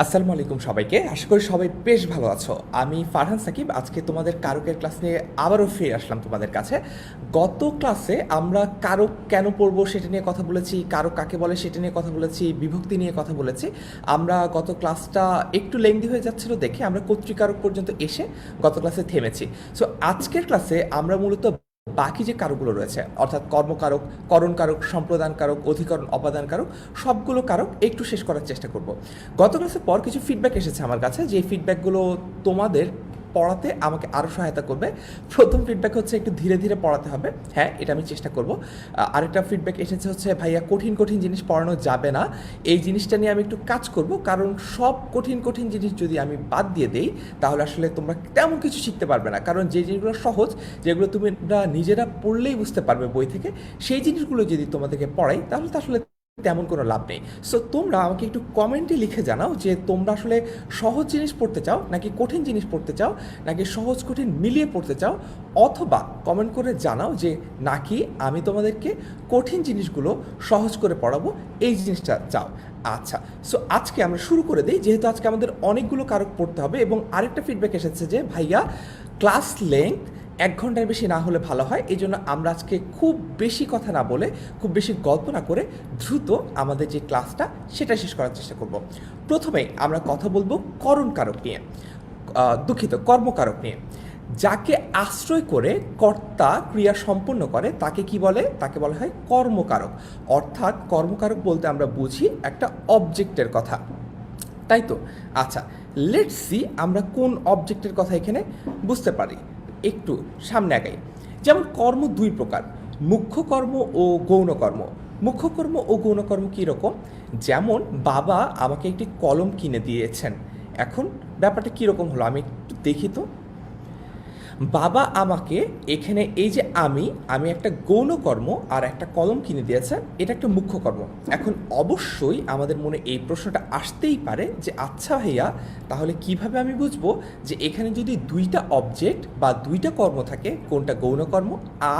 আসসালামু আলাইকুম সবাইকে। আশা করি সবাই বেশ ভালো আছো। আমি ফারহান সাকিব। আজকে তোমাদের কারকের ক্লাস নিয়ে আবারও ফিরে আসলাম তোমাদের কাছে। গত ক্লাসে আমরা কারক কেন পড়বো সেটা নিয়ে কথা বলেছি, কারক কাকে বলে সেটা নিয়ে কথা বলেছি, বিভক্তি নিয়ে কথা বলেছি। আমরা গত ক্লাসটা একটু লেংদি হয়ে যাচ্ছিল দেখে আমরা কর্তৃকারক পর্যন্ত এসে গত ক্লাসে থেমেছি। সো আজকের ক্লাসে আমরা মূলত বাকি যে কারকগুলো রয়েছে, অর্থাৎ কর্মকারক, করণকারক, সম্প্রদানকারক, অধিকরণ, অপাদানকারক, সবগুলো কারক একটু শেষ করার চেষ্টা করব। গত ক্লাসের পর কিছু ফিডব্যাক এসেছে আমার কাছে, যে ফিডব্যাকগুলো তোমাদের পড়াতে আমাকে আরও সহায়তা করবে। প্রথম ফিডব্যাক হচ্ছে একটু ধীরে ধীরে পড়াতে হবে। হ্যাঁ, এটা আমি চেষ্টা করব। আরেকটা ফিডব্যাক এসেছে হচ্ছে, ভাইয়া কঠিন কঠিন জিনিস পড়ানো যাবে না। এই জিনিসটা নিয়ে আমি একটু কাজ করব, কারণ সব কঠিন কঠিন জিনিস যদি আমি বাদ দিয়ে দেই তাহলে আসলে তোমরা তেমন কিছু শিখতে পারবে না। কারণ যে জিনিসগুলো সহজ, যেগুলো তোমরা নিজেরা পড়লেই বুঝতে পারবে বই থেকে, সেই জিনিসগুলো যদি তোমাদেরকে পড়াই তাহলে তো আসলে তেমন কোনো লাভ নেই। সো তোমরা আমাকে একটু কমেন্টে লিখে জানাও যে তোমরা আসলে সহজ জিনিস পড়তে চাও, নাকি কঠিন জিনিস পড়তে চাও, নাকি সহজ কঠিন মিলিয়ে পড়তে চাও, অথবা কমেন্ট করে জানাও যে নাকি আমি তোমাদেরকে কঠিন জিনিসগুলো সহজ করে পড়াবো, এই জিনিসটা চাও। আচ্ছা, সো আজকে আমরা শুরু করে দিই, যেহেতু আজকে আমাদের অনেকগুলো কারক পড়তে হবে। এবং আরেকটা ফিডব্যাক এসেছে যে ভাইয়া ক্লাস লেংথ 1 ঘন্টার বেশি না হলে ভালো হয়। এই জন্য আমরা আজকে খুব বেশি কথা না বলে, খুব বেশি গল্প না করে দ্রুত আমাদের যে ক্লাসটা সেটা শেষ করার চেষ্টা করব। প্রথমেই আমরা কথা বলবো করণকারক নিয়ে, কর্মকারক নিয়ে। যাকে আশ্রয় করে কর্তা ক্রিয়া সম্পন্ন করে তাকে কি বলে? তাকে বলা হয় কর্মকারক। অর্থাৎ কর্মকারক বলতে আমরা বুঝি একটা অবজেক্টের কথা, তাই তো? আচ্ছা, লেটস সি আমরা কোন অবজেক্টের কথা এখানে বুঝতে পারি। একটু সামনে আগাই। যেমন কর্ম দুই প্রকার, মুখ্য কর্ম ও গৌণ কর্ম। মুখ্য কর্ম ও গৌণ কর্ম কীরকম? যেমন বাবা আমাকে একটি কলম কিনে দিয়েছেন। এখন ব্যাপারটা কীরকম হলো আমি একটু দেখি তো। বাবা আমাকে, এখানে এই যে আমি একটা গৌণ কর্ম আর একটা কলম কিনে দিয়েছে, এটা একটা মুখ্য কর্ম। এখন অবশ্যই আমাদের মনে এই প্রশ্নটা আসতেই পারে যে আচ্ছা ভাইয়া, তাহলে কিভাবে আমি বুঝবো যে এখানে যদি দুইটা অবজেক্ট বা দুইটা কর্ম থাকে, কোনটা গৌণ কর্ম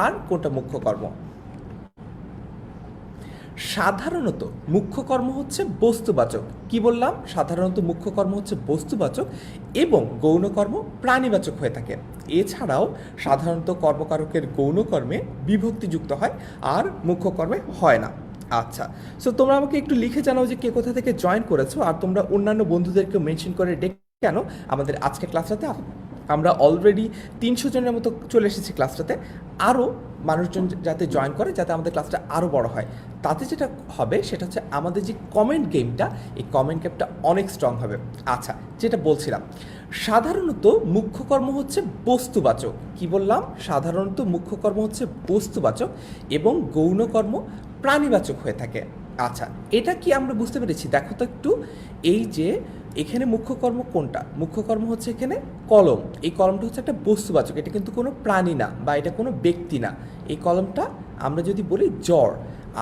আর কোনটা মুখ্য কর্ম? সাধারণত মুখ্য কর্ম হচ্ছে বস্তুবাচক। কি বললাম? সাধারণত মুখ্য কর্ম হচ্ছে বস্তুবাচক এবং গৌণ কর্ম প্রাণীবাচক হয়ে থাকে। এছাড়াও সাধারণত কর্মকারকের গৌণ কর্মে বিভক্তি যুক্ত হয় আর মুখ্য কর্মে হয় না। আচ্ছা, সো তোমরা আমাকে একটু লিখে জানাও যে কে কোথা থেকে জয়েন করেছো, আর তোমরা অন্যান্য বন্ধুদেরকেও মেনশন করে ডেকে কেন আমাদের আজকে ক্লাসটাতে। আমরা অলরেডি 300 জনের মতো চলে এসেছি ক্লাসটাতে। আরও মানুষজন যাতে জয়েন করে, যাতে আমাদের ক্লাসটা আরও বড় হয়। তাতে যেটা হবে সেটা হচ্ছে আমাদের যে কমেন্ট গেমটা, এই কমেন্ট গেমটা অনেক স্ট্রং হবে। আচ্ছা, যেটা বলছিলাম, সাধারণত মুখ্য কর্ম হচ্ছে বস্তুবাচক। কি বললাম? সাধারণত মুখ্য কর্ম হচ্ছে বস্তুবাচক এবং গৌণ কর্ম প্রাণীবাচক হয়ে থাকে। আচ্ছা, এটা কি আমরা বুঝতে পেরেছি? দেখো তো একটু, এই যে এখানে মুখ্য কর্ম কোনটা? মুখ্য কর্ম হচ্ছে এখানে কলম। এই কলমটা হচ্ছে একটা বস্তুবাচক, এটা কিন্তু কোনো প্রাণী না বা এটা কোনো ব্যক্তি না। এই কলমটা আমরা যদি বলি জ্বর।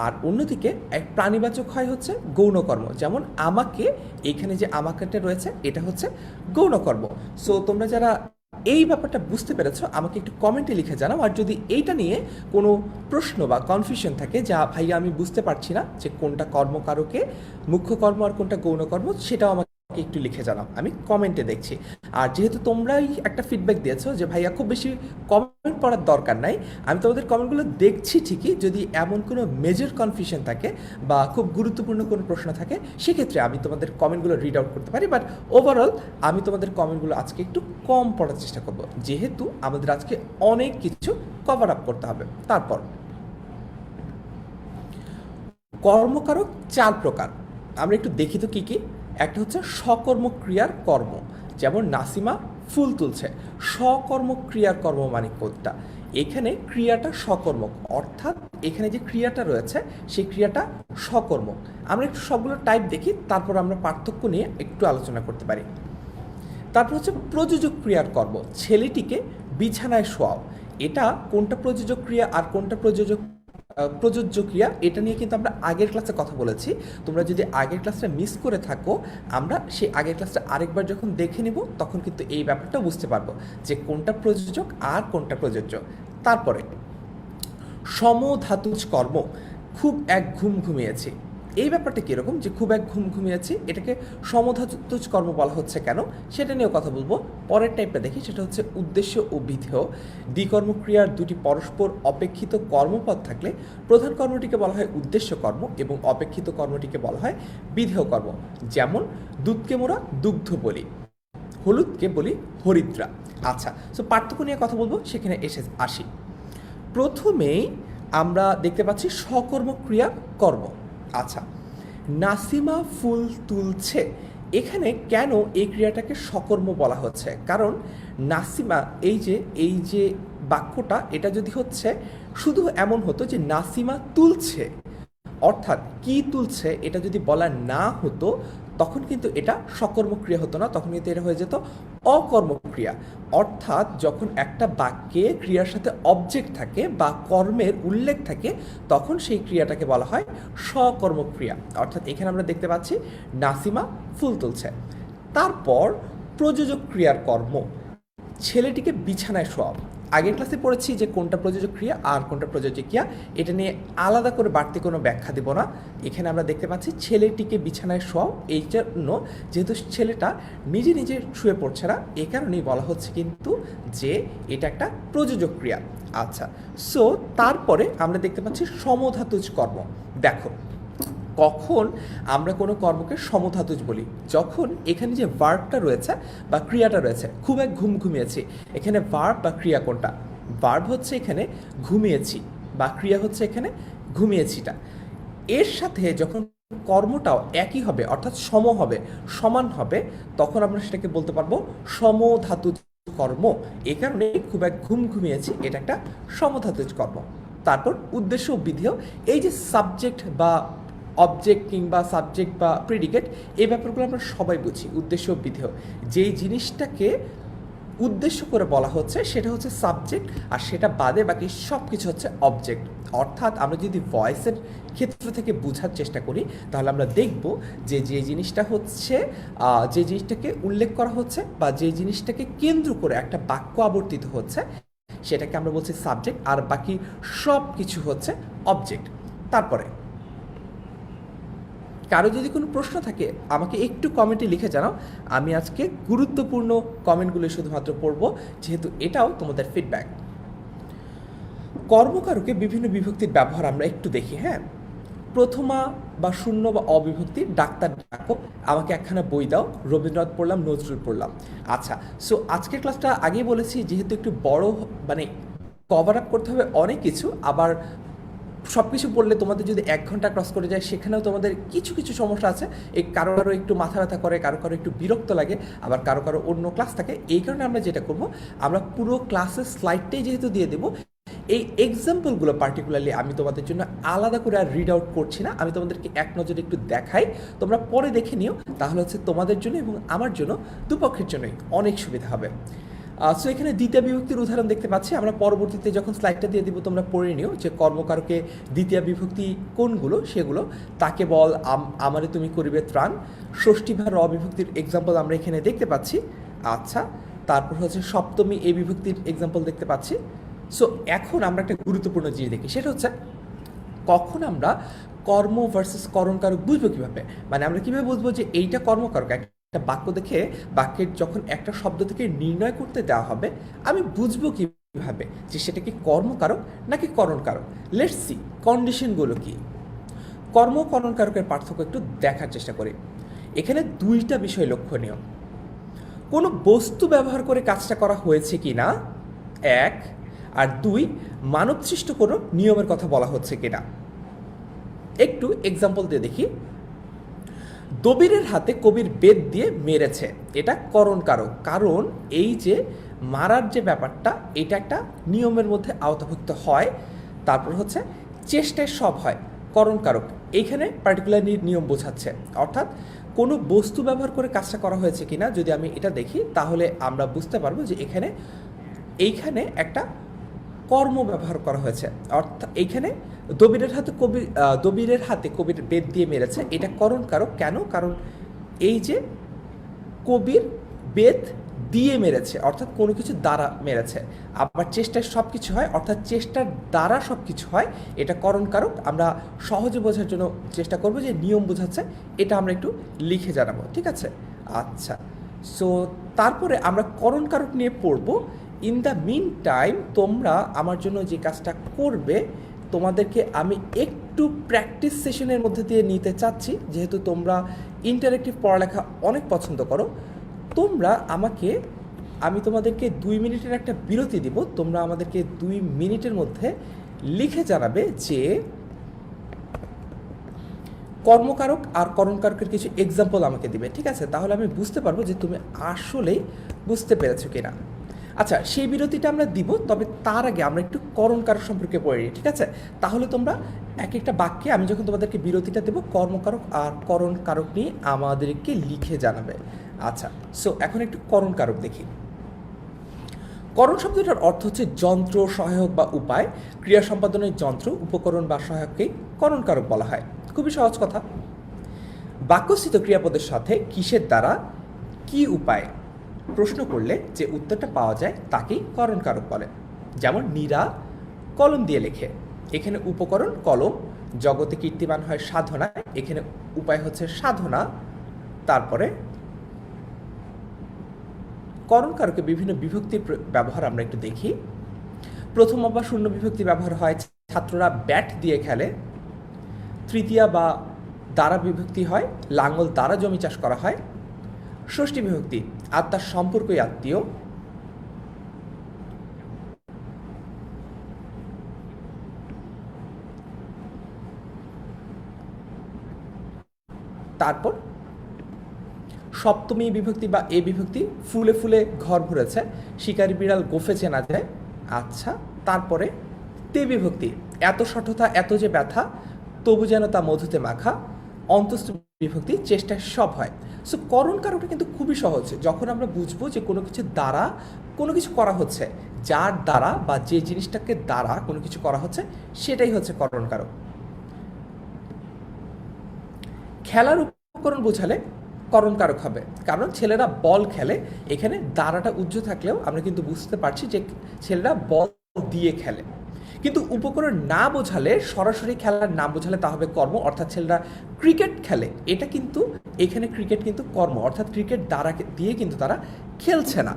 আর অন্যদিকে এক প্রাণীবাচক হয় হচ্ছে গৌণকর্ম। যেমন আমাকে, এখানে যে আমাকেটা রয়েছে এটা হচ্ছে গৌণকর্ম। সো তোমরা যারা এই ব্যাপারটা বুঝতে পেরেছো আমাকে একটু কমেন্টে লিখে জানাও। আর যদি এইটা নিয়ে কোনো প্রশ্ন বা কনফিউশন থাকে, যা ভাইয়া আমি বুঝতে পারছি না যে কোনটা কর্মকারকে মুখ্য কর্ম আর কোনটা গৌণকর্ম, সেটাও আমাকে একটু লিখে জানাও, আমি কমেন্টে দেখছি। আর যেহেতু তোমরাই একটা ফিডব্যাক দিয়েছো যে ভাইয়া খুব বেশি কমেন্ট পড়ার দরকার নাই, আমি তোমাদের কমেন্টগুলো দেখছি ঠিকই। যদি এমন কোনো মেজর কনফিউশন থাকে বা খুব গুরুত্বপূর্ণ কোনো প্রশ্ন থাকে, সেক্ষেত্রে আমি তোমাদের কমেন্টগুলো রিড আউট করতে পারি। বাট ওভারঅল আমি তোমাদের কমেন্টগুলো আজকে একটু কম পড়ার চেষ্টা করব, যেহেতু আমাদের আজকে অনেক কিছু কভার আপ করতে হবে। তারপর কর্মকারক 4 প্রকার, আমরা একটু দেখি তো কী কী। একটা হচ্ছে সকর্মক্রিয়ার কর্ম, যেমন নাসিমা ফুল তুলছে। সকর্মক্রিয়ার কর্ম মানে কোনটা? এখানে ক্রিয়াটা সকর্মক, অর্থাৎ এখানে যে ক্রিয়াটা রয়েছে সেই ক্রিয়াটা সকর্মক। আমরা একটু সবগুলো টাইপ দেখি, তারপর আমরা পার্থক্য নিয়ে একটু আলোচনা করতে পারি। তারপর হচ্ছে প্রযোজক ক্রিয়ার কর্ম, ছেলেটিকে বিছানায় শোয়াও। এটা কোনটা প্রযোজক ক্রিয়া আর কোনটা প্রযোজ্য ক্রিয়া, এটা নিয়ে কিন্তু আমরা আগের ক্লাসে কথা বলেছি। তোমরা যদি আগের ক্লাসটা মিস করে থাকো, আমরা সেই আগের ক্লাসটা আরেকবার যখন দেখে নেব তখন কিন্তু এই ব্যাপারটা বুঝতে পারবো যে কোনটা প্রযোজক আর কোনটা প্রযোজ্য। তারপরে সমধাতুজ কর্ম, খুব এক ঘুমিয়েছি। এই ব্যাপারটা কীরকম যে খুব এক ঘুম ঘুমিয়েছি, এটাকে সমধাতুজ কর্ম বলা হচ্ছে কেন সেটা নিয়েও কথা বলবো। পরের টাইপটা দেখি, সেটা হচ্ছে উদ্দেশ্য ও বিধেয়। দ্বিকর্মক্রিয়ার দুটি পরস্পর অপেক্ষিত কর্মপদ থাকলে প্রধান কর্মটিকে বলা হয় উদ্দেশ্য কর্ম এবং অপেক্ষিত কর্মটিকে বলা হয় বিধেয় কর্ম। যেমন দুধকে মোরা দুগ্ধ বলি, হলুদকে বলি হরিদ্রা। আচ্ছা, সো পার্থক্য নিয়ে কথা বলবো, সেখানে আসি। প্রথমেই আমরা দেখতে পাচ্ছি সকর্মক্রিয়া কর্ম। আচ্ছা, নাসিমা ফুল তুলছে, এখানে কেন এই ক্রিয়াটাকে সকর্ম বলা হচ্ছে? কারণ নাসিমা এই যে বাক্যটা, এটা যদি হচ্ছে শুধু এমন হতো যে নাসিমা তুলছে, অর্থাৎ কি তুলছে এটা যদি বলা না হতো তখন কিন্তু এটা সকর্মক্রিয়া হতো না, তখন কিন্তু এটা হয়ে যেত অকর্মক্রিয়া। অর্থাৎ যখন একটা বাক্যে ক্রিয়ার সাথে অবজেক্ট থাকে বা কর্মের উল্লেখ থাকে তখন সেই ক্রিয়াটাকে বলা হয় সকর্মক্রিয়া। অর্থাৎ এখানে আমরা দেখতে পাচ্ছি নাসিমা ফুল তুলছে। তারপর প্রযোজক ক্রিয়ার কর্ম, ছেলেটিকে বিছানায় শোয়াও। আগের ক্লাসে পড়েছি যে কোনটা প্রযোজক ক্রিয়া আর কোনটা প্রযোজক ক্রিয়া, এটা নিয়ে আলাদা করে বাড়তি কোনো ব্যাখ্যা দেব না। এখানে আমরা দেখতে পাচ্ছি ছেলেটিকে বিছানায় শোয়াও, এই জন্য যেহেতু ছেলেটা নিজে নিজে শুয়ে পড়ছে না, এই কারণেই বলা হচ্ছে কিন্তু যে এটা একটা প্রযোজক ক্রিয়া। আচ্ছা, সো তারপরে আমরা দেখতে পাচ্ছি সমধাতুজ কর্ম। দেখো, কখন আমরা কোনো কর্মকে সমধাতুজ বলি? যখন এখানে যে ভার্বটা রয়েছে বা ক্রিয়াটা রয়েছে, খুব এক ঘুম ঘুমিয়েছি, এখানে ভার্ব বা ক্রিয়া কোনটা? ভার্ব হচ্ছে এখানে ঘুমিয়েছি বা ক্রিয়া হচ্ছে এখানে ঘুমিয়েছিটা। এর সাথে যখন কর্মটাও একই হবে অর্থাৎ সম হবে, সমান হবে, তখন আমরা সেটাকে বলতে পারবো সমধাতুজ কর্ম। এই কারণে খুব এক ঘুম ঘুমিয়েছি এটা একটা সমধাতুজ কর্ম। তারপর উদ্দেশ্য ও বিধেয়, এই যে সাবজেক্ট বা অবজেক্ট কিংবা সাবজেক্ট বা প্রেডিকেট, এই ব্যাপারগুলো আমরা সবাই বুঝি। উদ্দেশ্য বিধেয়, যেই জিনিসটাকে উদ্দেশ্য করে বলা হচ্ছে সেটা হচ্ছে সাবজেক্ট, আর সেটা বাদে বাকি সব কিছু হচ্ছে অবজেক্ট। অর্থাৎ আমরা যদি ভয়েসের ক্ষেত্র থেকে বোঝার চেষ্টা করি তাহলে আমরা দেখব যে যে জিনিসটা হচ্ছে, যে জিনিসটাকে উল্লেখ করা হচ্ছে বা যে জিনিসটাকে কেন্দ্র করে একটা বাক্য আবর্তিত হচ্ছে সেটাকে আমরা বলছি সাবজেক্ট, আর বাকি সব কিছু হচ্ছে অবজেক্ট। তারপরে কারো যদি কোনো প্রশ্ন থাকে আমাকে একটু কমেন্টে লিখে জানাও, আমি আজকে গুরুত্বপূর্ণ কমেন্টগুলো শুধুমাত্র পড়ব, যেহেতু এটাও তোমাদের ফিডব্যাক। কর্মকারকে বিভিন্ন বিভক্তির ব্যবহার আমরা একটু দেখি। হ্যাঁ, প্রথমা বা শূন্য বা অবিভক্তি, ডাক্তার ডাকো, আমাকে একখানা বই দাও, রবীন্দ্রনাথ পড়লাম, নজরুল পড়লাম। আচ্ছা, সো আজকের ক্লাসটা আগেই বলেছি যেহেতু একটু বড়, মানে কভার আপ করতে হবে অনেক কিছু, আবার সব কিছু পড়লে তোমাদের যদি 1 ঘন্টা ক্রস করে যায় সেখানেও তোমাদের কিছু কিছু সমস্যা আছে। এই কারো কারো একটু মাথা ব্যথা করে, কারো কারো একটু বিরক্ত লাগে, আবার কারো কারো অন্য ক্লাস থাকে। এই কারণে আমরা যেটা করব, আমরা পুরো ক্লাসের স্লাইডটাই যেহেতু দিয়ে দেবো, এই এক্সাম্পলগুলো পার্টিকুলারলি আমি তোমাদের জন্য আলাদা করে আর রিড আউট করছি না, আমি তোমাদেরকে এক নজরে একটু দেখাই, তোমরা পরে দেখে নিও, তাহলে হচ্ছে তোমাদের জন্য এবং আমার জন্য, দুপক্ষের জন্যই অনেক সুবিধা হবে। সো এখানে দ্বিতীয় বিভক্তির উদাহরণ দেখতে পাচ্ছি, আমরা পরবর্তীতে যখন স্লাইডটা দিয়ে দিব তোমরা পড়ে নিও যে কর্মকারকে দ্বিতীয় বিভক্তি কোনগুলো, সেগুলো তাকে বল, আমারে তুমি করিবে ত্রাণ, ষষ্ঠীভার অবিভক্তির এক্সাম্পল আমরা এখানে দেখতে পাচ্ছি। আচ্ছা, তারপর হচ্ছে সপ্তমী এই বিভক্তির এক্সাম্পল দেখতে পাচ্ছি। সো এখন আমরা একটা গুরুত্বপূর্ণ জিনিস দেখি, সেটা হচ্ছে কখন আমরা কর্ম ভার্সেস করণকারক বুঝবো কীভাবে? মানে আমরা কীভাবে বুঝবো যে এইটা কর্মকারক? একটা বাক্য দেখে বাক্যের যখন একটা শব্দ থেকে নির্ণয় করতে দেওয়া হবে, আমি বুঝবো কীভাবে যে সেটা কি কর্মকারক নাকি করণকারক? লেটস সি কন্ডিশনগুলো কি। কর্ম করণকারকের পার্থক্য একটু দেখার চেষ্টা করি। এখানে দুইটা বিষয় লক্ষণীয়, কোনো বস্তু ব্যবহার করে কাজটা করা হয়েছে কি না, এক, আর দুই, মানবসৃষ্ট কোনো নিয়মের কথা বলা হচ্ছে কিনা। একটু এক্সাম্পল দিয়ে দেখি। দবিরের হাতে কবির বেত দিয়ে মেরেছে, এটা করণকারক, কারণ এই যে মারার যে ব্যাপারটা এটা একটা নিয়মের মধ্যে আওতাভুক্ত হয়। তারপর হচ্ছে চেষ্টায় সব হয়, করণকারক, এইখানে পার্টিকুলার নিয়ম বোঝাচ্ছে। অর্থাৎ কোনো বস্তু ব্যবহার করে কাজটা করা হয়েছে কিনা যদি আমি এটা দেখি তাহলে আমরা বুঝতে পারবো যে এইখানে একটা কর্ম ব্যবহার করা হয়েছে। অর্থাৎ এইখানে দবিরের হাতে কবির বেত দিয়ে মেরেছে, এটা করণকারক। কেন? কারণ এই যে কবির বেত দিয়ে মেরেছে অর্থাৎ কোনো কিছু দ্বারা মেরেছে। আবার চেষ্টায় সব কিছু হয় অর্থাৎ চেষ্টার দ্বারা সব কিছু হয়, এটা করণ কারক। আমরা সহজে বোঝার জন্য চেষ্টা করব যে নিয়ম বোঝাচ্ছে, এটা আমরা একটু লিখে জানাবো, ঠিক আছে? আচ্ছা, সো তারপরে আমরা করণ কারক নিয়ে পড়ব। ইন দ্য মিন টাইম তোমরা আমার জন্য যে কাজটা করবে, তোমাদেরকে আমি একটু প্র্যাকটিস সেশনের মধ্যে দিয়ে নিতে চাচ্ছি, যেহেতু তোমরা ইন্টারেক্টিভ পড়ালেখা অনেক পছন্দ করো। তোমরা আমাকে, আমি তোমাদেরকে 2 মিনিটের একটা বিরতি দিব, তোমরা আমাদেরকে 2 মিনিটের মধ্যে লিখে জানাবে যে কর্মকারক আর করণকারকের কিছু এক্সাম্পল আমাকে দিবে, ঠিক আছে? তাহলে আমি বুঝতে পারবো যে তুমি আসলেই বুঝতে পেরেছো কিনা। আচ্ছা, সেই বিরতিটা আমরা দিব, তবে তার আগে আমরা একটু করণকারক সম্পর্কে পড়ে নিই, ঠিক আছে? তাহলে তোমরা এক একটা বাক্যে আমি যখন তোমাদেরকে বিরতিটা দেবো, কর্মকারক আর করণকারক নিয়ে আমাদেরকে লিখে জানাবে। আচ্ছা, সো এখন একটু করণকারক দেখি। করণ শব্দটার অর্থ হচ্ছে যন্ত্র, সহায়ক বা উপায়। ক্রিয়া সম্পাদনের যন্ত্র, উপকরণ বা সহায়ককেই করণকারক বলা হয়। খুবই সহজ কথা। বাক্যস্থিত ক্রিয়াপদের সাথে কিসের দ্বারা, কি উপায় প্রশ্ন করলে যে উত্তরটা পাওয়া যায় তাকেই করণকারক বলে। যেমন নীরা কলম দিয়ে লেখে, এখানে উপকরণ কলম। জগতে কীর্তিমান হয় সাধনায়, এখানে উপায় হচ্ছে সাধনা। তারপরে করণকারকে বিভিন্ন বিভক্তির ব্যবহার আমরা একটু দেখি। প্রথম বা শূন্য বিভক্তি ব্যবহার হয়, ছাত্ররা ব্যাট দিয়ে খেলে। তৃতীয়া বা দ্বারা বিভক্তি হয়, লাঙ্গল দ্বারা জমি চাষ করা হয়। ষষ্ঠী বিভক্তি, আত্মার সম্পর্কই আত্মীয়। তারপর সপ্তমী বিভক্তি বা এ বিভক্তি, ফুলে ফুলে ঘর ভরেছে, শিকারি বিড়াল গোফে চেনা যায়। আচ্ছা, তারপরে তে বিভক্তি, এত সঠতা এত যে ব্যথা, তবু যেন তা মধুতে মাখা। অন্তস্থ বিভক্তি, চেষ্টায় সব হয়। সো করণ কারকটা কিন্তু খুবই সহজ। যখন আমরা বুঝবো যে কোনো কিছু দ্বারা কোনো কিছু করা হচ্ছে, যার দ্বারা বা যে জিনিসটাকে দ্বারা কোনো কিছু করা হচ্ছে, সেটাই হচ্ছে করণ কারক। খেলার উপকরণ বোঝালে করণ কারক হবে, কারণ ছেলেরা বল খেলে। এখানে দ্বারাটা উজ্জ্ব থাকলেও আমরা কিন্তু বুঝতে পারছি যে ছেলেরা বল দিয়ে খেলে। কিন্তু উপকরণ না বোঝালে, সরাসরি খেলার নাম বোঝালে তা হবে কর্ম, অর্থাৎ ছেলেরা ক্রিকেট খেলে। এটা কিন্তু এখানে ক্রিকেট কিন্তু কর্ম, অর্থাৎ ক্রিকেট দ্বারা দিয়ে কিন্তু তারা খেলছে না।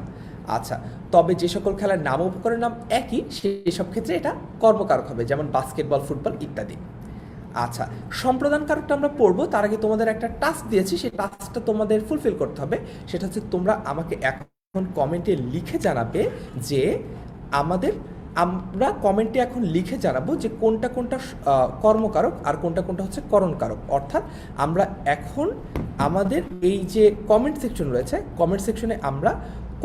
আচ্ছা, তবে যে সকল খেলার নাম উপকরণের নাম একই, সেসব ক্ষেত্রে এটা কর্মকারক হবে, যেমন বাস্কেটবল, ফুটবল ইত্যাদি। আচ্ছা, সম্প্রদান কারকটা আমরা পড়বো, তার আগে তোমাদের একটা টাস্ক দিয়েছি, সেই টাস্কটা তোমাদের ফুলফিল করতে হবে। সেটা হচ্ছে তোমরা আমাকে এখন কমেন্টে লিখে জানাবে যে আমাদের, আমরা কমেন্টে এখন লিখে জানাবো যে কোনটা কোনটা কর্মকারক আর কোনটা কোনটা হচ্ছে করণকারক। অর্থাৎ আমরা এখন আমাদের এই যে কমেন্ট সেকশন রয়েছে, কমেন্ট সেকশনে আমরা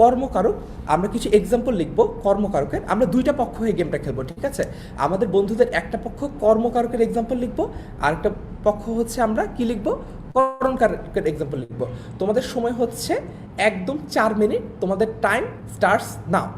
কর্মকারক, আমরা কিছু এক্সাম্পল লিখবো কর্মকারকের। আমরা দুইটা পক্ষ হয়ে গেমটা খেলবো, ঠিক আছে? আমাদের বন্ধুদের একটা পক্ষ কর্মকারকের এক্সাম্পল লিখবো, আর একটা পক্ষ হচ্ছে আমরা কি লিখবো, করণকারকের এক্সাম্পল লিখবো। তোমাদের সময় হচ্ছে একদম 4 মিনিট, তোমাদের টাইম স্টার্টস নাও।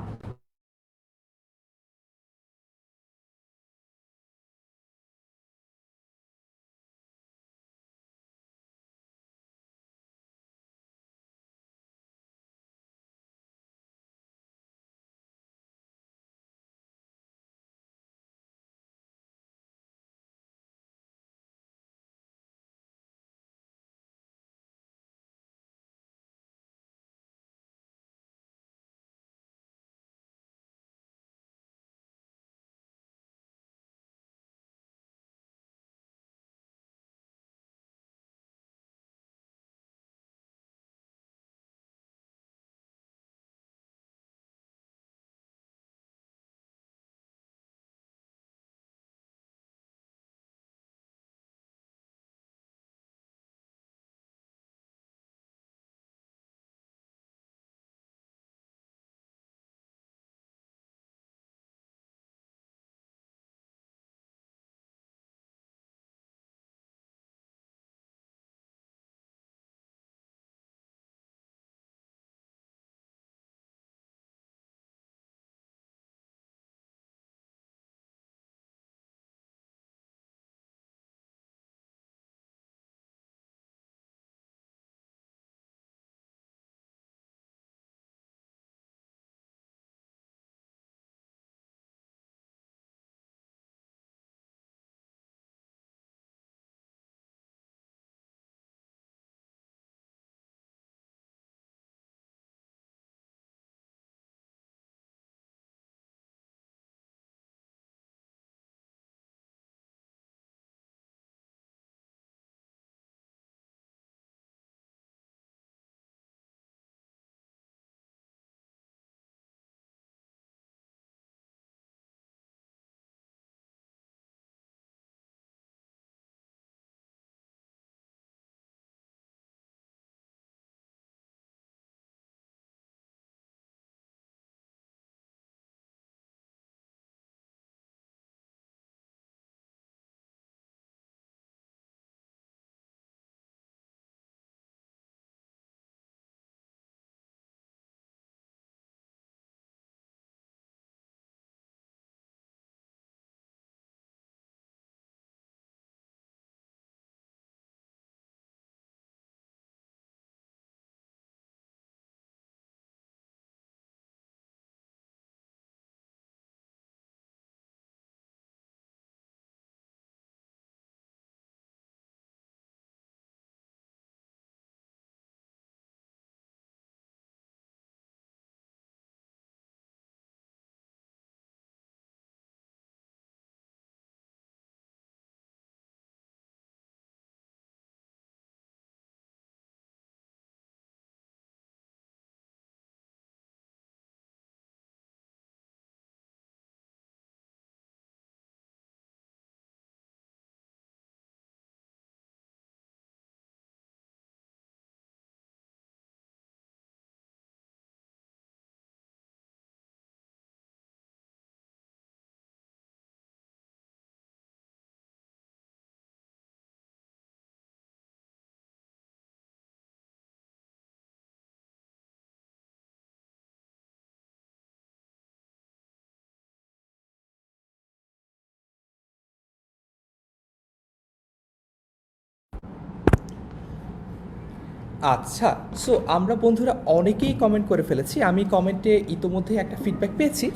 আচ্ছা, সো আমরা বন্ধুরা অনেকেই কমেন্ট করে ফেলেছি। আমি কমেন্টে ইতোমধ্যেই একটা ফিডব্যাক পেয়েছি।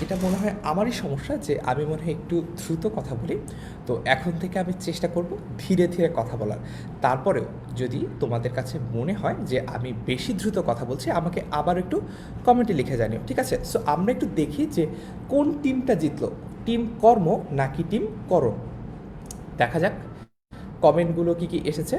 এটা মনে হয় আমারই সমস্যা যে আমি মনে হয় একটু দ্রুত কথা বলি। তো এখন থেকে আমি চেষ্টা করব ধীরে ধীরে কথা বলার। তারপরেও যদি তোমাদের কাছে মনে হয় যে আমি বেশি দ্রুত কথা বলছি, আমাকে আবার একটু কমেন্টে লিখে জানিও, ঠিক আছে? সো আমরা একটু দেখি যে কোন টিমটা জিতলো, টিম কর্ম নাকি টিম করণ। দেখা যাক কমেন্টগুলো কি কি এসেছে।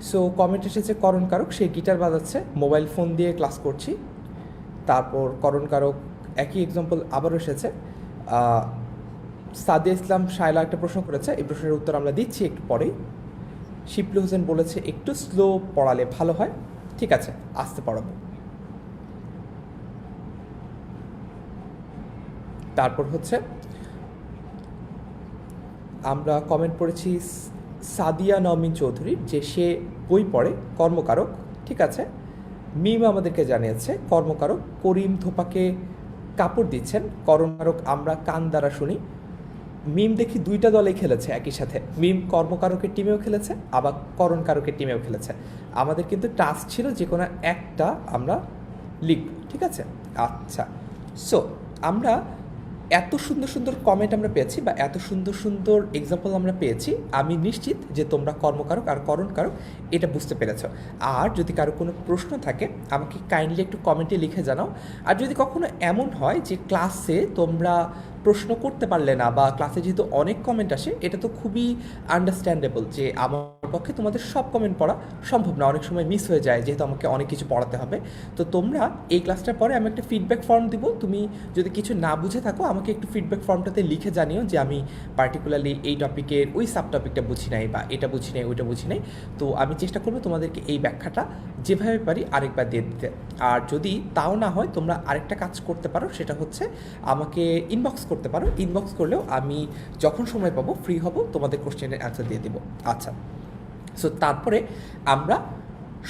সো কমেন্ট এসেছে করণ কারক, সে গিটার বাজাচ্ছে, মোবাইল ফোন দিয়ে ক্লাস করছি। তারপর করণ কারক একই এক্সাম্পল আবারও এসেছে। সাদিয়া ইসলাম শায়লা একটা প্রশ্ন করেছে, এই প্রশ্নের উত্তর আমরা দিচ্ছি একটু পরেই। শিবলু হোসেন বলেছে একটু স্লো পড়ালে ভালো হয়। ঠিক আছে, আস্তে পড়াবো। তারপর হচ্ছে আমরা কমেন্ট পড়েছি সাদিয়া নওমিন চৌধুরীর, যে সে বই পড়ে কর্মকারক। ঠিক আছে, মিম আমাদেরকে জানিয়েছে কর্মকারক করিম ধোপাকে কাপড় দিচ্ছেন, কর্মকারক আমরা কান দ্বারা শুনি। মিম দেখি দুইটা দলে খেলেছে একই সাথে, মিম কর্মকারকের টিমেও খেলেছে আবার করণকারকের টিমেও খেলেছে। আমাদের কিন্তু টাস্ক ছিল যে কোনো একটা আমরা লিখব, ঠিক আছে? আচ্ছা, সো আমরা এত সুন্দর সুন্দর কমেন্ট আমরা পেয়েছি বা এত সুন্দর সুন্দর এক্সাম্পল আমরা পেয়েছি, আমি নিশ্চিত যে তোমরা কর্মকারক আর করণকারক এটা বুঝতে পেরেছ। আর যদি কারো কোনো প্রশ্ন থাকে আমাকে কাইন্ডলি একটু কমেন্টে লিখে জানাও। আর যদি কখনো এমন হয় যে ক্লাসে তোমরা প্রশ্ন করতে পারলে না বা ক্লাসে যেহেতু অনেক কমেন্ট আসে, এটা তো খুবই আন্ডারস্ট্যান্ডেবল যে আমার পক্ষে তোমাদের সব কমেন্ট পড়া সম্ভব না, অনেক সময় মিস হয়ে যায় যেহেতু আমাকে অনেক কিছু পড়াতে হবে। তো তোমরা এই ক্লাসটার পরে আমি একটা ফিডব্যাক ফর্ম দিব, তুমি যদি কিছু না বুঝে থাকো আমাকে একটু ফিডব্যাক ফর্মটাতে লিখে জানিও যে আমি পার্টিকুলারলি এই টপিকের ওই সাব টপিকটা বুঝি নাই বা এটা বুঝি নাই ওইটা বুঝি নাই। তো আমি চেষ্টা করবো তোমাদেরকে এই ব্যাখ্যাটা যেভাবে পারি আরেকবার দিয়ে দিতে। আর যদি তাও না হয় তোমরা আরেকটা কাজ করতে পারো, সেটা হচ্ছে আমাকে ইনবক্স করতে পারো। ইনবক্স করলেও আমি যখন সময় পাবো ফ্রি হব তোমাদের কোশ্চেনের অ্যান্সার দিয়ে দেবো। আচ্ছা, সো তারপরে আমরা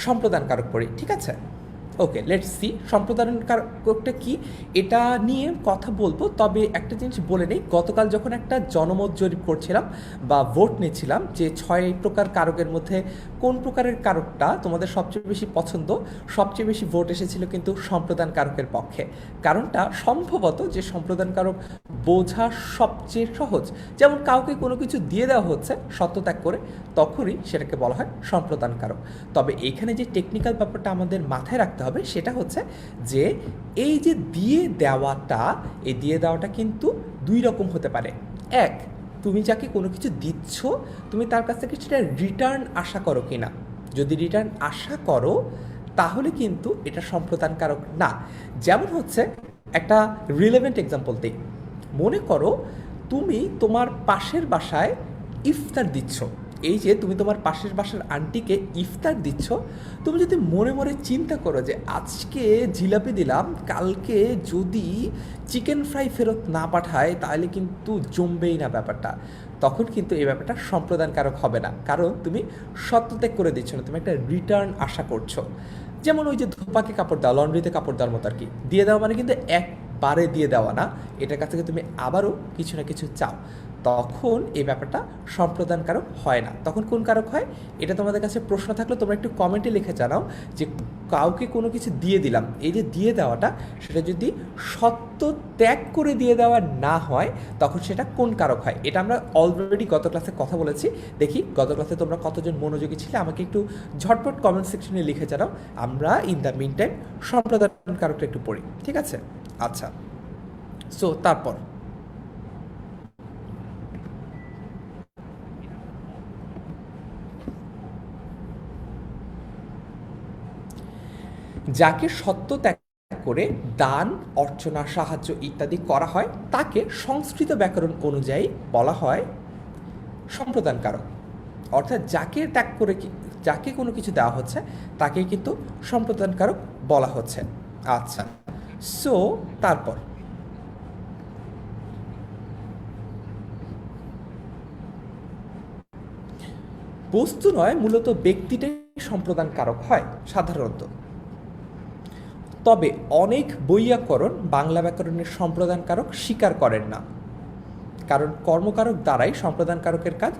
সম্প্রদান কারক পড়ি, ঠিক আছে? ওকে, লেটস সি সম্প্রদান কারকটা কি এটা নিয়ে কথা বলবো। তবে একটা জিনিস বলে নেই, গতকাল যখন একটা জনমত জরিপ করছিলাম বা ভোট নিচ্ছিলাম যে 6 প্রকার কারকের মধ্যে কোন প্রকারের কারকটা তোমাদের সবচেয়ে বেশি পছন্দ, সবচেয়ে বেশি ভোট এসেছিল কিন্তু সম্প্রদান কারকের পক্ষে। কারণটা সম্ভবত যে সম্প্রদান কারক বোঝা সবচেয়ে সহজ। যেমন কাউকে কোনো কিছু দিয়ে দেওয়া হচ্ছে সত্যত্যাগ করে, তখনই সেটাকে বলা হয় সম্প্রদান কারক। তবে এখানে যে টেকনিক্যাল ব্যাপারটা আমাদের মাথায় রাখতে হবে সেটা হচ্ছে যে এই যে দিয়ে দেওয়াটা, এই দিয়ে দেওয়াটা কিন্তু দুই রকম হতে পারে। এক, তুমি যাকে কোনো কিছু দিচ্ছ তুমি তার কাছ থেকে সেটা রিটার্ন আশা করো কি না। যদি রিটার্ন আশা করো তাহলে কিন্তু এটা সম্প্রদান কারক না। যেমন হচ্ছে একটা রিলেভেন্ট এক্সাম্পল দিই। মনে করো তুমি তোমার পাশের বাসায় ইফতার দিচ্ছ, এই যে তুমি তোমার পাশের বাসার আন্টিকে ইফতার দিচ্ছ, তুমি যদি মনে মনে চিন্তা করো যে আজকে জিলাপি দিলাম, কালকে যদি চিকেন ফ্রাই ফেরত না পাঠায় তাহলে কিন্তু জমবেই না ব্যাপারটা, তখন কিন্তু এই ব্যাপারটা সম্প্রদানকারক হবে না, কারণ তুমি সত্যত্যাগ করে দিচ্ছ না, তুমি একটা রিটার্ন আশা করছো। যেমন ওই যে ধোপাকে কাপড় দেওয়া, লন্ড্রিতে কাপড় দেওয়ার মতো আর কি। দিয়ে দেওয়া মানে কিন্তু একবারে দিয়ে দেওয়া না, এটার কাছ থেকে তুমি আবারও কিছু না কিছু চাও, তখন এই ব্যাপারটা সম্প্রদানকারক হয় না। তখন কোন কারক হয়, এটা তোমাদের কাছে প্রশ্ন থাকলে তোমরা একটু কমেন্টে লিখে জানাও যে কাউকে কোনো কিছু দিয়ে দিলাম, এই যে দিয়ে দেওয়াটা সেটা যদি সত্য ত্যাগ করে দিয়ে দেওয়া না হয় তখন সেটা কোন কারক হয়। এটা আমরা অলরেডি গত ক্লাসে কথা বলেছি। দেখি গত ক্লাসে তোমরা কতজন মনোযোগী ছিলে আমাকে একটু ঝটপট কমেন্ট সেকশনে লিখে জানাও। আমরা ইন দ্য মিন টাইম সম্প্রদান কারকটা একটু পড়ি, ঠিক আছে? আচ্ছা, সো তারপর যাকে সত্য ত্যাগ করে দান, অর্চনা, সাহায্য ইত্যাদি করা হয় তাকে সংস্কৃত ব্যাকরণ অনুযায়ী বলা হয় সম্প্রদানকারক। অর্থাৎ যাকে ত্যাগ করে যাকে কোনো কিছু দেওয়া হচ্ছে তাকেই কিন্তু সম্প্রদানকারক বলা হচ্ছে। আচ্ছা, সো তারপর বস্তু নয় মূলত ব্যক্তিটাই সম্প্রদানকারক হয় সাধারণত। তবে অনেক বৈয়াকরণ বাংলা ব্যাকরণের সম্প্রদানকারক স্বীকার করেন না। কারণ কর্মকারক দ্বারাই সম্প্রদানকারকের কাজ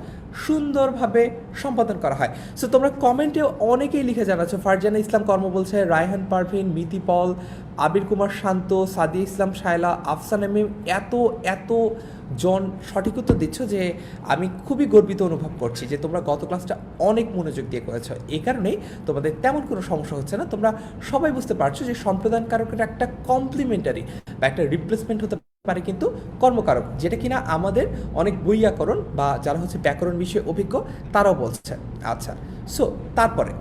সুন্দরভাবে সম্পাদন করা হয়। সো তোমরা কমেন্টে অনেকেই লিখে জানাচ্ছ, ফারজানা ইসলাম কর্ম বলছে, রায়হান পারভিন, মিতি পল, আবির কুমার শান্ত, সাদিয়া ইসলাম শায়লা, আফসানা মিম, এত এত জন সঠিক উত্তর দিচ্ছ যে আমি খুবই গর্বিত অনুভব করছি যে তোমরা গত ক্লাসটা অনেক মনোযোগ দিয়ে করেছো। এই কারণেই তোমাদের তেমন কোনো সমস্যা হচ্ছে না। তোমরা সবাই বুঝতে পারছো যে সম্প্রদানকারকের একটা কমপ্লিমেন্টারি বা একটা রিপ্লেসমেন্ট হতে পারে কিন্তু কর্মকারক, যেটা কিনা আমাদের অনেক বৈয়াকরণ বা যারা হচ্ছে ব্যাকরণ বিষয়ে অভিজ্ঞ তারাও বলছে। আচ্ছা, সো তারপরে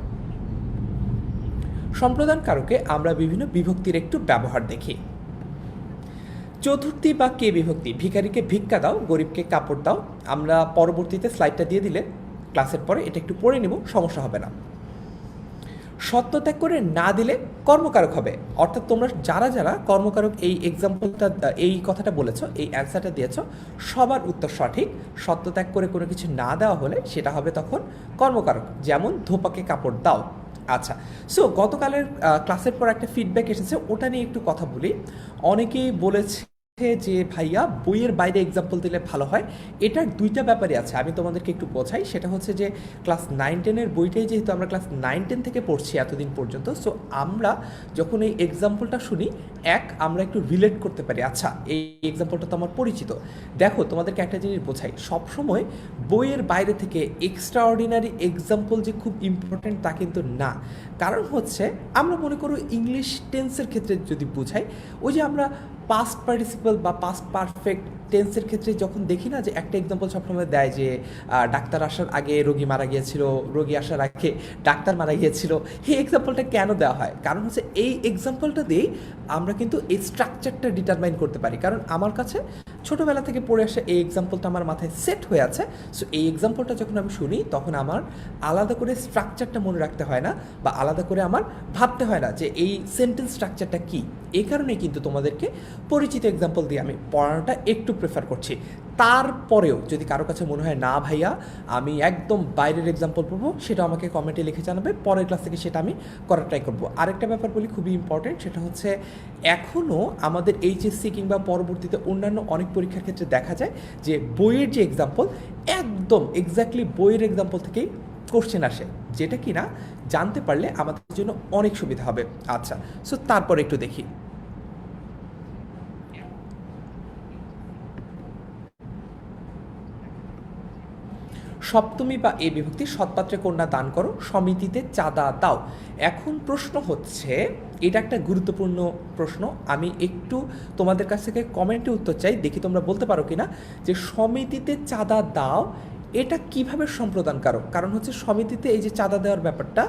সম্প্রদানকারকে আমরা বিভিন্ন বিভক্তির একটু ব্যবহার দেখি। চতুর্থী বা কে বিভক্তি, ভিখারিকে ভিক্ষা দাও, গরিবকে কাপড় দাও। আমরা পরবর্তীতে স্লাইডটা দিয়ে দিলে ক্লাসের পরে এটা একটু পড়ে নেব, সমস্যা হবে না। সত্য ত্যাগ করে না দিলে কর্মকারক হবে, অর্থাৎ তোমরা যারা যারা কর্মকারক এই এক্সাম্পলটা এই কথাটা বলেছো, এই অ্যান্সারটা দিয়েছো, সবার উত্তর সঠিক। সত্য ত্যাগ করে কোনো কিছু না দেওয়া হলে সেটা হবে তখন কর্মকারক, যেমন ধোপাকে কাপড় দাও। আচ্ছা, সো গতকালের ক্লাসের পর একটা ফিডব্যাক এসেছে, ওটা নিয়ে একটু কথা বলি। অনেকেই বলেছে যে ভাইয়া বইয়ের বাইরে এক্সাম্পল দিলে ভালো হয়। এটার দুইটা ব্যাপারই আছে, আমি তোমাদেরকে একটু বোঝাই। সেটা হচ্ছে যে ক্লাস 9-10-এর বইটাই যেহেতু আমরা ক্লাস 9-10 থেকে পড়ছি এতদিন পর্যন্ত, সো আমরা যখন এই এক্সাম্পলটা শুনি আমরা একটু রিলেট করতে পারি। আচ্ছা, এই এক্সাম্পলটা তো আমার পরিচিত। দেখো, তোমাদেরকে একটা জিনিস বোঝাই, সবসময় বইয়ের বাইরে থেকে এক্সট্রা অর্ডিনারি এক্সাম্পল যে খুব ইম্পর্টেন্ট তা কিন্তু না। কারণ হচ্ছে আমরা মনে করো ইংলিশ টেন্সের ক্ষেত্রে যদি বুঝাই, ওই যে আমরা পাস্ট পার্টিসিপল বা পাস্ট পারফেক্ট টেন্সের ক্ষেত্রে যখন দেখি না যে একটা এক্সাম্পল সবসময় দেয় যে ডাক্তার আসার আগে রোগী মারা গিয়েছিল, রোগী আসার আগে ডাক্তার মারা গিয়েছিল। এই এক্সাম্পলটা কেন দেওয়া হয়? কারণ হচ্ছে এই এক্সাম্পলটা দিয়েই আমরা কিন্তু এই স্ট্রাকচারটা ডিটারমাইন করতে পারি। কারণ আমার কাছে ছোটোবেলা থেকে পড়ে আসা এই এক্সাম্পলটা আমার মাথায় সেট হয়ে আছে। সো এই এক্সাম্পলটা যখন আমি শুনি তখন আমার আলাদা করে স্ট্রাকচারটা মনে রাখতে হয় না, বা আলাদা করে আমার ভাবতে হয় না যে এই সেন্টেন্স স্ট্রাকচারটা কী। এই কারণেই কিন্তু তোমাদেরকে পরিচিত এক্সাম্পল দিয়ে আমি পড়ানোটা একটু প্রেফার করছি। তারপরেও যদি কারো কাছে মনে হয় না ভাইয়া আমি একদম বাইরের এক্সাম্পল পড়বো, সেটা আমাকে কমেন্টে লিখে জানাবে, পরের ক্লাস থেকে সেটা আমি করার ট্রাই করবো। আরেকটা ব্যাপার বলি খুবই ইম্পর্টেন্ট, সেটা হচ্ছে এখনও আমাদের এইচএসসি কিংবা পরবর্তীতে অন্যান্য অনেক পরীক্ষার ক্ষেত্রে দেখা যায় যে বইয়ের যে এক্সাম্পল একদম এক্স্যাক্টলি বইয়ের এক্সাম্পল থেকেই কোশ্চেন আসে, যেটা কিনা জানতে পারলে আমাদের জন্য অনেক সুবিধা হবে। আচ্ছা, সো তারপর একটু দেখি। সপ্তমী বা এ বিভক্তি, সৎপাত্রে কন্যা দান করো, সমিতিতে চাঁদা দাও। এখন প্রশ্ন হচ্ছে, এটা একটা গুরুত্বপূর্ণ প্রশ্ন, আমি একটু তোমাদের কাছ থেকে কমেন্টে উত্তর চাই, দেখি তোমরা বলতে পারো কিনা যে সমিতিতে চাঁদা দাও এটা কিভাবে সম্প্রদানকারক। কারণ হচ্ছে সমিতিতে এই যে চাঁদা দেওয়ার ব্যাপারটা,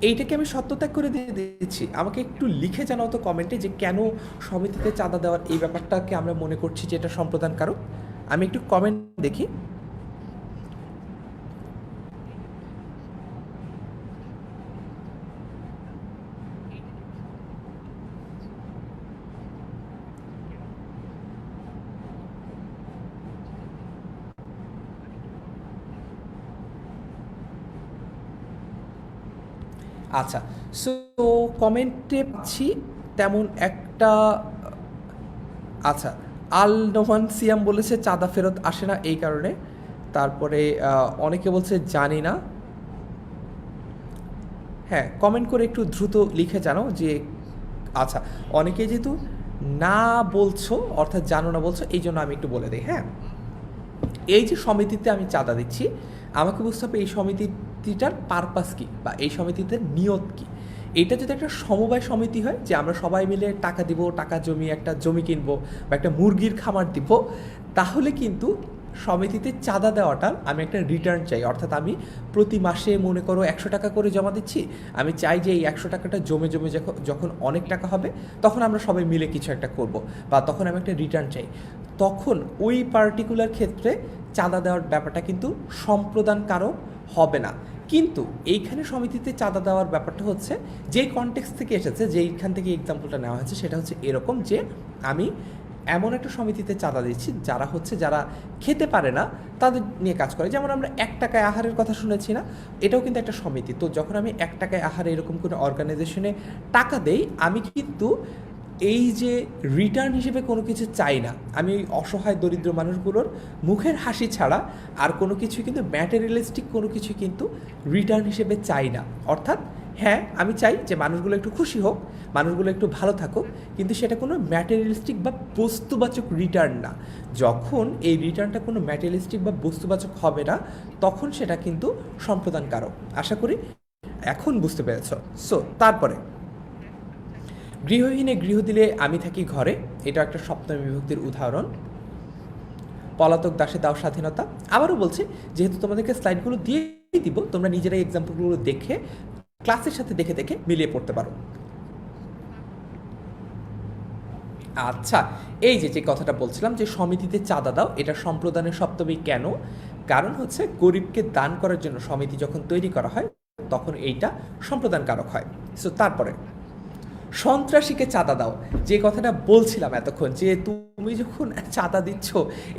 এইটাকে আমি সত্যত্যাগ করে দিয়ে দিচ্ছি। আমাকে একটু লিখে জানাও তো কমেন্টে যে কেন সমিতিতে চাঁদা দেওয়ার এই ব্যাপারটাকে আমরা মনে করছি যে এটা সম্প্রদানকারক। আমি একটু কমেন্ট দেখি। আচ্ছা, সো কমেন্টে পাচ্ছি তেমন একটা। আচ্ছা, আল নোমান সিয়াম বলেছে চাঁদা ফেরত আসে না এই কারণে। তারপরে অনেকে বলছে জানি না। হ্যাঁ, কমেন্ট করে একটু দ্রুত লিখে জানাও যে আচ্ছা, অনেকে যেহেতু না বলছো অর্থাৎ জানো না বলছো, এই জন্য আমি একটু বলে দিই। হ্যাঁ, এই যে সমিতিতে আমি চাঁদা দিচ্ছি, আমাকে বুঝতে হবে এই সমিতিটার পারপাস কী বা এই সমিতিতে নিয়ত কী। এটা যদি একটা সমবায় সমিতি হয় যে আমরা সবাই মিলে টাকা দিব, টাকা জমিয়ে একটা জমি কিনবো বা একটা মুরগির খামার দিব, তাহলে কিন্তু সমিতিতে চাঁদা দেওয়াটা আমি একটা রিটার্ন চাই। অর্থাৎ আমি প্রতি মাসে মনে করো 100 টাকা করে জমা দিচ্ছি, আমি চাই যে এই 100 টাকাটা জমে জমে যখন অনেক টাকা হবে তখন আমরা সবাই মিলে কিছু একটা করব, বা তখন আমি একটা রিটার্ন চাই। তখন ওই পার্টিকুলার ক্ষেত্রে চাঁদা দেওয়ার ব্যাপারটা কিন্তু সম্প্রদানকারক হবে না। কিন্তু এইখানে সমিতিতে চাঁদা দেওয়ার ব্যাপারটা হচ্ছে যেই কনটেক্সট থেকে এসেছে, যেইখান থেকে এক্সাম্পলটা নেওয়া হয়েছে, সেটা হচ্ছে এরকম যে আমি এমন একটা সমিতিতে চাঁদা দিচ্ছি যারা খেতে পারে না তাদের নিয়ে কাজ করে। যেমন আমরা 1 টাকায় আহারের কথা শুনেছি না, এটাও কিন্তু একটা সমিতি। তো যখন আমি 1 টাকায় আহারে এরকম কোনো অর্গানাইজেশনে টাকা দেই, আমি কিন্তু এই যে রিটার্ন হিসেবে কোনো কিছু চাই না, আমি ওই অসহায় দরিদ্র মানুষগুলোর মুখের হাসি ছাড়া আর কোনো কিছু কিন্তু ম্যাটেরিয়ালিস্টিক কোনো কিছু কিন্তু রিটার্ন হিসেবে চাই না। অর্থাৎ হ্যাঁ, আমি চাই যে মানুষগুলো একটু খুশি হোক, মানুষগুলো একটু ভালো থাকুক, কিন্তু সেটা কোনো ম্যাটেরিয়ালিস্টিক বা বস্তুবাচক রিটার্ন না। যখন এই রিটার্নটা কোনো ম্যাটেরিয়ালিস্টিক বা বস্তুবাচক হবে না, তখন সেটা কিন্তু সম্প্রদানকারক। আশা করি এখন বুঝতে পেরেছ। সো তারপরে গৃহহীনে গৃহ দিলে আমি থাকি ঘরে, এটা একটা সপ্তমী বিভক্তির উদাহরণ। পলাতক দাসে দাও স্বাধীনতা। আবারও বলছি, যেহেতু তোমাদেরকে স্লাইডগুলো দিয়ে দিব, তোমরা নিজেরাই এক্সাম্পলগুলো দেখে ক্লাসের সাথে দেখে দেখে মিলিয়ে পড়তে পারো। আচ্ছা, এই যে কথাটা বলছিলাম যে সমিতিতে চাঁদা দাও, এটা সম্প্রদানের সপ্তমী কেন? কারণ হচ্ছে গরিবকে দান করার জন্য সমিতি যখন তৈরি করা হয় তখন এইটা সম্প্রদানকারক হয়। সো তারপরে সন্ত্রাসীকে চাঁদা দাও, যে কথাটা বলছিলাম এতক্ষণ, যে তুমি যখন চাঁদা দিচ্ছ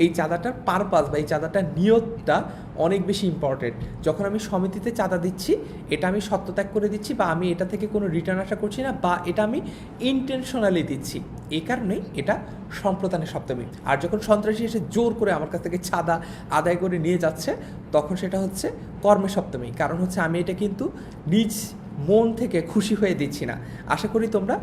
এই চাঁদাটার পারপাস বা এই চাঁদাটার নিয়তটা অনেক বেশি ইম্পর্টেন্ট। যখন আমি সমিতিতে চাঁদা দিচ্ছি, এটা আমি সত্যত্যাগ করে দিচ্ছি বা আমি এটা থেকে কোনো রিটার্ন আশা করছি না, বা এটা আমি ইন্টেনশনালি দিচ্ছি, এই কারণেই এটা সম্প্রদানের সপ্তমী। আর যখন সন্ত্রাসী এসে জোর করে আমার কাছ থেকে চাঁদা আদায় করে নিয়ে যাচ্ছে, তখন সেটা হচ্ছে কর্মে সপ্তমী। কারণ হচ্ছে আমি এটা কিন্তু নিজ মন থেকে খুশি হয়ে দিচ্ছি না। আশা করি তোমরা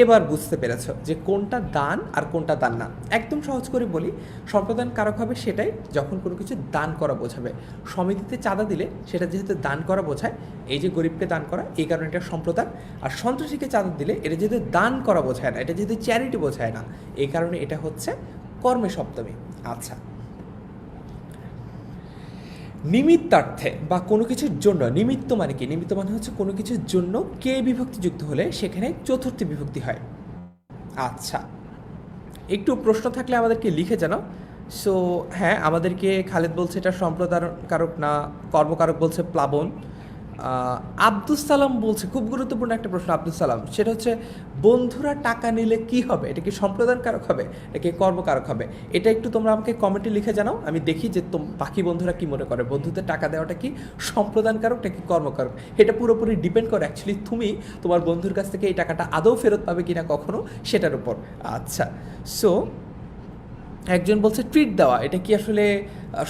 এবার বুঝতে পেরেছ যে কোনটা দান আর কোনটা দান না। একদম সহজ করে বলি, সম্প্রদান কারক হবে সেটাই যখন কোনো কিছু দান করা বোঝাবে। সমিতিতে চাঁদা দিলে সেটা যেহেতু দান করা বোঝায়, এই যে গরিবকে দান করা, এই কারণে এটা সম্প্রদান। আর সন্ত্রাসীকে চাঁদা দিলে এটা যেহেতু দান করা বোঝায় না, এটা যেহেতু চ্যারিটি বোঝায় না, এই কারণে এটা হচ্ছে কর্মে সপ্তমী। আচ্ছা, নিমিত্তার্থে বা কোনো কিছুর জন্য, নিমিত্ত মানে কি? নিমিত্ত মানে হচ্ছে কোনো কিছুর জন্য কে বিভক্তি যুক্ত হলে সেখানে চতুর্থী বিভক্তি হয়। আচ্ছা, একটু প্রশ্ন থাকলে আমাদেরকে লিখে জানাও। সো হ্যাঁ, আমাদেরকে খালেদ বলছে এটা সম্প্রদানকারক না, কর্মকারক বলছে প্লাবন। আব্দুস সালাম বলছে খুব গুরুত্বপূর্ণ একটা প্রশ্ন। আব্দুস সালাম, সেটা হচ্ছে বন্ধুরা টাকা নিলে কি হবে? এটা কি সম্প্রদানকারক হবে, এটা কি কর্মকারক হবে? এটা একটু তোমরা আমাকে কমেন্টে লিখে জানাও, আমি দেখি যে বাকি বন্ধুরা কি মনে করে, বন্ধুদের টাকা দেওয়াটা কি সম্প্রদানকারক নাকি কর্মকারক। এটা পুরোপুরি ডিপেন্ড করে অ্যাকচুয়ালি তুমি তোমার বন্ধুর কাছ থেকে এই টাকাটা আদৌ ফেরত পাবে কিনা কখনো, সেটার উপর। আচ্ছা, সো একজন বলছে ট্রিট দেওয়া, এটা কি আসলে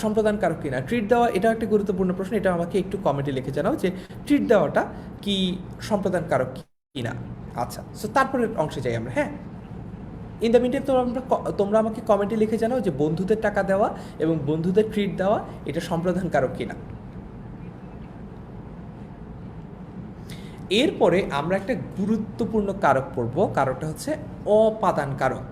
সম্প্রদানকারক কিনা? ট্রিট দেওয়া, এটাও একটা গুরুত্বপূর্ণ প্রশ্ন, এটা আমাকে একটু কমেন্টে লিখে জানাও যে ট্রিট দেওয়াটা কি সম্প্রদানকারক কিনা। আচ্ছা, সো তারপরের অংশে যাই আমরা। হ্যাঁ, ইন দ্য মিনটাইম তোমরা আমাকে কমেন্টে লিখে জানাও যে বন্ধুদের টাকা দেওয়া এবং বন্ধুদের ট্রিট দেওয়া এটা সম্প্রদানকারক কিনা। এরপরে আমরা একটা গুরুত্বপূর্ণ কারক পড়ব, কারকটা হচ্ছে অপাদানকারক।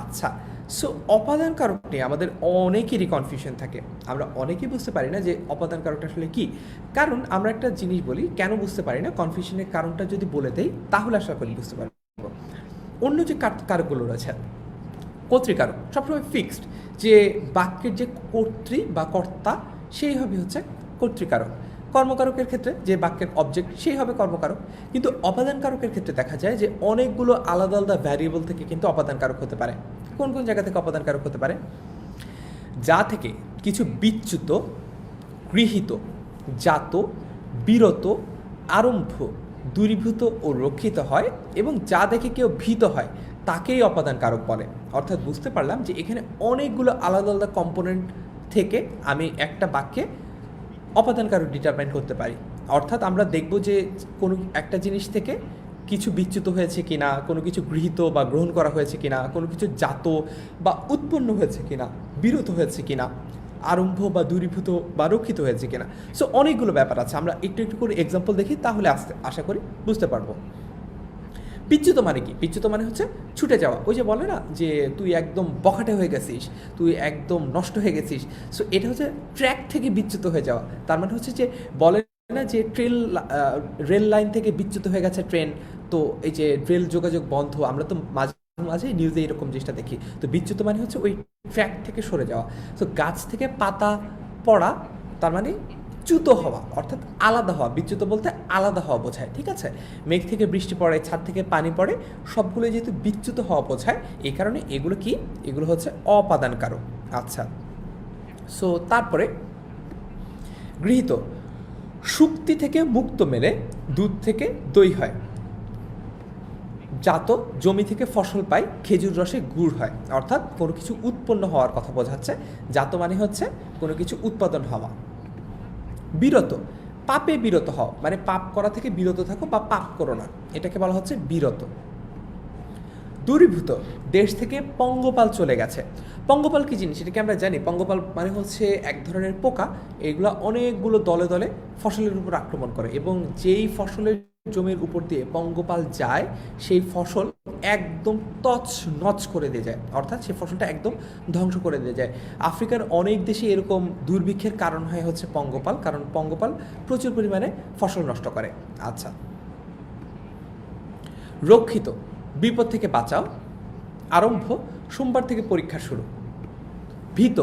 আচ্ছা, সো অপাদান কারক নিয়ে আমাদের অনেকেরই কনফিউশন থাকে, আমরা অনেকেই বুঝতে পারি না যে অপাদান কারকটা আসলে কি। কারণ আমরা একটা জিনিস বলি, কেন বুঝতে পারি না, কনফিউশনের কারণটা যদি বলে দেই তাহলে আশা করি বুঝতে পারবো। অন্য যে কারকগুলো রয়েছে, কর্তৃকারক সবসময় ফিক্সড, যে বাক্যের যে কর্তৃ বা কর্তা সেই হবে হচ্ছে কর্তৃকারক। কর্মকারকের ক্ষেত্রে যে বাক্যের অবজেক্ট সেই হবে কর্মকারক। কিন্তু অপাদানকারকের ক্ষেত্রে দেখা যায় যে অনেকগুলো আলাদা আলাদা ভ্যারিয়েবল থেকে কিন্তু অপাদানকারক হতে পারে। কোন কোন জায়গা থেকে অপাদানকারক হতে পারে? যা থেকে কিছু বিচ্যুত, গৃহীত, জাত, বিরত, আরম্ভ, দূরীভূত ও রক্ষিত হয়, এবং যা দেখে কেউ ভীত হয় তাকেই অপাদানকারক বলে। অর্থাৎ বুঝতে পারলাম যে এখানে অনেকগুলো আলাদা আলাদা কম্পোনেন্ট থেকে আমি একটা বাক্যে অপাদানকারক ডিটারমাইন করতে পারি। অর্থাৎ আমরা দেখব যে কোনো একটা জিনিস থেকে কিছু বিচ্যুত হয়েছে কিনা, কোনো কিছু গৃহীত বা গ্রহণ করা হয়েছে কিনা, কোনো কিছু জাত বা উৎপন্ন হয়েছে কিনা, বিরত হয়েছে কিনা, আরম্ভ বা দূরীভূত বা রক্ষিত হয়েছে কিনা। সো অনেকগুলো ব্যাপার আছে, আমরা একটু একটু করে এক্সাম্পল দেখি, তাহলে আশা করি বুঝতে পারবো। বিচ্যুত মানে কি? বিচ্যুত মানে হচ্ছে ছুটে যাওয়া। ওই যে বলে না যে তুই একদম বখাটে হয়ে গেছিস, তুই একদম নষ্ট হয়ে গেছিস। সো এটা হচ্ছে ট্র্যাক থেকে বিচ্যুত হয়ে যাওয়া। তার মানে হচ্ছে যে বলে না যে রেল লাইন থেকে বিচ্যুত হয়ে গেছে ট্রেন, তো এই যে রেল যোগাযোগ বন্ধ, আমরা তো মাঝে মাঝে নিউজে এরকম জিনিসটা দেখি। তো বিচ্যুত মানে হচ্ছে ওই ট্র্যাক থেকে সরে যাওয়া। তো গাছ থেকে পাতা পড়া, তার মানে চ্যুত হওয়া, অর্থাৎ আলাদা হওয়া। বিচ্যুত বলতে আলাদা হওয়া বোঝায়, ঠিক আছে? মেঘ থেকে বৃষ্টি পড়ে, ছাদ থেকে পানি পড়ে, সবগুলো যেহেতু বিচ্যুত হওয়া বোঝায়, এই কারণে এগুলো কি? এগুলো হচ্ছে অপাদানকারক। আচ্ছা, সো তারপরে গৃহীত, শুক্তি থেকে মুক্ত মেলে দুধ থেকে দই হয়। জাত, জমি থেকে ফসল পাই, খেজুর রসে গুড় হয়, অর্থাৎ কোনো কিছু উৎপন্ন হওয়ার কথা বোঝাচ্ছে। জাত মানে হচ্ছে কোনো কিছু উৎপাদন হওয়া। বিরত, পাপে বিরত হও, মানে পাপ করা থেকে বিরত থাকো বা পাপ করো না, এটাকে বলা হচ্ছে বিরত। দূরীভূত, দেশ থেকে পঙ্গপাল চলে গেছে। পঙ্গপাল কি জিনিস এটাকে আমরা জানি। পঙ্গপাল মানে হচ্ছে এক ধরনের পোকা, এগুলো অনেকগুলো দলে দলে ফসলের উপর আক্রমণ করে এবং যেই ফসলের জমির উপর দিয়ে পঙ্গপাল যায় সেই ফসল একদম তছ নচ করে দিয়ে যায়, অর্থাৎ সেই ফসলটা একদম ধ্বংস করে দিয়ে যায়। আফ্রিকার অনেক দেশে এরকম দুর্ভিক্ষের কারণ হয় হচ্ছে পঙ্গপাল, কারণ পঙ্গপাল প্রচুর পরিমাণে ফসল নষ্ট করে। আচ্ছা, রক্ষিত, বিপদ থেকে বাঁচাও। আরম্ভ, সোমবার থেকে পরীক্ষা শুরু। ভীত,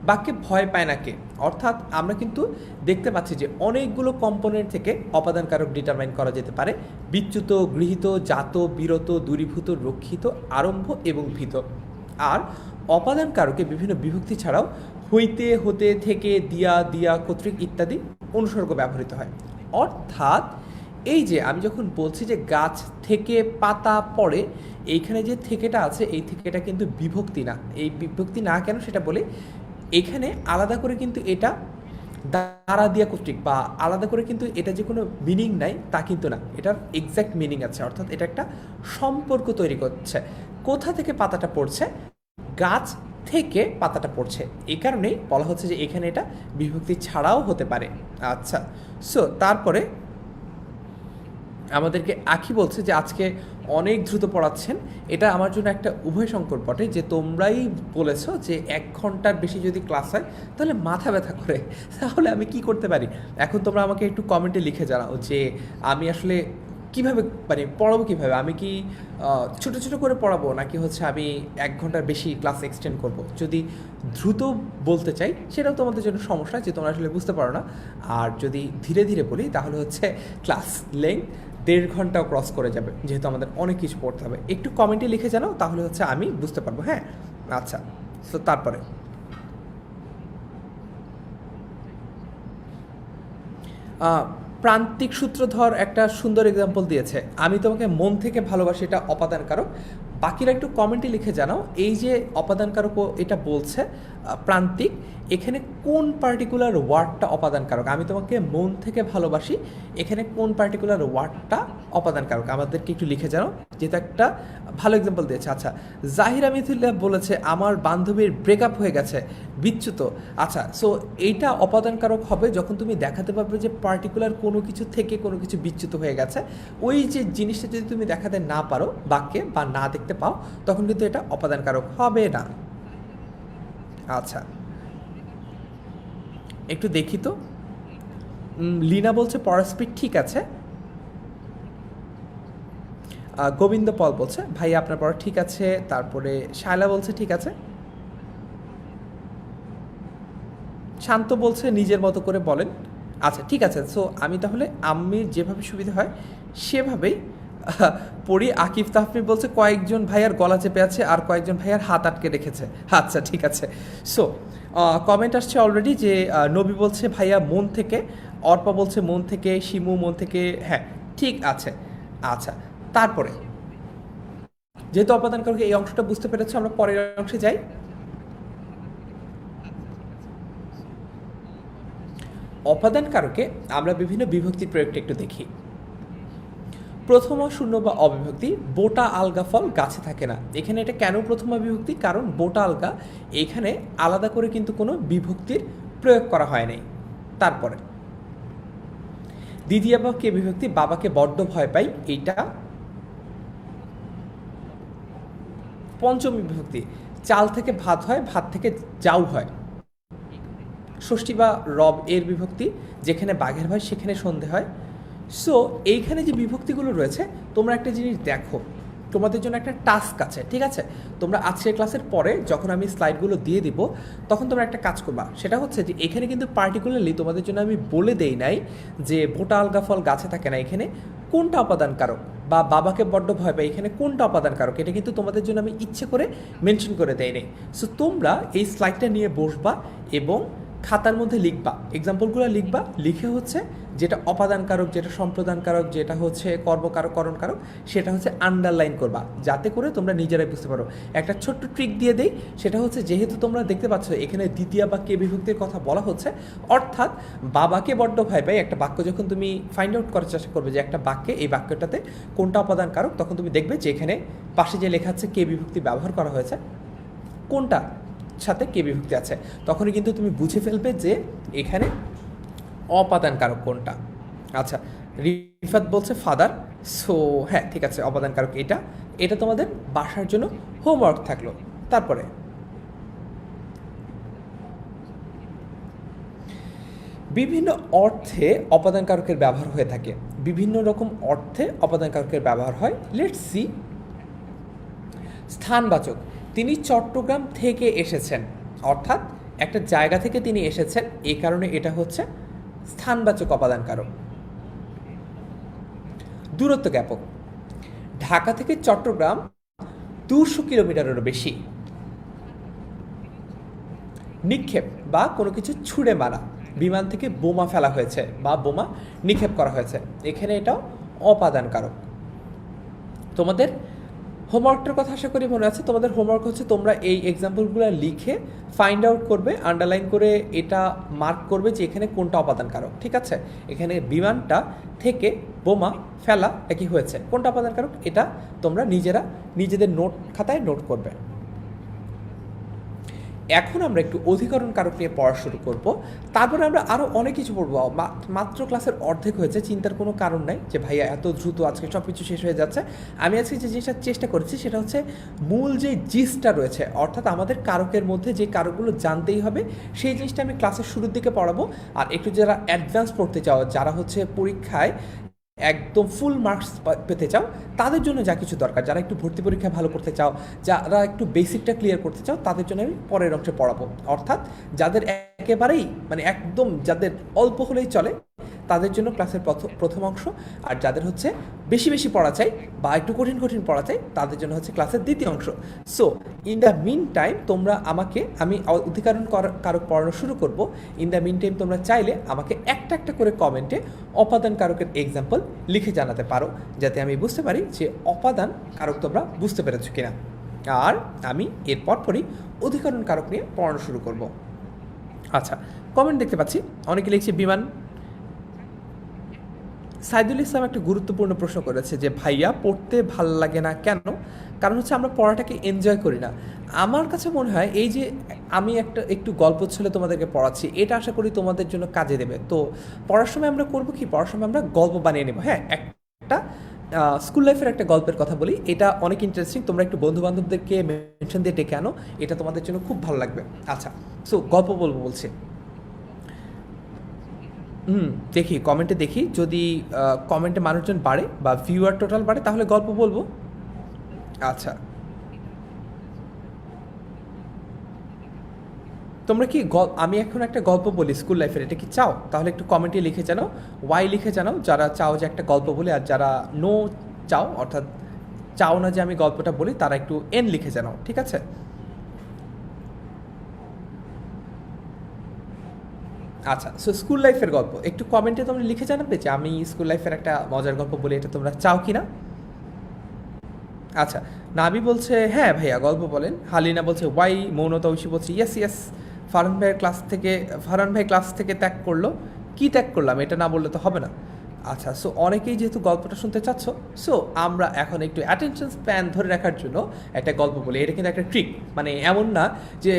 বাক্যে ভয় পায় না কে, অর্থাৎ আমরা কিন্তু দেখতে পাচ্ছি যে অনেকগুলো কম্পোনেন্ট থেকে অপাদান কারক ডিটারমাইন করা যেতে পারে। বিচ্যুত, গৃহীত, জাত, বিরত, দূরীভূত, রক্ষিত, আরম্ভ এবং ভীত। আর অপাদান কারকে বিভিন্ন বিভক্তি ছাড়াও হইতে, হতে, থেকে, দিয়া, দিয়া, কর্তৃক ইত্যাদি অনুসর্গ ব্যবহৃত হয়। অর্থাৎ এই যে আমি যখন বলছি যে গাছ থেকে পাতা পড়ে, এইখানে যে থেকেটা আছে এই থেকেটা কিন্তু বিভক্তি না। এই বিভক্তি না কেন সেটা বলি, এখানে আলাদা করে কিন্তু এটা দ্বারা দিয়া কর্তৃক বা আলাদা করে কিন্তু এটা যে কোনো মিনিং নাই তা কিন্তু না, এটার এক্স্যাক্ট মিনিং আছে, অর্থাৎ এটা একটা সম্পর্ক তৈরি করছে। কোথা থেকে পাতাটা পড়ছে? গাছ থেকে পাতাটা পড়ছে, এই কারণেই বলা হচ্ছে যে এখানে এটা বিভক্তি ছাড়াও হতে পারে। আচ্ছা, সো তারপরে আমাদেরকে আখি বলছে যে আজকে অনেক দ্রুত পড়াচ্ছেন। এটা আমার জন্য একটা উভয় সংকট বটে যে তোমরাই বলেছো যে 1 ঘন্টার বেশি যদি ক্লাস হয় তাহলে মাথা ব্যথা করে, তাহলে আমি কি করতে পারি? এখন তোমরা আমাকে একটু কমেন্টে লিখে জানাও যে আমি আসলে কীভাবে মানে পড়াবো কীভাবে। আমি কি ছোটো ছোটো করে পড়াবো নাকি হচ্ছে আমি 1 ঘন্টার বেশি ক্লাস এক্সটেন্ড করব? যদি দ্রুত বলতে চাই সেটাও তোমাদের জন্য সমস্যা যে তোমরা আসলে বুঝতে পারো না। আর যদি ধীরে ধীরে বলি তাহলে হচ্ছে ক্লাস লেন্থ 1.5 ঘন্টাও ক্রস করে যাবে, যেহেতু আমাদের অনেক কিছু পড়তে হবে। একটু কমেন্টে লিখে জানাও তাহলে হচ্ছে আমি বুঝতে পারবো। হ্যাঁ, আচ্ছা, তো তারপরে প্রান্তিক সূত্রধর একটা সুন্দর এক্সাম্পল দিয়েছে, আমি তোমাকে মন থেকে ভালোবাসি, এটা অপাদান কারক। বাকিরা একটু কমেন্টে লিখে জানাও এই যে অপাদান কারক এটা বলছে প্রান্তিক, এখানে কোন পার্টিকুলার ওয়ার্ডটা অপাদান কারক। আমি তোমাকে মন থেকে ভালোবাসি, এখানে কোন পার্টিকুলার ওয়ার্ডটা অপাদান কারক আমাদেরকে একটু লিখে জানাও, যেটা একটা ভালো এক্সাম্পল দিয়েছে। আচ্ছা, জাহিরা মিথিল্লা বলেছে আমার বান্ধবীর ব্রেকআপ হয়ে গেছে, বিচ্যুত। আচ্ছা, সো এইটা অপাদান কারক হবে যখন তুমি দেখাতে পারবে যে পার্টিকুলার কোনো কিছু থেকে কোনো কিছু বিচ্যুত হয়ে গেছে। ওই যে জিনিসটা যদি তুমি দেখাতে না পারো বাক্যে বা না দেখতে পাও তখন কিন্তু এটা অপাদান কারক হবে না। আচ্ছা, একটু দেখি তো। লিনা বলছে পড়ার স্পিড ঠিক আছে। গোবিন্দ পল বলছে ভাই আপনার পড়া ঠিক আছে। তারপরে শায়লা বলছে ঠিক আছে। শান্ত বলছে নিজের মতো করে বলেন। আচ্ছা, ঠিক আছে। সো আমি তাহলে আম্মির যেভাবে সুবিধা হয় সেভাবেই পড়ি। আকিফ তাহমিদ বলছে কয়েকজন ভাইয়ার গলা চেপে আছে আর কয়েকজন ভাইয়ার হাত আটকে রেখেছে। আচ্ছা, ঠিক আছে। সো কমেন্ট আসছে অলরেডি যে নবী বলছে ভাইয়া মন থেকে, অর্পা বলছে মন থেকে, শিমু মন থেকে। হ্যাঁ, ঠিক আছে। আচ্ছা, তারপরে যেহেতু অপাদান কারকে এই অংশটা বুঝতে পেরেছো, আমরা পরের অংশে যাই। অপাদান কারকে আমরা বিভিন্ন বিভক্তির প্রয়োগটা একটু দেখি। প্রথমা শূন্য বা অবিভক্তি, বোটা আলগা ফল গাছে থাকে না। এখানে এটা কেন প্রথমা বিভক্তি? কারণ বোটা আলগা এখানে আলাদা করে কিন্তু কোনো বিভক্তির প্রয়োগ করা হয় নাই। তারপরে দ্বিতীয় বাক্যে বিভক্তি, বাবাকে বড্ড ভয় পাই, এইটা পঞ্চমী বিভক্তি, চাল থেকে ভাত হয়, ভাত থেকে জাউ হয়। ষষ্ঠী বা রব এর বিভক্তি, যেখানে বাঘের ভয় সেখানে সন্ধে হয়। সো এইখানে যে বিভক্তিগুলো রয়েছে তোমরা একটা জিনিস দেখো, তোমাদের জন্য একটা টাস্ক আছে, ঠিক আছে? তোমরা আজকের ক্লাসের পরে যখন আমি স্লাইডগুলো দিয়ে দিব তখন তোমরা একটা কাজ করবা, সেটা হচ্ছে যে এখানে কিন্তু পার্টিকুলারলি তোমাদের জন্য আমি বলে দেই নাই যে বোটা আলগা ফল গাছে থাকে না এখানে কোনটা অপাদান কারক, বা বাবাকে বড্ড ভয় পাই এখানে কোনটা অপাদান কারক, এটা কিন্তু তোমাদের জন্য আমি ইচ্ছে করে মেনশন করে দেই নাই। সো তোমরা এই স্লাইডটা নিয়ে বসবা এবং খাতার মধ্যে লিখবা, এক্সাম্পলগুলো লিখবা, লিখে হচ্ছে যেটা অপাদান কারক, যেটা সম্প্রদান কারক, যেটা হচ্ছে কর্মকারক করণ কারক, সেটা হচ্ছে আন্ডারলাইন করবা, যাতে করে তোমরা নিজেরাই বুঝতে পারো। একটা ছোট্ট ট্রিক দিয়ে দেই, সেটা হচ্ছে যেহেতু তোমরা দেখতে পাচ্ছ এখানে দ্বিতীয় বা কে বিভক্তির কথা বলা হচ্ছে, অর্থাৎ বাবাকে বড্ড ভয় পাই একটা বাক্য যখন তুমি ফাইন্ড আউট করার চেষ্টা করবে যে একটা বাক্যে এই বাক্যটাতে কোনটা অপাদান কারক, তখন তুমি দেখবে যে এখানে পাশে যে লেখা আছে কে বিভক্তি ব্যবহার করা হয়েছে, কোনটা সাথে কে বিভক্তি আছে, তখনই কিন্তু তুমি বুঝে ফেলবে যে এখানে অপাদান কারক কোনটা। আচ্ছা, রিফাত বলছে ফাদার, সো হ্যাঁ ঠিক আছে, অপাদান কারক এটা। এটা তোমাদের বাসার জন্য হোমওয়ার্ক থাকলো। তারপরে বিভিন্ন অর্থে অপাদান কারকের ব্যবহার হয়ে থাকে, বিভিন্ন রকম অর্থে অপাদান কারকের ব্যবহার হয়। Let's see. স্থানবাচক, তিনি চট্টগ্রাম থেকে এসেছেন, অর্থাৎ একটা জায়গা থেকে তিনি এসেছেন, এই কারণে এটা হচ্ছে স্থানবাচক অপাদান কারক। দূরত্ব জ্ঞাপক, ঢাকা থেকে চট্টগ্রাম 200 কিলোমিটারেরও বেশি। নিক্ষেপ বা কোনো কিছু ছুঁড়ে মারা, বিমান থেকে বোমা ফেলা হয়েছে বা বোমা নিক্ষেপ করা হয়েছে, এখানে এটাও অপাদান কারক। তোমাদের হোমওয়ার্কটার কথা আশা করি মনে আছে। তোমাদের হোমওয়ার্ক হচ্ছে তোমরা এই এক্সাম্পলগুলো লিখে ফাইন্ড আউট করবে, আন্ডারলাইন করে এটা মার্ক করবে যে এখানে কোনটা অপাদান কারক। ঠিক আছে, এখানে বিমানটা থেকে বোমা ফেলা একই হয়েছে, কোনটা অপাদান কারক এটা তোমরা নিজেরা নিজেদের নোট খাতায় নোট করবে। এখন আমরা একটু অধিকরণ কারক নিয়ে পড়া শুরু করব, তারপরে আমরা আরও অনেক কিছু পড়বো। মাত্র ক্লাসের অর্ধেক হয়েছে, চিন্তার কোনো কারণ নাই যে ভাইয়া এত দ্রুত আজকে সব কিছু শেষ হয়ে যাচ্ছে। আমি আজকে যে জিনিসটা চেষ্টা করেছি সেটা হচ্ছে মূল যে জিসটা রয়েছে, অর্থাৎ আমাদের কারকের মধ্যে যে কারকগুলো জানতেই হবে সেই জিনিসটা আমি ক্লাসের শুরুর দিকে পড়াবো। আর একটু যারা অ্যাডভান্স পড়তে চাও, যারা হচ্ছে পরীক্ষায় একদম ফুল মার্কস পেতে চাও, তাদের জন্য যা কিছু দরকার, যারা একটু ভর্তি পরীক্ষা ভালো করতে চাও, যারা একটু বেসিকটা ক্লিয়ার করতে চাও, তাদের জন্য আমি পরের অংশে পড়াবো। অর্থাৎ যাদের একেবারেই মানে একদম যাদের অল্প হলেই চলে তাদের জন্য ক্লাসের প্রথম অংশ, আর যাদের হচ্ছে বেশি বেশি পড়া চাই বা একটু কঠিন কঠিন পড়া চাই তাদের জন্য হচ্ছে ক্লাসের দ্বিতীয় অংশ। So in the mean time তোমরা আমাকে, আমি অধিকরণ কারক পড়ানো শুরু করব। ইন দ্য মিন টাইম তোমরা চাইলে আমাকে একটা একটা করে কমেন্টে অপাদান কারকের এক্সাম্পল লিখে জানাতে পারো, যাতে আমি বুঝতে পারি যে অপাদান কারক তোমরা বুঝতে পেরেছো কিনা। আর আমি এর পরপরই অধিকরণ কারক নিয়ে পড়ানো শুরু করব। আচ্ছা, কমেন্ট দেখতে পাচ্ছি অনেকে লিখছে বিমান। সাইদুল ইসলাম একটা গুরুত্বপূর্ণ প্রশ্ন করেছে যে ভাইয়া পড়তে ভাল লাগে না কেন? কারণ হচ্ছে আমরা পড়াটাকে এনজয় করি না। আমার কাছে মনে হয় এই যে আমি একটু গল্প ছলে তোমাদেরকে পড়াচ্ছি, এটা আশা করি তোমাদের জন্য কাজে দেবে। তো পড়ার সময় আমরা করবো কি, পড়ার সময় আমরা গল্প বানিয়ে নেব। হ্যাঁ, একটা স্কুল লাইফের একটা গল্পের কথা বলি, এটা অনেক ইন্টারেস্টিং। তোমরা একটু বন্ধু বান্ধবদেরকে মেনশন দিয়ে ডেকে আনো, এটা তোমাদের জন্য খুব ভালো লাগবে। আচ্ছা, সো গল্প বলছি। দেখি কমেন্টে, দেখি যদি কমেন্টে মানুষজন বাড়ে বা ভিউয়ার টোটাল বাড়ে তাহলে গল্প বলবো। আচ্ছা, তোমরা কি আমি এখন একটা গল্প বলি স্কুল লাইফের, এটা কি চাও? তাহলে একটু কমেন্টে লিখে জানাও, ওয়াই লিখে জানাও যারা চাও যে একটা গল্প বলি, আর যারা নো চাও অর্থাৎ চাও না যে আমি গল্পটা বলি তারা একটু এন লিখে জানাও। ঠিক আছে, আচ্ছা। সো স্কুল লাইফের গল্প একটু কমেন্টে তোমরা লিখে জানাবে যে আমি স্কুল লাইফের একটা মজার গল্প বলি, এটা তোমরা চাও কি না। আচ্ছা, নাবি বলছে হ্যাঁ ভাইয়া গল্প বলেন। হালিনা বলছে ওয়াই। মৌনতা ঐশী বলছে ইয়েস ইয়েস। ফারহান ভাই ক্লাস থেকে ত্যাগ করলো। কি ত্যাগ করলাম এটা না বললে তো হবে না। আচ্ছা, সো অনেকেই যেহেতু গল্পটা শুনতে চাচ্ছ, সো আমরা এখন একটু অ্যাটেনশন স্প্যান ধরে রাখার জন্য একটা গল্প বলি। এটা কিন্তু একটা ট্রিক, মানে এমন না যে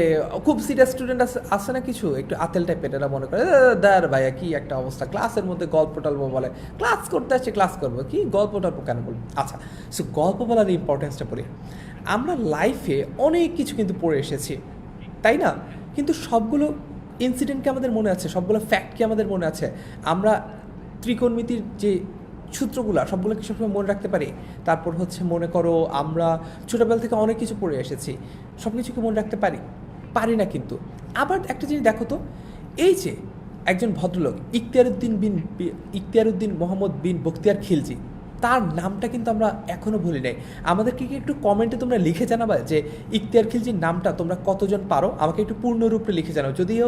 খুব সিরিয়াস স্টুডেন্ট আছে না কিছু একটু আতেল টাইপের, এরা মনে করে দার ভাইয়া কি একটা অবস্থা, ক্লাসের মধ্যে গল্প টল্প বলে, ক্লাস করতে আসছে ক্লাস করবো কি গল্প টল্প কেন বলবো। আচ্ছা, সো গল্প বলার ইম্পর্টেন্সটা বলি। আমরা লাইফে অনেক কিছু কিন্তু পড়ে এসেছি, তাই না? কিন্তু সবগুলো ইনসিডেন্ট কি আমাদের মনে আছে? সবগুলো ফ্যাক্ট কি আমাদের মনে আছে? আমরা ত্রিকোণমিতির যে সূত্রগুলো সবগুলো কি সবসময় মনে রাখতে পারি? তারপর হচ্ছে মনে করো আমরা ছোটোবেলা থেকে অনেক কিছু পড়ে এসেছি, সব কিছু কি মনে রাখতে পারি না। কিন্তু আবার একটা জিনিস দেখো তো, এই যে একজন ভদ্রলোক ইখতিয়ারউদ্দিন মোহাম্মদ বিন বখতিয়ার খিলজি, তার নামটা কিন্তু আমরা এখনও ভুলি নাই। আমাদেরকে কি একটু কমেন্টে তোমরা লিখে জানাবা যে ইখতিয়ার খিলজির নামটা তোমরা কতজন পারো, আমাকে একটু পূর্ণরূপে লিখে জানাও। যদিও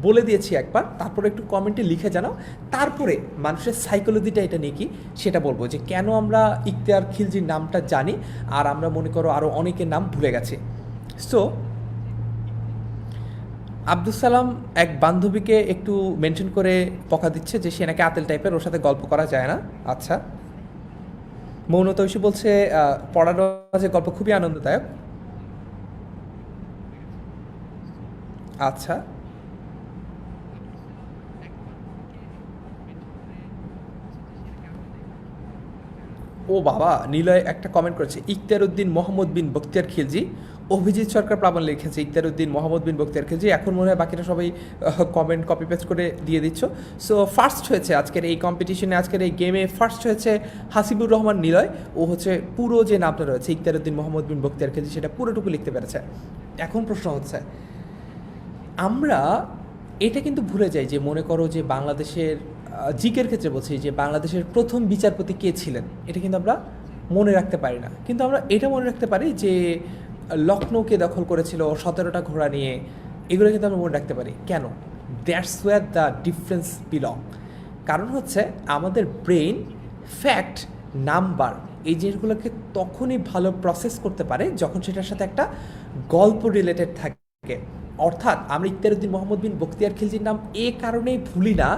বলে দিয়েছি একবার, তারপরে একটু কমেন্টে লিখে জানাও। তারপরে মানুষের সাইকোলজিটা এটা নিয়ে কি সেটা বলবো, যে কেন আমরা ইখতিয়ার খিলজির নামটা জানি আর আমরা মনে করো আরও অনেকের নাম ভুলে গেছি। সো আব্দুল সালাম এক বান্ধবীকে একটু মেনশন করে বকা দিচ্ছে যে সে নাকি আতেল টাইপের, ওর সাথে গল্প করা যায় না। আচ্ছা, মৌনতা ঐশী বলছে পড়ানো যে গল্প খুবই আনন্দদায়ক। আচ্ছা, ও বাবা, নিলয় একটা কমেন্ট করেছে ইখতিয়ার উদ্দিন মোহাম্মদ বিন বখতিয়ার খিলজি। অভিজিৎ সরকার প্রাবণ লিখেছে ইখতিয়ার উদ্দিন মোহাম্মদ বিন বখতিয়ার খিলজি। এখন মনে হয় বাকিটা সবাই কমেন্ট কপি পেস্ট করে দিয়ে দিচ্ছ। সো ফার্স্ট হয়েছে আজকের এই কম্পিটিশনে, আজকের এই গেমে ফার্স্ট হয়েছে হাসিবুর রহমান নিলয়। ও হচ্ছে পুরো যে নামটা রয়েছে ইখতিয়ার উদ্দিন মোহাম্মদ বিন বখতিয়ার খিলজি সেটা পুরোটুকু লিখতে পেরেছে। এখন প্রশ্ন হচ্ছে, আমরা এটা কিন্তু ভুলে যাই যে মনে করো যে বাংলাদেশের জিকের ক্ষেত্রে বলছি যে বাংলাদেশের প্রথম বিচারপতি কে ছিলেন, এটা কিন্তু আমরা মনে রাখতে পারি না। কিন্তু আমরা এটা মনে রাখতে পারি যে লখনৌকে দখল করেছিল 17টা ঘোড়া নিয়ে, এগুলো কিন্তু আমরা মনে রাখতে পারি। কেন? That's where the difference belong. কারণ হচ্ছে আমাদের ব্রেইন ফ্যাক্ট, নাম্বার, এই জিনিসগুলোকে তখনই ভালো প্রসেস করতে পারে যখন সেটার সাথে একটা গল্প রিলেটেড থাকে। অর্থাৎ আমরা ইখতিয়ার উদ্দিন মোহাম্মদ বিন বখতিয়ার খিলজির নাম এ কারণেই ভুলি না,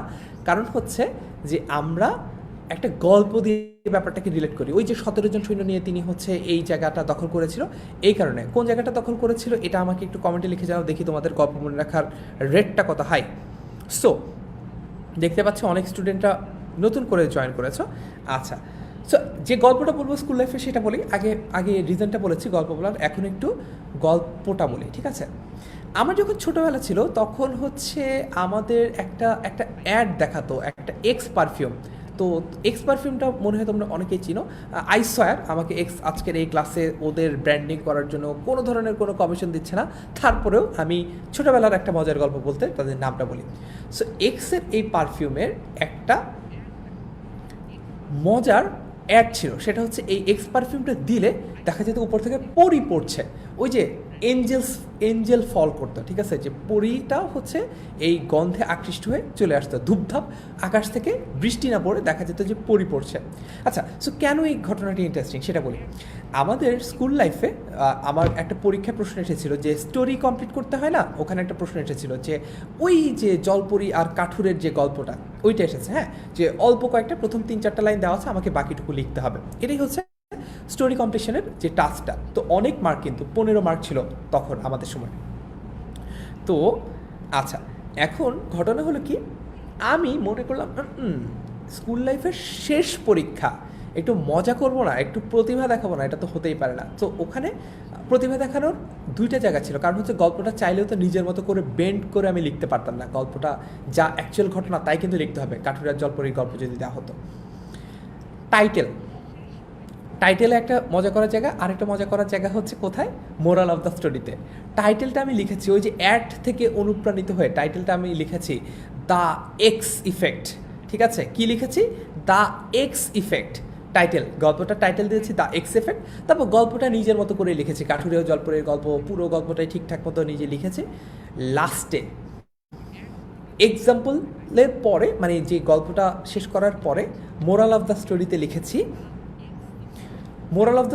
কারণ হচ্ছে যে আমরা একটা গল্প দিয়ে ব্যাপারটাকে রিলেট করি। ওই যে 17 জন সৈন্য নিয়ে তিনি হচ্ছে এই জায়গাটা দখল করেছিল, এই কারণে। কোন জায়গাটা দখল করেছিল এটা আমাকে একটু কমেন্টে লিখে জানাও, দেখি তোমাদের গল্প মনে রাখার রেটটা কত হাই। সো দেখতে পাচ্ছ অনেক স্টুডেন্টরা নতুন করে জয়েন করেছো। আচ্ছা, সো যে গল্পটা বলবো স্কুল লাইফে সেটা বলি। আগে আগে রিজনটা বলেছি গল্প বলার, এখন একটু গল্পটা বলি, ঠিক আছে? আমার যখন ছোটোবেলা ছিল তখন হচ্ছে আমাদের একটা একটা অ্যাড দেখাতো, একটা এক্স পারফিউম। তো এক্স পারফিউমটা মনে হয় তোমরা অনেকেই চিনো। আইসয়ার আমাকে এক্স আজকের এই ক্লাসে ওদের ব্র্যান্ডিং করার জন্য কোনো ধরনের কোনো কমিশন দিচ্ছে না, তারপরেও আমি ছোটোবেলার একটা মজার গল্প বলতে তাদের নামটা বলি। সো এক্সের এই পারফিউমের একটা মজার অ্যাড ছিল, সেটা হচ্ছে এই এক্স পারফিউমটা দিলে দেখা যেত উপর থেকে পরি পড়ছে, ওই যে এঞ্জেল ফল করতো, ঠিক আছে? যে পরিটা হচ্ছে এই গন্ধে আকৃষ্ট হয়ে চলে আসতো, ধূপধাপ আকাশ থেকে বৃষ্টি না পড়ে দেখা যেত যে পরি পড়ছে। আচ্ছা, সো কেন এই ঘটনাটি ইন্টারেস্টিং সেটা বলি। আমাদের স্কুল লাইফে আমার একটা পরীক্ষায় প্রশ্ন এসেছিল যে স্টোরি কমপ্লিট করতে হয় না, ওখানে একটা প্রশ্ন এসেছিল যে ওই যে জলপরি আর কাঠুরের যে গল্পটা ওইটা এসেছে, হ্যাঁ, যে অল্প কয়েকটা প্রথম 3-4টা লাইন দেওয়া আছে, আমাকে বাকিটুকু লিখতে হবে। এটাই হচ্ছে স্টোরি কম্পিটিশনের যে টাস্কটা। তো অনেক মার্ক, কিন্তু 15 মার্ক ছিল তখন আমাদের সময়। তো আচ্ছা, এখন ঘটনা হলো কি, আমি মনে করলাম স্কুল লাইফের শেষ পরীক্ষা, একটু মজা করবো না, একটু প্রতিভা দেখাবো না, এটা তো হতেই পারে না। তো ওখানে প্রতিভা দেখানোর দুইটা জায়গা ছিল, কারণ হচ্ছে গল্পটা চাইলেও তো নিজের মতো করে বেন্ড করে আমি লিখতে পারতাম না। গল্পটা যা অ্যাকচুয়াল ঘটনা তাই কিন্তু লিখতে হবে, কাঠুরিয়ার জলপরির গল্প যদি দেওয়া হতো। টাইটেলে একটা মজা করার জায়গা, আরেকটা মজা করার জায়গা হচ্ছে কোথায়? মোরাল অফ দ্য স্টোরিতে। টাইটেলটা আমি লিখেছি ওই যে অ্যাড থেকে অনুপ্রাণিত হয়ে, টাইটেলটা আমি লিখেছি দ্য এক্স ইফেক্ট, ঠিক আছে? কি লিখেছি? The x effect. টাইটেল, গল্পটা টাইটেল দিয়েছি দ্য এক্স ইফেক্ট। তারপর গল্পটা নিজের মতো করে লিখেছি, কাঠুরিয়া জলপরির গল্প, পুরো গল্পটাই ঠিকঠাক মতো নিজে লিখেছি। লাস্টে এক্সাম্পলের পরে, মানে যে গল্পটা শেষ করার পরে মোরাল অফ দ্য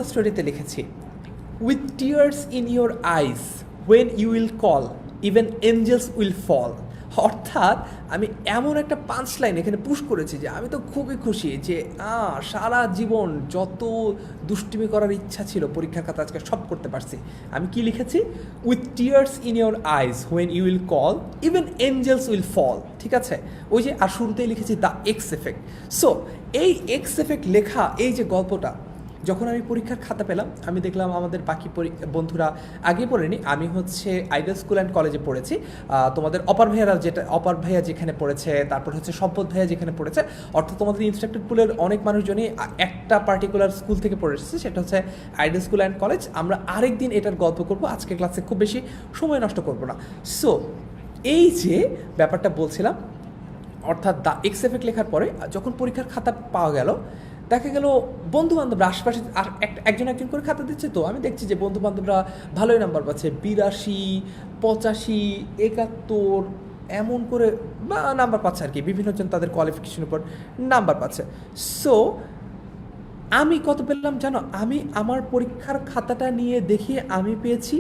স্টোরিতে লিখেছি with tears in your eyes when you will call even angels will fall. অর্থাৎ আমি এমন একটা পাঁচ লাইন এখানে পুশ করেছি যে আমি তো খুবই খুশি যে সারা জীবন যত দুষ্টিমি করার ইচ্ছা ছিল পরীক্ষার খাতা আজকে সব করতে পারছি। আমি কি লিখেছি? With tears in your eyes when you will call even angels will fall, ঠিক আছে? ওই যে, আর শুরুতেই লিখেছি দ্য এক্স এফেক্ট। সো এই এক্স এফেক্ট লেখা এই যে গল্পটা, যখন আমি পরীক্ষার খাতা পেলাম, আমি দেখলাম আমাদের বাকি বন্ধুরা আগে পড়েনি, আমি হচ্ছে আইডিয়াল স্কুল অ্যান্ড কলেজে পড়েছি। তোমাদের অপার ভাইয়া যেখানে পড়েছে, তারপর হচ্ছে সম্পদ ভাইয়া যেখানে পড়েছে, অর্থাৎ তোমাদের ইনস্ট্রাক্টেড পুলের অনেক মানুষজনই একটা পার্টিকুলার স্কুল থেকে পড়ে এসেছে, সেটা হচ্ছে আইডিয়াল স্কুল অ্যান্ড কলেজ। আমরা আরেক দিন এটার গল্প করবো, আজকে ক্লাসে খুব বেশি সময় নষ্ট করবো না। সো এই যে ব্যাপারটা বলছিলাম, অর্থাৎ দ্য এক্স এফেক্ট লেখার পরে যখন পরীক্ষার খাতা পাওয়া গেল, দেখা গেল বন্ধু বান্ধবরা আশপাশে আর একজন একজন করে খাতা দিচ্ছে, তো আমি দেখছি যে বন্ধু বান্ধবরা ভালোই নাম্বার পাচ্ছে, 82, 85, 71 এমন করে বা নাম্বার পাচ্ছে আর কি, বিভিন্নজন তাদের কোয়ালিফিকেশনের উপর নাম্বার পাচ্ছে। সো আমি কত পেলাম জানো? আমি আমার পরীক্ষার খাতাটা নিয়ে দেখি আমি পেয়েছি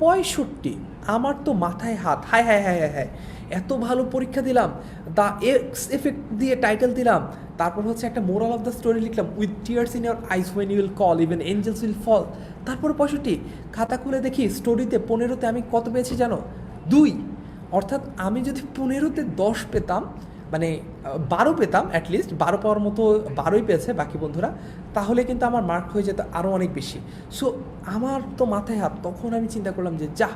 65। আমার তো মাথায় হাত, হায় হায় হায় হায় হায়, এত ভালো পরীক্ষা দিলাম, দ্য এক্স এফেক্ট দিয়ে টাইটেল দিলাম, তারপর হচ্ছে একটা মোরাল অফ দ্য স্টোরি লিখলাম, with tears in your eyes when you will call even angels will fall. তারপর 65। খাতা খুলে দেখি স্টোরিতে 15তে আমি কত পেয়েছি জানো? 2। অর্থাৎ আমি যদি 15তে 10 পেতাম, মানে 12 পেতাম, অ্যাটলিস্ট 12 পাওয়ার মতো 12ই পেয়েছে বাকি বন্ধুরা, তাহলে কিন্তু আমার মার্ক হয়ে যেত আরও অনেক বেশি। সো আমার তো মাথায় হাত, তখন আমি চিন্তা করলাম যে যা,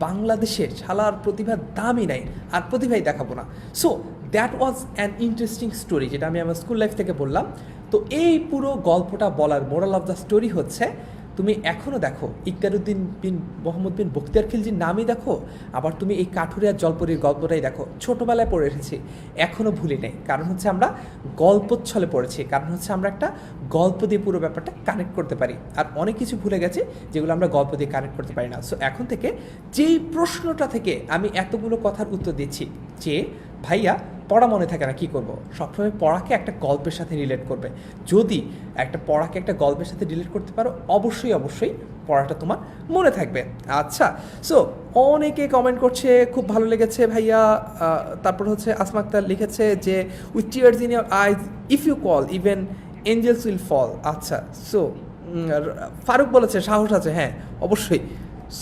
বাংলাদেশের শালার প্রতিভার দামই নাই, আর প্রতিভাই দেখাবো না। So that was an interesting story, যেটা আমি আমার স্কুল লাইফ থেকে বললাম। তো এই পুরো গল্পটা বলার মোরাল অফ দ্য স্টোরি হচ্ছে, তুমি এখনও দেখো ইকতারউদ্দিন বিন মোহাম্মদ বিন বখতিয়ার খিলজির নামই দেখো, আবার তুমি এই কাঠুরিয়া জলপরীর গল্পটাই দেখো, ছোটোবেলায় পড়ে এসেছি, এখনও ভুলি নেই। কারণ হচ্ছে আমরা গল্পচ্ছলে পড়েছি, কারণ হচ্ছে আমরা একটা গল্প দিয়ে পুরো ব্যাপারটা কানেক্ট করতে পারি, আর অনেক কিছু ভুলে গেছি যেগুলো আমরা গল্প দিয়ে কানেক্ট করতে পারি না। সো এখন থেকে যেই প্রশ্নটা থেকে আমি এতগুলো কথার উত্তর দিচ্ছি যে ভাইয়া পড়া মনে থাকে না, কী করবো? সবসময় পড়াকে একটা গল্পের সাথে রিলেট করবে। যদি পড়াকে একটা গল্পের সাথে রিলেট করতে পারো, অবশ্যই অবশ্যই পড়াটা তোমার মনে থাকবে। আচ্ছা, সো অনেকে কমেন্ট করছে খুব ভালো লেগেছে ভাইয়া। তারপর হচ্ছে আসমা আক্তার লিখেছে যে with tears in your eyes if you call even angels will fall. আচ্ছা, সো ফারুক বলেছে সাহস আছে, হ্যাঁ অবশ্যই।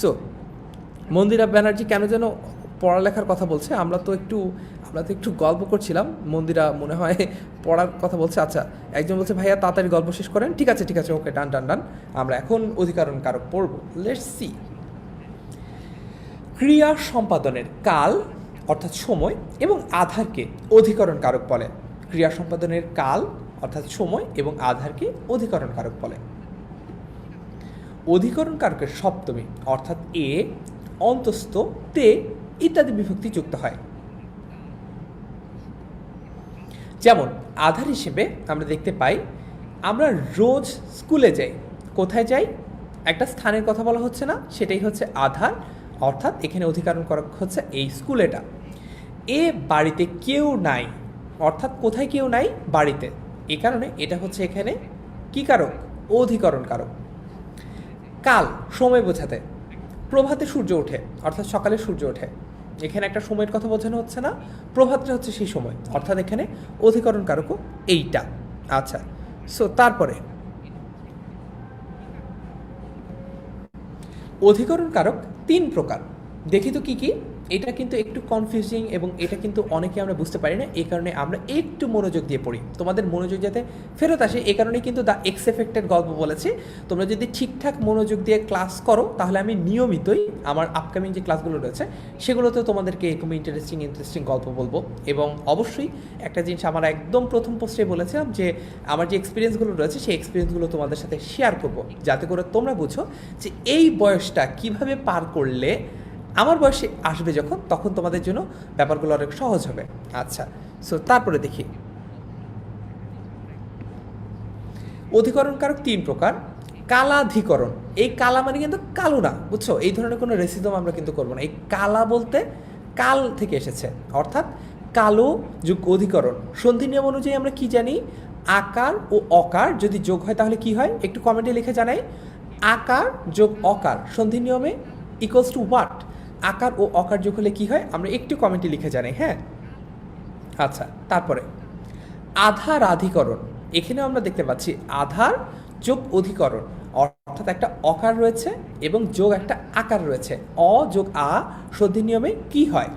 সো মন্দিরা ব্যানার্জি কেন যেন পড়ালেখার কথা বলছে, আমরা তো একটু গল্প করছিলাম, মন্দিরা মনে হয় পড়ার কথা বলছে। আচ্ছা, একজন বলছে ভাইয়া তাড়াতাড়ি গল্প শেষ করেন। ঠিক আছে ঠিক আছে, ওকে, ডান ডান ডান। আমরা এখন অধিকরণ কারক পড়ব। Let's see. ক্রিয়া সম্পাদনের কাল অর্থাৎ সময় এবং আধারকে অধিকরণ কারক বলে। ক্রিয়া সম্পাদনের কাল অর্থাৎ সময় এবং আধারকে অধিকরণ কারক বলে। অধিকরণ কারকের সপ্তমী অর্থাৎ এ, অন্তস্থ, তে ইত্যাদি বিভক্তি যুক্ত হয়। যেমন আধার হিসেবে আমরা দেখতে পাই, আমরা রোজ স্কুলে যাই। কোথায় যাই? একটা স্থানের কথা বলা হচ্ছে না, সেটাই হচ্ছে আধার, অর্থাৎ এখানে অধিকরণ কারক হচ্ছে এই স্কুলেটা। এ, বাড়িতে কেউ নাই, অর্থাৎ কোথায় কেউ নাই? বাড়িতে। এ কারণে এটা হচ্ছে এখানে কি কারক? অধিকরণ কারক। কাল, সময় বোঝাতে। প্রভাতে সূর্য ওঠে, অর্থাৎ সকালে সূর্য ওঠে, এখানে একটা সময়ের কথা বোঝানো হচ্ছে না, প্রভাতটা হচ্ছে সেই সময়, অর্থাৎ এখানে অধিকরণ কারকও এইটা। আচ্ছা, সো তারপরে অধিকরণ কারক 3 প্রকার। দেখি তো কি কি। এটা কিন্তু একটু কনফিউজিং এবং এটা কিন্তু অনেকে আমরা বুঝতে পারি না, এই কারণে আমরা একটু মনোযোগ দিয়ে পড়ি, তোমাদের মনোযোগ যাতে ফেরত আসে। এই কারণে কিন্তু দ্য এক্স এফেক্টের গল্প বলেছি। তোমরা যদি ঠিকঠাক মনোযোগ দিয়ে ক্লাস করো, তাহলে আমি নিয়মিতই আমার আপকামিং যে ক্লাসগুলো রয়েছে সেগুলোতেও তোমাদেরকে এরকম ইন্টারেস্টিং গল্প বলবো। এবং অবশ্যই একটা জিনিস আমার একদম প্রথম পোস্টে বলেছিলাম যে আমার যে এক্সপিরিয়েন্সগুলো রয়েছে সেই এক্সপিরিয়েন্সগুলো তোমাদের সাথে শেয়ার করবো, যাতে করে তোমরা বুঝো যে এই বয়সটা কিভাবে পার করলে আমার বয়সে আসবে যখন, তখন তোমাদের জন্য ব্যাপারগুলো অনেক সহজ হবে। আচ্ছা, সো তারপরে দেখি। অধিকরণ কারক 3 প্রকার। কালাধিকরণ, এই কালা মানে কিন্তু কালো না, বুঝছো? এই ধরনের কোনো রেসিজম আমরা কিন্তু করবো না। এই কালা বলতে কাল থেকে এসেছে, অর্থাৎ কালো যোগ অধিকরণ। সন্ধি নিয়ম অনুযায়ী আমরা কি জানি? আকার ও অকার যদি যোগ হয় তাহলে কি হয়? একটু কমেন্টে লিখে জানাই। আকার যোগ অকার সন্ধি নিয়মে ইকুয়ালস টু হোয়াট? আকার ও অকার যোগ হলে কি হয়? আমরা একটু কমেন্টে লিখে জানাই, হ্যাঁ। আচ্ছা, তারপরে আধারাধিকরণ। এখানেও আমরা দেখতে পাচ্ছি আধার যোগ অধিকরণ, অর্থাৎ একটা অকার রয়েছে এবং যোগ একটা আকার রয়েছে। অ যোগ আ সন্ধি নিয়মে কি হয়?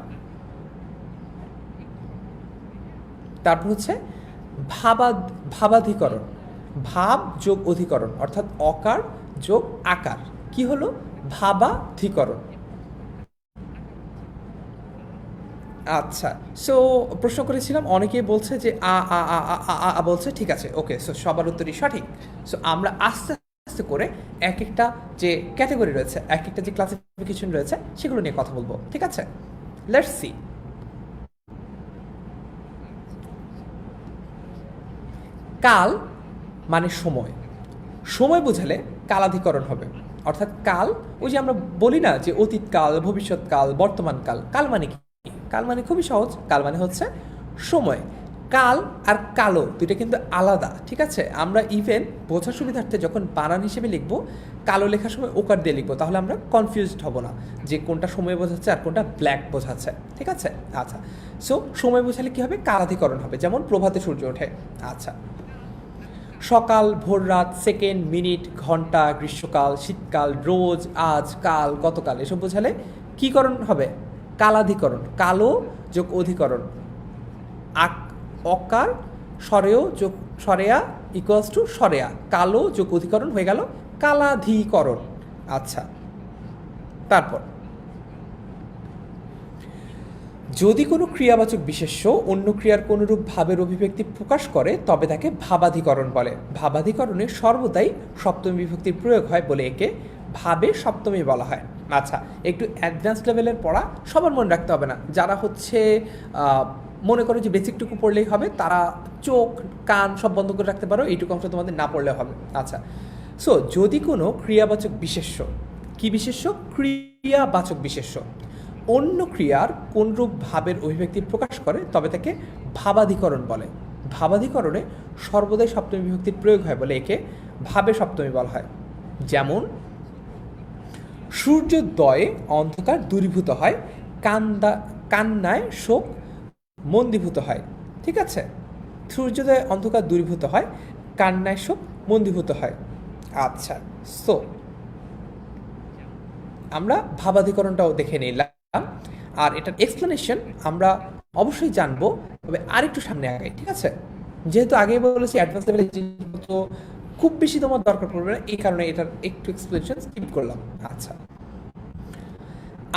তারপর হচ্ছে ভাবাধিকরণ। ভাব যোগ অধিকরণ, অর্থাৎ অকার যোগ আকার, কি হলো? ভাবাধিকরণ। আচ্ছা, সো প্রশ্ন করেছিলাম, অনেকেই বলছে যে আ আ আ আ আ আ বলছে, ঠিক আছে, ওকে। সো সবার উত্তরই সঠিক। সো আমরা আস্তে আস্তে করে এক একটা যে ক্যাটাগরি রয়েছে, এক একটা যে ক্লাসিফিকেশন রয়েছে সেগুলো নিয়ে কথা বলবো, ঠিক আছে? Let's see. কাল মানে সময়। সময় বোঝালে কালাধিকরণ হবে, অর্থাৎ কাল, ওই যে আমরা বলি না যে অতীতকাল, ভবিষ্যৎকাল, বর্তমানকাল। কাল মানে কি? কাল মানে খুবই সহজ, কাল মানে হচ্ছে সময়। কাল আর কালো দুইটা কিন্তু আলাদা, ঠিক আছে? আমরা ইভেন বোঝার সুবিধার্থে যখন বানান হিসেবে লিখবো, কালো লেখার সময় ওকার দিয়ে লিখবো, তাহলে আমরা কনফিউজড হব না যে কোনটা সময় বোঝাচ্ছে আর কোনটা ব্ল্যাক বোঝাচ্ছে, ঠিক আছে? আচ্ছা, সো সময় বোঝালে কি হবে? কালাধিকরণ হবে। যেমন প্রভাতে সূর্য ওঠে। আচ্ছা, সকাল, ভোর রাত, সেকেন্ড, মিনিট, ঘন্টা, গ্রীষ্মকাল, শীতকাল, রোজ, আজ, কাল, গতকাল, এসব বোঝালে কী করণ হবে? কালাধিকরণ। কালো যোগ অধিকরণ, অকার সরেয় যোগ সরেয়া ইকুয়ালস টু সরেয়া, কালো যোগ অধিকরণ হয়ে গেল কালাধিকরণ। আচ্ছা, তারপর যদি কোনো ক্রিয়াবাচক বিশেষ্য অন্য ক্রিয়ার কোনরূপ ভাবের অভিব্যক্তি প্রকাশ করে তবে তাকে ভাবাধিকরণ বলে। ভাবাধিকরণে সর্বদাই সপ্তমী বিভক্তির প্রয়োগ হয় বলে একে ভাবে সপ্তমী বলা হয়। আচ্ছা, একটু অ্যাডভান্স লেভেলের পড়া, সবার মনে রাখতে হবে না। যারা হচ্ছে মনে করো যে বেসিকটুকু পড়লেই হবে, তারা চোখ কান সব বন্ধ করে রাখতে পারো, এইটুকু অংশ তোমাদের না পড়লে হবে। আচ্ছা, সো যদি কোনো ক্রিয়াবাচক বিশেষ্য, কি বিশেষ্য? ক্রিয়াবাচক বিশেষ্য অন্য ক্রিয়ার কোনরূপ ভাবের অভিব্যক্তি প্রকাশ করে তবে তাকে ভাবাধিকরণ বলে। ভাবাধিকরণে সর্বদাই সপ্তমী বিভক্তির প্রয়োগ হয় বলে একে ভাবে সপ্তমী বলা হয়। যেমন সূর্যোদয়ে অন্ধকার দূরীভূত হয়, কান্নায় শোক মন্দীভূত হয়, ঠিক আছে? সূর্যোদয়ে অন্ধকার দূরীভূত হয়, কান্নায় শোক মন্দীভূত হয়। আচ্ছা, সো আমরা ভাবাধিকরণটাও দেখে নিলাম, আর এটার এক্সপ্লেনেশন আমরা অবশ্যই জানবো, তবে আরেকটু সামনে আগাই, ঠিক আছে? যেহেতু আগেই বলেছি অ্যাডভান্স লেভেলের জিনিসপত্র খুব বেশি তোমার দরকার পড়বে না, এই কারণে এটার একটু এক্সপ্লেনেশন স্কিপ করলাম। আচ্ছা,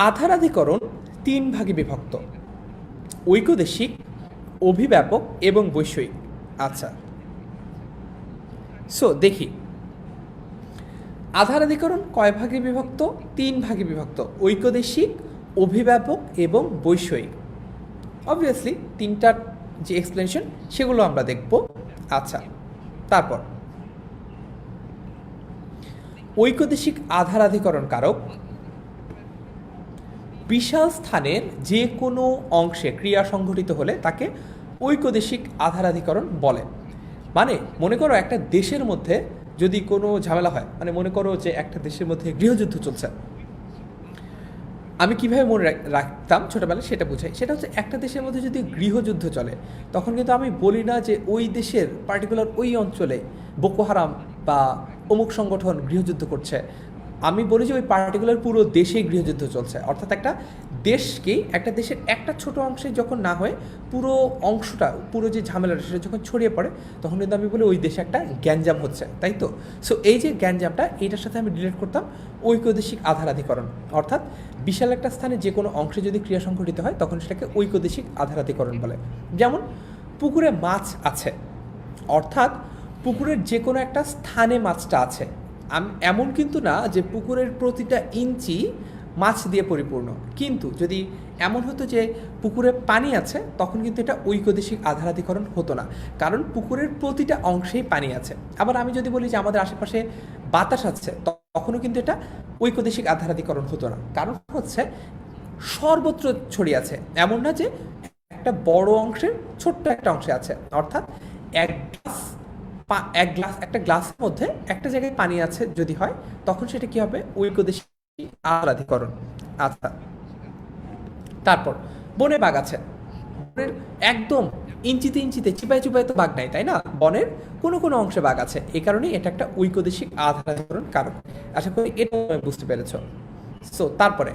আধারাধিকরণ তিন ভাগে বিভক্ত: ঐকদেশিক, অভিব্যাপক এবং বৈষয়িক। আচ্ছা, সো দেখি আধারাধিকরণ কয় ভাগে বিভক্ত? তিন ভাগে বিভক্ত: ঐকদেশিক, অভিব্যাপক এবং বৈষয়িক। অবভিয়াসলি তিনটার যে এক্সপ্লেনেশন সেগুলো আমরা দেখব। আচ্ছা, তারপর ঐকদেশিক আধারাধিকরণ কারক বিশাল স্থানের যে কোনো অংশে ক্রিয়া সংঘটিত হলে তাকে ঐকদেশিক আধারাধিকরণ বলে। মানে মনে করো একটা দেশের মধ্যে যদি কোনো ঝামেলা হয়, মানে মনে করো যে একটা দেশের মধ্যে গৃহযুদ্ধ চলছে, আমি কীভাবে মনে রাখতাম ছোটোবেলায় সেটা বুঝাই। সেটা হচ্ছে একটা দেশের মধ্যে যদি গৃহযুদ্ধ চলে, তখন কিন্তু আমি বলি না যে ওই দেশের পার্টিকুলার ওই অঞ্চলে বোকো হারাম বা অমুক সংগঠন গৃহযুদ্ধ করছে, আমি বলি যে ওই পার্টিকুলার পুরো দেশেই গৃহযুদ্ধ চলছে। অর্থাৎ একটা দেশকেই, একটা দেশের একটা ছোট অংশে যখন না হয়ে পুরো অংশটা, পুরো যে ঝামেলাটা সেটা যখন ছড়িয়ে পড়ে, তখন কিন্তু আমি বলি ওই দেশে একটা গ্যাঞ্জাম হচ্ছে, তাই তো? সো এই যে গ্যাঞ্জামটা, এইটার সাথে আমি রিলেট করতাম ঐকদেশিক আধারাধিকরণ। অর্থাৎ বিশাল একটা স্থানে যে কোনো অংশে যদি ক্রিয়া সংঘটিত হয় তখন সেটাকে ঐকদেশিক আধারাধিকরণ বলে। যেমন পুকুরে মাছ আছে, অর্থাৎ পুকুরের যে কোনো একটা স্থানে মাছটা আছে। এমন কিন্তু না যে পুকুরের প্রতিটা ইঞ্চি মাছ দিয়ে পরিপূর্ণ, কিন্তু যদি এমন হতো যে পুকুরে পানি আছে, তখন কিন্তু এটা ঐকদেশিক আধারাধিকরণ হতো না, কারণ পুকুরের প্রতিটা অংশেই পানি আছে। আবার আমি যদি বলি যে আমাদের আশেপাশে বাতাস আছে, তখনও কিন্তু এটা ঐকদেশিক আধারাধিকরণ হতো না, কারণ হচ্ছে সর্বত্র ছড়িয়ে আছে, এমন না যে একটা বড় অংশের ছোট্ট একটা অংশে আছে। অর্থাৎ একটা গ্লাসের মধ্যে একটা জায়গায় পানি আছে যদি হয়, তখন সেটা কি হবে? ঐকদেশিক আধারাধিকরণ। আচ্ছা, তারপর বনে বাঘ আছে, বনের একদম ইঞ্চিতে ইঞ্চিতে চিপায় চিপায় তো বাঘ নাই, তাই না? বনের কোনো কোনো অংশে বাঘ আছে, এই কারণেই এটা একটা ঐকদেশিক আধারাধিকরণ কারক। আশা করি এটা বুঝতে পেরেছ। সো তারপরে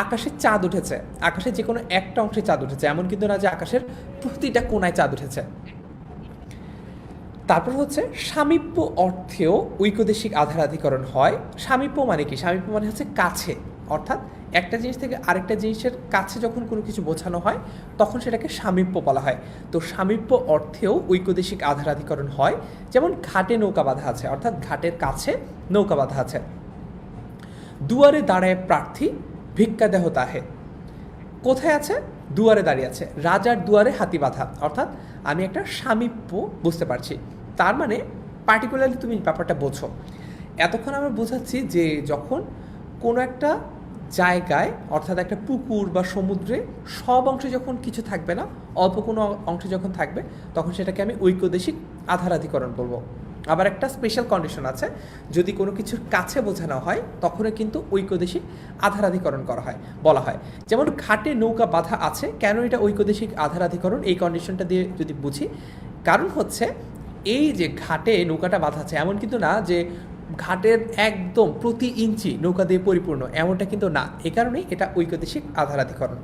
আকাশে চাঁদ উঠেছে, আকাশে যে কোনো একটা অংশে চাঁদ উঠেছে, এমন কিন্তু না যে আকাশের প্রতিটা কোণায় চাঁদ উঠেছে। তারপর হচ্ছে সামীপ্য অর্থেও ঐকদেশিক আধারাধিকরণ হয়। সামীপ্য মানে কি? সামীপ্য মানে হচ্ছে কাছে, অর্থাৎ একটা জিনিস থেকে আরেকটা জিনিসের কাছে যখন কোনো কিছু বোঝানো হয় তখন সেটাকে সামীপ্য বলা হয়। তো সামীপ্য অর্থেও ঐকদেশিক আধারাধিকরণ হয়। যেমন ঘাটে নৌকা বাঁধা আছে, অর্থাৎ ঘাটের কাছে নৌকা বাঁধা আছে। দুয়ারে দাঁড়ায় প্রার্থী, ভিক্ষা দেহ তাহে। কোথায় আছে? দুয়ারে দাঁড়িয়ে আছে। রাজার দুয়ারে হাতি বাঁধা, অর্থাৎ আমি একটা সামীপ্য বুঝতে পারছি। তার মানে পার্টিকুলারলি তুমি ব্যাপারটা বোঝো। এতক্ষণ আমরা বোঝাচ্ছি যে যখন কোনো একটা জায়গায় অর্থাৎ একটা পুকুর বা সমুদ্রে সব অংশে যখন কিছু থাকবে না, অল্প কোনো অংশে যখন থাকবে, তখন সেটাকে আমি ঐকদেশিক আধারাধিকরণ বলবো। আবার একটা স্পেশাল কন্ডিশন আছে, যদি কোনো কিছুর কাছে বোঝানো হয় তখনও কিন্তু ঐকদেশিক আধারাধিকরণ করা হয়, বলা হয়। যেমন ঘাটে নৌকা বাঁধা আছে, কেন এটা ঐকদেশিক আধারাধিকরণ? এই কন্ডিশনটা দিয়ে যদি বুঝি, কারণ হচ্ছে এই যে ঘাটে নৌকাটা বাঁধা আছে, এমন কিন্তু না যে ঘাটের একদম প্রতি ইঞ্চি নৌকা দিয়ে পরিপূর্ণ, এমনটা কিন্তু না। এ কারণেই এটা ঐকদেশিক আধারাধিকরণ।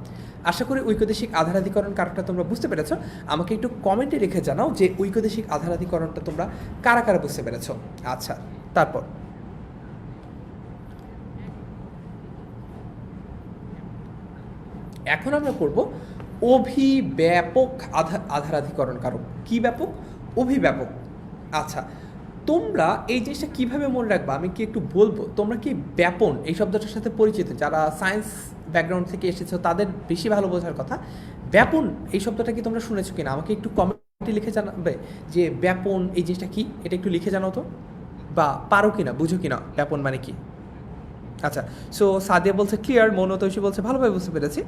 আশা করি ঐকদেশিক আধারাধিকরণ কারণটা তোমরা বুঝতে পেরেছো। আমাকে একটু কমেন্টে রেখে জানাও যে ঐকদেশিক আধারাধিকরণটা তোমরা কারা কারা বুঝতে পেরেছো। আচ্ছা, তারপর এখন আমরা করব অভিব্যাপক আধারাধিকরণ কারক। কি ব্যাপক? অভিব্যাপক। আচ্ছা, তোমরা এই জিনিসটা কীভাবে মনে রাখবা আমি কি একটু বলবো। তোমরা কি ব্যাপন এই শব্দটার সাথে পরিচিত? যারা সায়েন্স ব্যাকগ্রাউন্ড থেকে এসেছো তাদের বেশি ভালো বোঝার কথা। ব্যাপন এই শব্দটা কি তোমরা শুনেছো কিনা আমাকে একটু কমেন্টে লিখে জানাবে যে ব্যাপন এই জিনিসটা কি, এটা একটু লিখে জানাও তো, বা পারো কিনা, বুঝো কিনা ব্যাপন মানে কি। আচ্ছা, সো সাদিয়া বলছে ক্লিয়ার, মৌনতৈষী বলছে ভালোভাবে বুঝতে পেরেছি,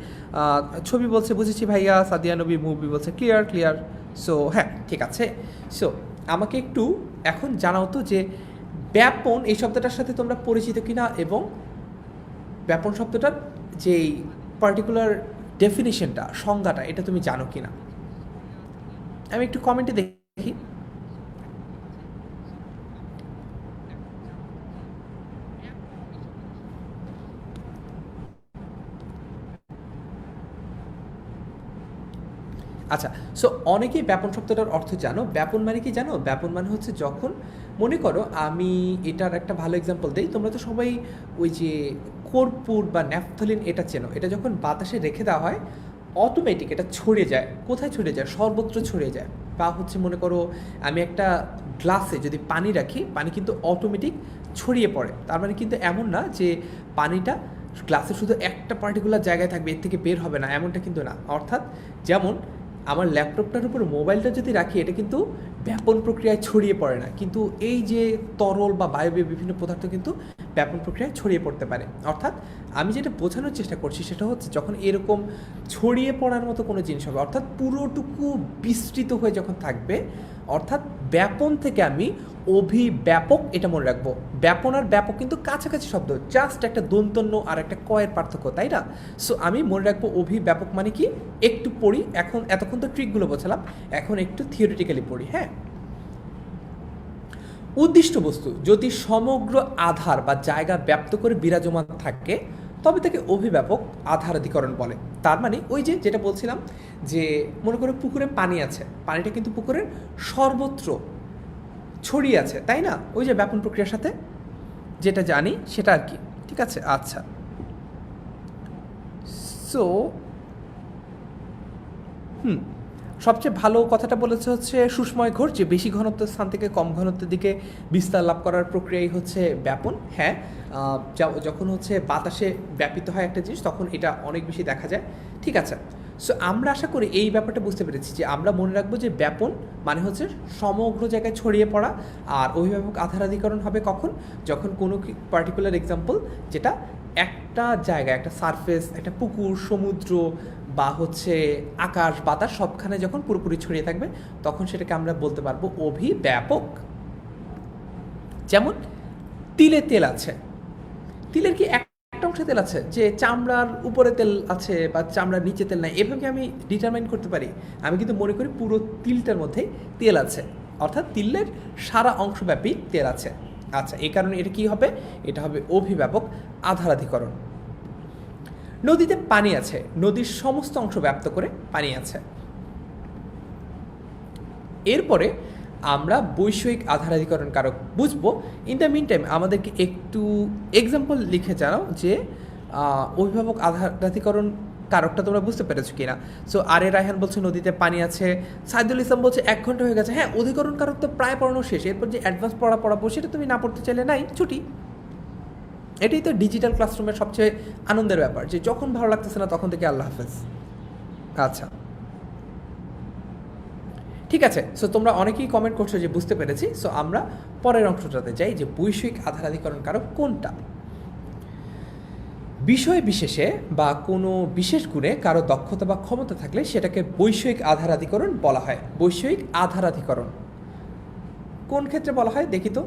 ছবি বলছে বুঝেছি ভাইয়া, সাদিয়া নবী মুভি বলছে ক্লিয়ার ক্লিয়ার। সো হ্যাঁ, ঠিক আছে। সো আমাকে একটু এখন জানাও তো যে ব্যাপন এই শব্দটার সাথে তোমরা পরিচিত কিনা, এবং ব্যাপন শব্দটার যেই পার্টিকুলার ডেফিনিশনটা, সংজ্ঞাটা, এটা তুমি জানো কিনা। আমি একটু কমেন্টে দেখি। আচ্ছা, সো অনেকেই ব্যাপন শব্দটার অর্থ জানো। ব্যাপন মানে কি জানো? ব্যাপন মানে হচ্ছে যখন, মনে করো আমি এটার একটা ভালো এক্সাম্পল দিই। তোমরা তো সবাই ওই যে কর্পূর বা ন্যাপথলিন এটা চেনো। এটা যখন বাতাসে রেখে দেওয়া হয় অটোমেটিক এটা ছড়িয়ে যায়। কোথায় ছড়িয়ে যায়? সর্বত্র ছড়িয়ে যায়। বা হচ্ছে মনে করো আমি একটা গ্লাসে যদি পানি রাখি, পানি কিন্তু অটোমেটিক ছড়িয়ে পড়ে। তার মানে কিন্তু এমন না যে পানিটা গ্লাসে শুধু একটা পার্টিকুলার জায়গায় থাকবে, এর থেকে বের হবে না, এমনটা কিন্তু না। অর্থাৎ যেমন আমার ল্যাপটপটার উপর মোবাইলটা যদি রাখি, এটা কিন্তু ব্যাপন প্রক্রিয়ায় ছড়িয়ে পড়ে না, কিন্তু এই যে তরল বা বায়বীয় বিভিন্ন পদার্থ কিন্তু ব্যাপন প্রক্রিয়ায় ছড়িয়ে পড়তে পারে। অর্থাৎ আমি যেটা বোঝানোর চেষ্টা করছি সেটা হচ্ছে যখন এরকম ছড়িয়ে পড়ার মতো কোনো জিনিস হবে, অর্থাৎ পুরোটুকু বিস্তৃত হয়ে যখন থাকবে, অর্থাৎ ব্যাপন থেকে আমি অভিব্যাপক এটা মনে রাখবো। ব্যাপন আর ব্যাপক কিন্তু কাছাকাছি শব্দ, জাস্ট একটা দন্তন্য আর একটা কয়ের পার্থক্য, তাই না? সো আমি মনে রাখবো অভিব্যাপক মানে কি। একটু পড়ি এখন, এতক্ষণ তো ট্রিকগুলো বোঝালাম, এখন একটু থিওরিটিক্যালি পড়ি। হ্যাঁ, উদ্দিষ্ট বস্তু যদি সমগ্র আধার বা জায়গা ব্যাপ্ত করে বিরাজমান থাকে তবে তাকে অভিব্যাপক আধারাধিকরণ বলে। তার মানে ওই যে যেটা বলছিলাম যে মনে করো পুকুরে পানি আছে, পানিটা কিন্তু পুকুরের সর্বত্র ছড়িয়ে আছে, তাই না? ওই যে ব্যাপন প্রক্রিয়ার সাথে যেটা জানি সেটা আর কি। ঠিক আছে, আচ্ছা। সো সবচেয়ে ভালো কথাটা বলেছে হচ্ছে সুষময় ঘোর, যে বেশি ঘনত্বের স্থান থেকে কম ঘনত্বের দিকে বিস্তার লাভ করার প্রক্রিয়াই হচ্ছে ব্যাপন। হ্যাঁ, যখন হচ্ছে বাতাসে ব্যাপিত হয় একটা জিনিস তখন এটা অনেক বেশি দেখা যায়। ঠিক আছে, সো আমরা আশা করি এই ব্যাপারটা বুঝতে পেরেছি যে আমরা মনে রাখবো যে ব্যাপন মানে হচ্ছে সমগ্র জায়গায় ছড়িয়ে পড়া, আর অভিভাবক আধারাধিকরণ হবে কখন? যখন কোনো পার্টিকুলার এক্সাম্পল যেটা একটা জায়গায়, একটা সারফেস, একটা পুকুর, সমুদ্র বা হচ্ছে আকাশ বাতাস সবখানে যখন পুরোপুরি ছড়িয়ে থাকবে তখন সেটাকে আমরা বলতে পারবো অভিব্যাপক। যেমন তিলে তেল আছে, তিলের কি একটা অংশে তেল আছে যে চামড়ার উপরে তেল আছে বা চামড়ার নিচে তেল নাই, এভাবে আমি ডিটারমাইন করতে পারি? আমি কিন্তু মনে করি পুরো তিলটার মধ্যেই তেল আছে, অর্থাৎ তিলের সারা অংশব্যাপী তেল আছে। আচ্ছা, এই কারণে এটা কি হবে? এটা হবে অভিব্যাপক আধারাধিকরণ। নদীতে পানি আছে, নদীর সমস্ত অংশ ব্যাপ্ত করে পানি আছে। এরপরে আমরা বৈষয়িক আধারাধিকরণ কারক বুঝবো। ইন দ্য মিন টাইম আমাদেরকে একটু এক্সাম্পল লিখে জানাও যে অভিভাবক আধারাধিকরণ কারকটা তোমরা বুঝতে পেরেছো কিনা। সো আর এ রায়হান বলছে নদীতে পানি আছে, সাইদুল ইসলাম বলছে 1 ঘন্টা হয়ে গেছে। হ্যাঁ, অধিকরণ কারক তো প্রায় পড়ানো শেষ, এরপর যে অ্যাডভান্স পড়াবো সেটা তুমি না পড়তে চাইলে নাই, ছুটি। এটাই তো ডিজিটাল ক্লাসরুমের সবচেয়ে আনন্দের ব্যাপার, যে যখন ভালো লাগতেছে না তখন থেকে আল্লাহ হাফেজ। আচ্ছা, ঠিক আছে, সো তোমরা অনেকেই কমেন্ট করছো যে বুঝতে পেরেছি। সো আমরা পরের অংশটাতে যাই যে বৈষয়িক আধারাধিকরণ কারক কোনটা। বিষয় বিশেষে বা কোনো বিশেষ গুণে কারো দক্ষতা বা ক্ষমতা থাকলে সেটাকে বৈষয়িক আধারাধিকরণ বলা হয়। বৈষয়িক আধারাধিকরণ কোন ক্ষেত্রে বলা হয় দেখি তো।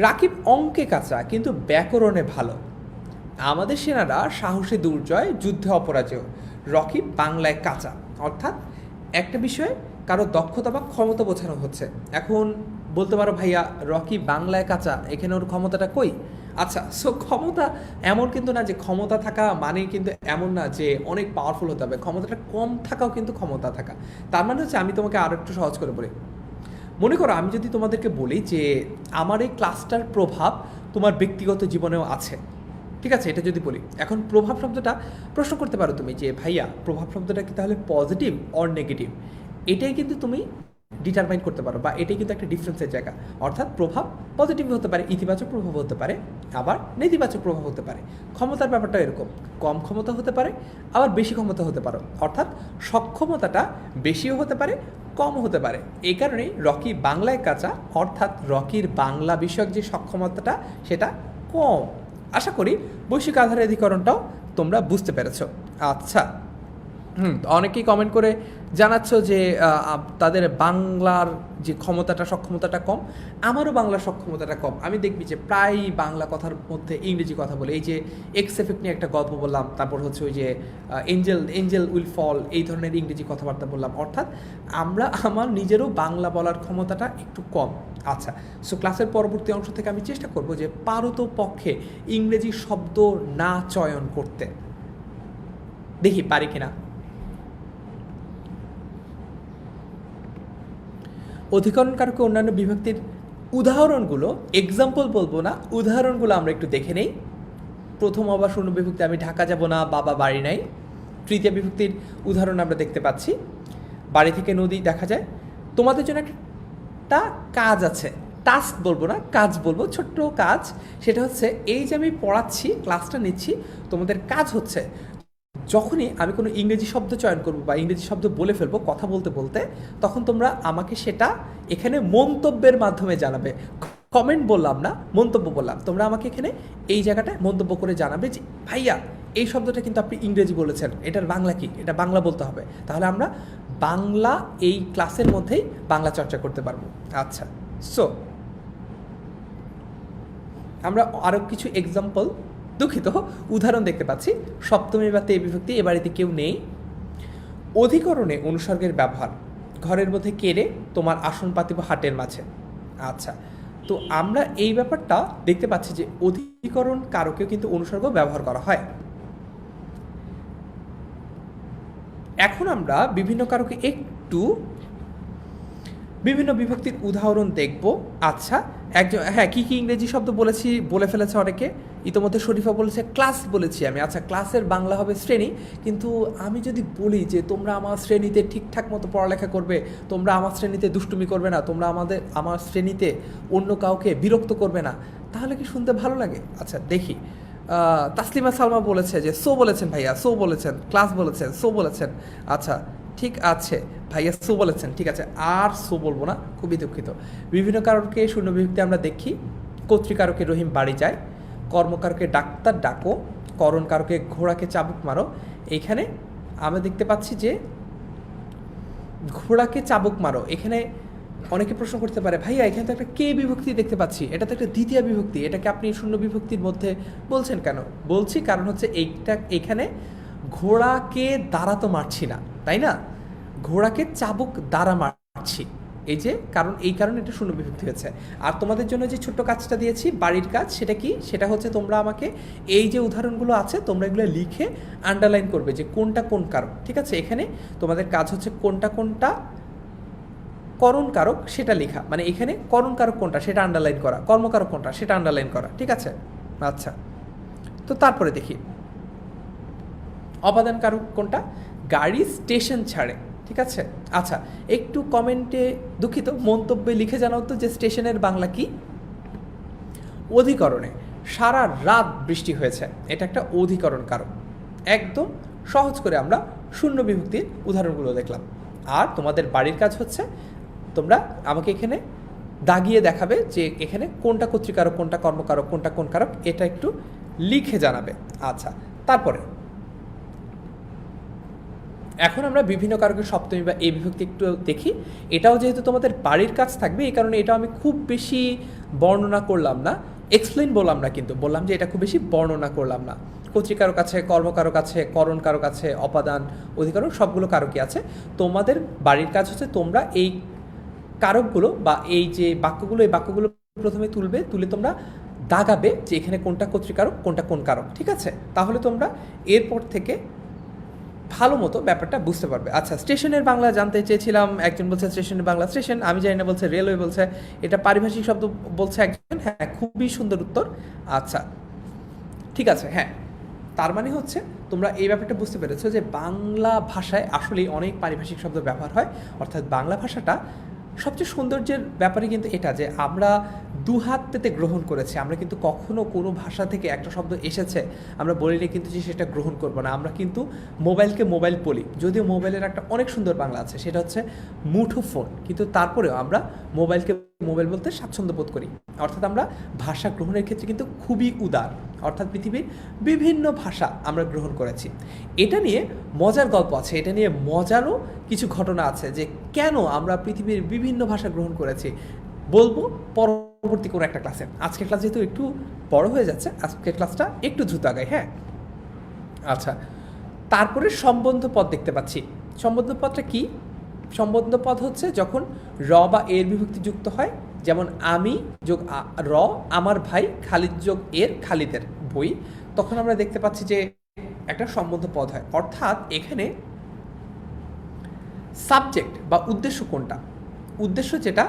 রাকিব অঙ্কে কাঁচা কিন্তু ব্যাকরণে ভালো। আমাদের সেনারা সাহসে দুর্জয়, যুদ্ধে অপরাজেয়। রকিব বাংলায় কাঁচা, অর্থাৎ একটা বিষয়ে কারো দক্ষতা বা ক্ষমতা বোঝানো হচ্ছে। এখন বলতে পারো ভাইয়া রকিব বাংলায় কাঁচা, এখানে ওর ক্ষমতাটা কই? আচ্ছা, সো ক্ষমতা এমন কিন্তু না যে ক্ষমতা থাকা মানে কিন্তু এমন না যে অনেক পাওয়ারফুল হতে হবে। ক্ষমতাটা কম থাকাও কিন্তু ক্ষমতা থাকা। তার মানে হচ্ছে, আমি তোমাকে আরও একটু সহজ করে বলি। মনে করো আমি যদি তোমাদেরকে বলি যে আমার এই ক্লাসটার প্রভাব তোমার ব্যক্তিগত জীবনেও আছে, ঠিক আছে, এটা যদি বলি। এখন প্রভাব শব্দটা প্রশ্ন করতে পারো তুমি যে ভাইয়া প্রভাব শব্দটা কি তাহলে পজিটিভ অর নেগেটিভ? এটাই কিন্তু তুমি ডিটারমাইন করতে পারো, বা এটাই কিন্তু একটা ডিফারেন্সের জায়গা। অর্থাৎ প্রভাব পজিটিভ হতে পারে, ইতিবাচক প্রভাব হতে পারে, আবার নেতিবাচক প্রভাব হতে পারে। ক্ষমতার ব্যাপারটা এরকম, কম ক্ষমতা হতে পারে, আবার বেশি ক্ষমতা হতে পারে। অর্থাৎ সক্ষমতাটা বেশিও হতে পারে, কমও হতে পারে। এই কারণেই রকি বাংলায় কাঁচা, অর্থাৎ রকির বাংলা বিষয়ক যে সক্ষমতাটা সেটা কম। আশা করি বৈশ্বিক আধারাধিকরণটাও তোমরা বুঝতে পেরেছো। আচ্ছা, অনেকেই কমেন্ট করে জানাচ্ছ যে তাদের বাংলার যে ক্ষমতাটা সক্ষমতাটা কম। আমারও বাংলার সক্ষমতাটা কম। আমি দেখবি যে প্রায় বাংলা কথার মধ্যে ইংরেজি কথা বলে। এই যে এক্স এফেক্ট নিয়ে একটা গল্প বললাম, তারপর হচ্ছে ওই যে এঞ্জেল উইল ফল, এই ধরনের ইংরেজি কথাবার্তা বললাম। অর্থাৎ আমার নিজেরও বাংলা বলার ক্ষমতাটা একটু কম। আচ্ছা, সো ক্লাসের পরবর্তী অংশ থেকে আমি চেষ্টা করব যে পারত পক্ষে ইংরেজি শব্দ না চয়ন করতে। দেখি পারি কিনা। অধিকরণ কারকে অন্যান্য বিভক্তির উদাহরণগুলো, এক্সাম্পল বলবো না, উদাহরণগুলো আমরা একটু দেখে নেই। প্রথম অবা শূন্য বিভক্তি আমি ঢাকা যাব না, বাবা বাড়ি নাই। তৃতীয় বিভক্তির উদাহরণ আমরা দেখতে পাচ্ছি, বাড়ি থেকে নদী দেখা যায়। তোমাদের জন্য একটা কাজ আছে, টাস্ক বলবো না, কাজ বলবো, ছোট্ট কাজ। সেটা হচ্ছে এই যে আমি পড়াচ্ছি, ক্লাসটা নিচ্ছি, তোমাদের কাজ হচ্ছে যখনই আমি কোনো ইংরেজি শব্দ চয়ন করব বা ইংরেজি শব্দ বলে ফেলবো কথা বলতে বলতে, তখন তোমরা আমাকে সেটা এখানে মন্তব্যের মাধ্যমে জানাবে। কমেন্ট বললাম না, মন্তব্য বললাম। তোমরা আমাকে এখানে এই জায়গাটায় মন্তব্য করে জানাবে যে ভাইয়া এই শব্দটা কিন্তু আপনি ইংরেজি বলেছেন, এটার বাংলা কি, এটা বাংলা বলতে হবে। তাহলে আমরা বাংলা এই ক্লাসের মধ্যেই বাংলা চর্চা করতে পারবো। আচ্ছা, সো আমরা আরও কিছু এক্সাম্পল, দুঃখিত, উদাহরণ দেখতে পাচ্ছি। সপ্তমী বা তে বিভক্তি, এ বাড়িতে কেউ নেই। অধিকরণে অনুসর্গের ব্যবহার, ঘরের মধ্যে কেড়ে তোমার আসন পাতিব হাটের মাঝে। আচ্ছা, তো আমরা এই ব্যাপারটা দেখতে পাচ্ছি যে অধিকরণ কারকেও কিন্তু অনুসর্গ ব্যবহার করা হয়। এখন আমরা বিভিন্ন কারকে একটু বিভিন্ন বিভক্তির উদাহরণ দেখব। আচ্ছা, একজন, হ্যাঁ, কী কী ইংরেজি শব্দ বলে ফেলেছে অনেকে। ইতোমধ্যে শরীফা বলেছে ক্লাস বলেছি আমি। আচ্ছা, ক্লাসের বাংলা হবে শ্রেণী। কিন্তু আমি যদি বলি যে তোমরা আমার শ্রেণীতে ঠিকঠাক মতো পড়ালেখা করবে, তোমরা আমার শ্রেণীতে দুষ্টুমি করবে না, তোমরা আমার শ্রেণীতে অন্য কাউকে বিরক্ত করবে না, তাহলে কি শুনতে ভালো লাগে? আচ্ছা দেখি, তাসলিমা সালমা বলেছে যে সো বলেছেন ভাইয়া, সো বলেছেন, ক্লাস বলেছেন, সো বলেছেন। আচ্ছা ঠিক আছে ভাইয়া, সো বলেছেন, ঠিক আছে, আর সো বলবো না, খুবই দুঃখিত। বিভিন্ন কারণকে শূন্য বিভক্তি আমরা দেখি। কর্তৃকারকে রহিম বাড়ি যায়, কর্মকারকে ডাক্তার ডাকো, করণকারকে ঘোড়াকে চাবুক মারো। এইখানে আমরা দেখতে পাচ্ছি যে ঘোড়াকে চাবুক মারো। এখানে অনেকে প্রশ্ন করতে পারে ভাইয়া এখানে তো একটা কে বিভক্তি দেখতে পাচ্ছি, এটা তো একটা দ্বিতীয় বিভক্তি, এটাকে আপনি শূন্য বিভক্তির মধ্যে বলছেন কেন? বলছি কারণ হচ্ছে এখানে ঘোড়াকে দ্বারা তো মারছি না, তাই না, ঘোড়াকে চাবুক দ্বারা মারছি। এই কারণে এটা শূন্য বিভক্তি হয়েছে। আর তোমাদের জন্য যে ছোট্ট কাজটা দিয়েছি বাড়ির কাজ, সেটা কি? সেটা হচ্ছে তোমরা আমাকে এই যে উদাহরণগুলো আছে তোমরা এগুলো লিখে আন্ডারলাইন করবে যে কোনটা কোন কারক। ঠিক আছে, এখানে তোমাদের কাজ হচ্ছে কোনটা কোনটা করণ কারক সেটা লেখা, মানে এখানে করণ কারক কোনটা সেটা আন্ডারলাইন করা, কর্মকারক কোনটা সেটা আন্ডারলাইন করা। ঠিক আছে, আচ্ছা, তো তারপরে দেখি অপাদান কারক কোনটা, গাড়ি স্টেশন ছাড়ে। ঠিক আছে, আচ্ছা একটু কমেন্টে, দুঃখিত, মন্তব্যে লিখে জানাও তো যে স্টেশনের বাংলা কি। অধিকরণে সারা রাত বৃষ্টি হয়েছে, এটা একটা অধিকরণ কারক। একদম সহজ করে আমরা শূন্য বিভক্তির উদাহরণগুলো দেখলাম। আর তোমাদের বাড়ির কাজ হচ্ছে তোমরা আমাকে এখানে দাগিয়ে দেখাবে যে এখানে কোনটা কর্তৃকারক, কোনটা কর্মকারক, কোনটা কোন কারক, এটা একটু লিখে জানাবে। আচ্ছা, তারপরে এখন আমরা বিভিন্ন কারকের সপ্তমী বা এই বিভক্তি একটু দেখি। এটাও যেহেতু তোমাদের বাড়ির কাজ থাকবে, এই কারণে এটাও আমি খুব বেশি বর্ণনা করলাম না, এক্সপ্লেন বললাম না, কিন্তু বললাম যে এটা খুব বেশি বর্ণনা করলাম না। কর্তৃকারক আছে, কর্মকারক আছে, করণ কারক আছে, অপাদান, অধিকরণ, সবগুলো কারকই আছে। তোমাদের বাড়ির কাজ হচ্ছে তোমরা এই কারকগুলো বা এই যে বাক্যগুলো, এই বাক্যগুলো প্রথমে তুলে তোমরা দাগাবে যে এখানে কোনটা কর্তৃকারক, কোনটা কোন কারক, ঠিক আছে? তাহলে তোমরা এরপর থেকে ভালো মতো ব্যাপারটা বুঝতে পারবে। আচ্ছা, স্টেশনের বাংলা জানতে চেয়েছিলাম, একজন বলছে স্টেশনের বাংলা স্টেশন, আমি জানি না বলছে রেলওয়ে, বলছে এটা পারিভাষিক শব্দ বলছে একজন। হ্যাঁ, খুবই সুন্দর উত্তর। আচ্ছা, ঠিক আছে। হ্যাঁ, তার মানে হচ্ছে তোমরা এই ব্যাপারটা বুঝতে পেরেছো যে বাংলা ভাষায় আসলেই অনেক পারিভাষিক শব্দ ব্যবহার হয়। অর্থাৎ বাংলা ভাষাটা সবচেয়ে সৌন্দর্যের ব্যাপারে কিন্তু এটা যে আমরা দুহাত পেতে গ্রহণ করেছি। আমরা কিন্তু কখনো কোনো ভাষা থেকে একটা শব্দ এসেছে আমরা বলিনি কিন্তু যে সেটা গ্রহণ করবো না। আমরা কিন্তু মোবাইলকে মোবাইল বলি, যদিও মোবাইলের একটা অনেক সুন্দর বাংলা আছে, সেটা হচ্ছে মুঠোফোন, কিন্তু তারপরেও আমরা মোবাইলকে মোবাইল বলতে স্বাচ্ছন্দ্য বোধ করি। অর্থাৎ আমরা ভাষা গ্রহণের ক্ষেত্রে কিন্তু খুবই উদার। অর্থাৎ পৃথিবীর বিভিন্ন ভাষা আমরা গ্রহণ করেছি। এটা নিয়ে মজার গল্প আছে, এটা নিয়ে মজারও কিছু ঘটনা আছে যে কেন আমরা পৃথিবীর বিভিন্ন ভাষা গ্রহণ করেছি, বলবো পরবর্তী কোনো একটা ক্লাসে। আজকের ক্লাস যেহেতু একটু বড় হয়ে যাচ্ছে, আজকের ক্লাসটা একটু দ্রুত আগাই। হ্যাঁ, আচ্ছা, তারপরে সম্বন্ধ পদ দেখতে পাচ্ছি। সম্বন্ধ পদটা কি? সম্বন্ধ পদ হচ্ছে যখন র বা এর বিভক্তি যুক্ত হয়, যেমন আমি যোগ র আমার ভাই, খালিদ যোগ এর খালিদের বই, তখন আমরা দেখতে পাচ্ছি যে একটা সম্বন্ধ পদ হয়। অর্থাৎ এখানে সাবজেক্ট বা উদ্দেশ্য কোনটা, উদ্দেশ্য যেটা,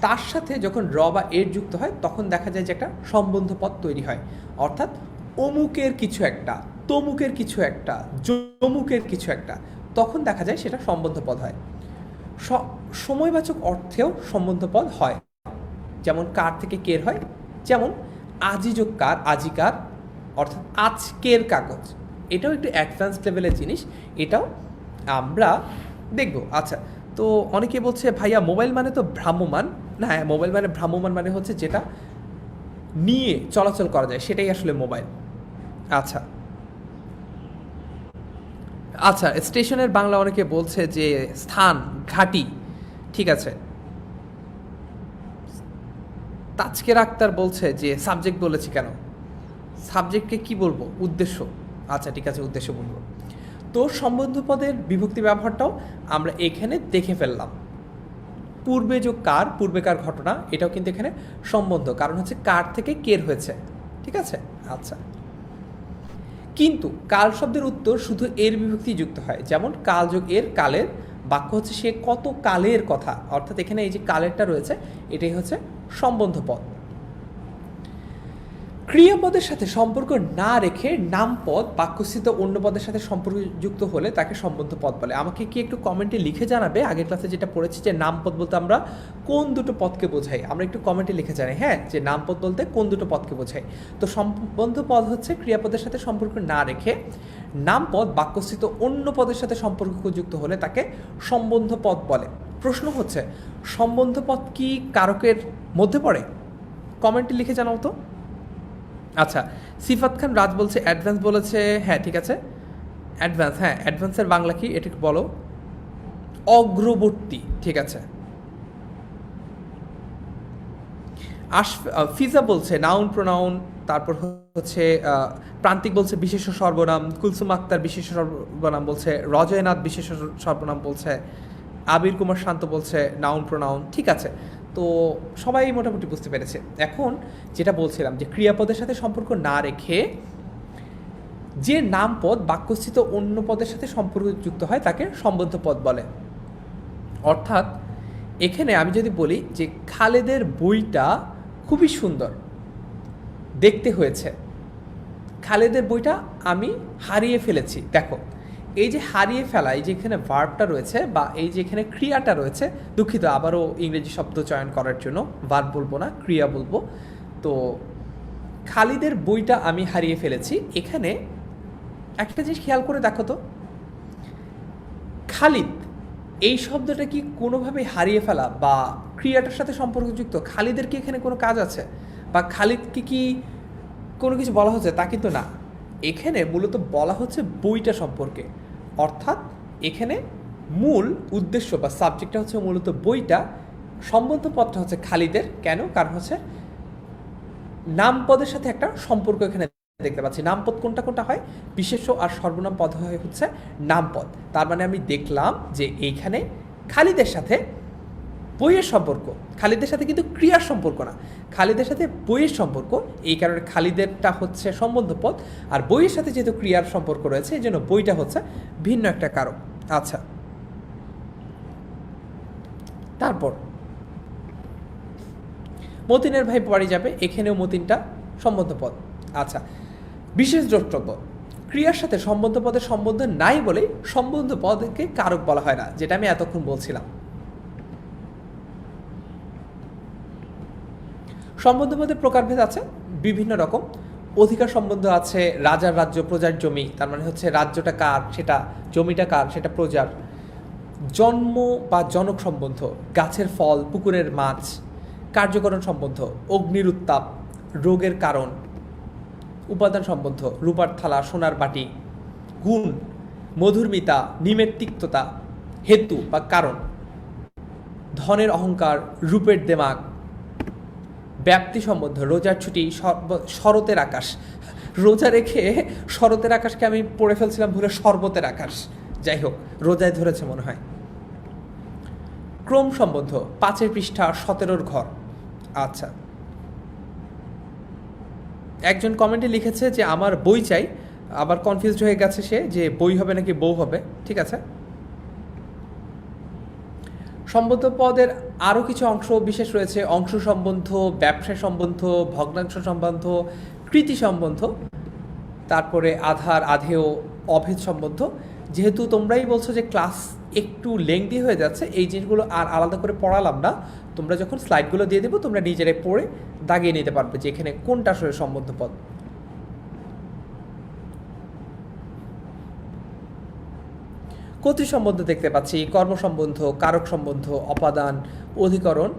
তার সাথে যখন র বা এর যুক্ত হয় তখন দেখা যায় যে একটা সম্বন্ধ পদ তৈরি হয়। অর্থাৎ অমুকের কিছু একটা, তমুকের কিছু একটা, জমুকের কিছু একটা, তখন দেখা যায় সেটা সম্বন্ধ পদ হয়। সময়বাচক অর্থেও সম্বন্ধ পদ হয়, যেমন কার থেকে কের হয়, যেমন আজি যোগ কার, আজিকার, অর্থাৎ আজকের কাগজ। এটাও একটু অ্যাডভান্স লেভেলের জিনিস, এটাও আমরা দেখব। আচ্ছা, তো অনেকে বলছে ভাইয়া মোবাইল মানে তো ভ্রাম্যমান। না, হ্যাঁ, মোবাইল মানে ভ্রাম্যমান মানে হচ্ছে যেটা নিয়ে চলাচল করা যায় সেটাই আসলে মোবাইল। আচ্ছা আচ্ছা, স্টেশনের বাংলা অনেকে বলছে যে স্থান, ঘাঁটি, ঠিক আছে। তাজকের আক্তার বলছে যে সাবজেক্ট বলেছি কেন, সাবজেক্টকে কি বলবো, উদ্দেশ্য। আচ্ছা, ঠিক আছে, উদ্দেশ্য বলবো। তো সম্বন্ধ পদের বিভক্তি ব্যবহারটাও আমরা এখানে দেখে ফেললাম। পূর্বে যোগ কার, পূর্বেকার ঘটনা, এটাও কিন্তু এখানে সম্বন্ধ, কারণ হচ্ছে কার থেকে কের হয়েছে, ঠিক আছে। আচ্ছা, কিন্তু কাল শব্দের উত্তর শুধু এর বিভক্তি যুক্ত হয়, যেমন কাল যোগ এর, কালের, বাক্য হচ্ছে সে কত কালের কথা। অর্থাৎ এখানে এই যে কালেরটা রয়েছে এটাই হচ্ছে সম্বন্ধ পদ। ক্রিয়াপদের সাথে সম্পর্ক না রেখে নামপদ বাক্যস্থিত অন্য পদের সাথে সম্পর্কযুক্ত হলে তাকে সম্বন্ধ পদ বলে। আমাকে কি একটু কমেন্টে লিখে জানাবে, আগের ক্লাসে যেটা পড়েছি যে নামপদ বলতে আমরা কোন দুটো পদকে বোঝাই, আমরা একটু কমেন্টে লিখে জানাই। হ্যাঁ, যে নামপদ বলতে কোন দুটো পদকে বোঝাই। তো সম্বন্ধ পদ হচ্ছে ক্রিয়াপদের সাথে সম্পর্ক না রেখে নামপদ বাক্যস্থিত অন্য পদের সাথে সম্পর্কযুক্ত হলে তাকে সম্বন্ধ পদ বলে। প্রশ্ন হচ্ছে সম্বন্ধ পদ কি কারকের মধ্যে পড়ে? কমেন্টে লিখে জানাও তো। আচ্ছা, সিফাত খান রাজ বলছে অ্যাডভান্স বলেছে। হ্যাঁ, ঠিক আছে, অ্যাডভান্স। হ্যাঁ, অ্যাডভান্সের বাংলা কি এটা একটু বলো। অগ্রবর্তী, ঠিক আছে। ফিজা বলছে নাউন প্রোনাউন, তারপর হচ্ছে প্রান্তিক বলছে বিশেষ সর্বনাম, কুলসুম আক্তার বিশেষ সর্বনাম বলছে, রজয়নাথ বিশেষ সর্বনাম বলছে, আবির কুমার শান্ত বলছে নাউন প্রোনাউন, ঠিক আছে। তো সবাই মোটামুটি বুঝতে পেরেছে। এখন যেটা বলছিলাম যে ক্রিয়াপদের সাথে সম্পর্ক না রেখে যে নামপদ বাক্যস্থিত অন্য পদের সাথে সম্পর্কযুক্ত হয় তাকে সম্বন্ধ পদ বলে। অর্থাৎ এখানে আমি যদি বলি যে খালেদের বইটা খুবই সুন্দর দেখতে হয়েছে, খালেদের বইটা আমি হারিয়ে ফেলেছি। দেখো, এই যে হারিয়ে ফেলা, এই যে এখানে ভার্বটা রয়েছে বা এই যে এখানে ক্রিয়াটা রয়েছে, দুঃখিত আবারও ইংরেজি শব্দ চয়ন করার জন্য, ভার্ব বলবো না, ক্রিয়া বলবো। তো খালিদের বইটা আমি হারিয়ে ফেলেছি, এখানে একটা জিনিস খেয়াল করে দেখো তো, খালিদ এই শব্দটা কি কোনোভাবে হারিয়ে ফেলা বা ক্রিয়াটার সাথে সম্পর্কযুক্ত? খালিদের কি এখানে কোনো কাজ আছে, বা খালিদকে কি কোনো কিছু বলা হচ্ছে? তা কিন্তু না। এখানে মূলত বলা হচ্ছে বইটা সম্পর্কে, অর্থাৎ এখানে মূল উদ্দেশ্য বা সাবজেক্টটা হচ্ছে মূলত বইটা, সম্বন্ধ পদটা হচ্ছে খালিদের। কেন? কারণ হচ্ছে নামপদের সাথে একটা সম্পর্ক এখানে দেখতে পাচ্ছি। নামপদ কোনটা কোনটা হয়? বিশেষ্য আর সর্বনাম পদ হয় হচ্ছে নামপদ। তার মানে আমি দেখলাম যে এইখানে খালিদের সাথে বইয়ের সম্পর্ক, খালিদের সাথে কিন্তু ক্রিয়ার সম্পর্ক না, খালিদের সাথে বইয়ের সম্পর্ক। এই কারণে খালিদেরটা হচ্ছে সম্বন্ধ পদ, আর বইয়ের সাথে যেহেতু ক্রিয়ার সম্পর্ক রয়েছে এই জন্য বইটা হচ্ছে ভিন্ন একটা কারক। আচ্ছা, তারপর মতিনের ভাই বাড়ি যাবে, এখানেও মতিনটা সম্বন্ধ পদ। আচ্ছা, বিশেষ দ্রষ্টব্য, ক্রিয়ার সাথে সম্বন্ধ পদের সম্বন্ধ নাই বলে সম্বন্ধ পদকে কারক বলা হয় না, যেটা আমি এতক্ষণ বলছিলাম। সম্বন্ধ পদের প্রকারভেদ আছে বিভিন্ন রকম। অধিকার সম্বন্ধ আছে, রাজার রাজ্য প্রজার জমি, তার মানে হচ্ছে রাজ্যটা কার সেটা, জমিটা কার সেটা প্রজার। জন্ম বা জনক সম্বন্ধ, গাছের ফল, পুকুরের মাছ। কার্যকরণ সম্বন্ধ, অগ্নির উত্তাপ, রোগের কারণ। উপাদান সম্বন্ধ, রূপার থালা, সোনার বাটি। গুণ, মধুরমিতা, নিমের তিক্ততা। হেতু বা কারণ, ধনের অহংকার, রূপের দেমাগ। ব্যাপ্তি সম্বন্ধ, রোজার ছুটি, শরতের আকাশ। রোজা রেখে শরতের আকাশকে আমি পড়ে ফেলছিলাম ভুলে শরবতের আকাশ। যাই হোক, রোজায় ধরেছে মনে হয়। ক্রম সম্বন্ধ, 5 পৃষ্ঠা 17 ঘর। আচ্ছা, একজন কমেন্টে লিখেছে যে আমার বই চাই, আবার কনফিউজড হয়ে গেছে সে যে বই হবে নাকি বউ হবে। ঠিক আছে, সম্বন্ধ পদের আরও কিছু অংশ বিশেষ রয়েছে। অংশ সম্বন্ধ, ব্যবসা সম্বন্ধ, ভগ্নাংশ সম্বন্ধ, কৃতি সম্বন্ধ, তারপরে আধার, আধেয়, অভেদ সম্বন্ধ। যেহেতু তোমরাই বলছো যে ক্লাস একটু লেংদি হয়ে যাচ্ছে, এই জিনিসগুলো আর আলাদা করে পড়ালাম না। তোমরা যখন স্লাইডগুলো দিয়ে দেবো তোমরা নিজেরাই পড়ে দাগিয়ে নিতে পারবে যে এখানে কোনটা আসলে সম্বন্ধ পদ। কর্তৃ সম্বন্ধ দেখতে পাচ্ছি, কর্ম সম্বন্ধ, কারক সম্বন্ধ, অপাদান, অধিকরণ।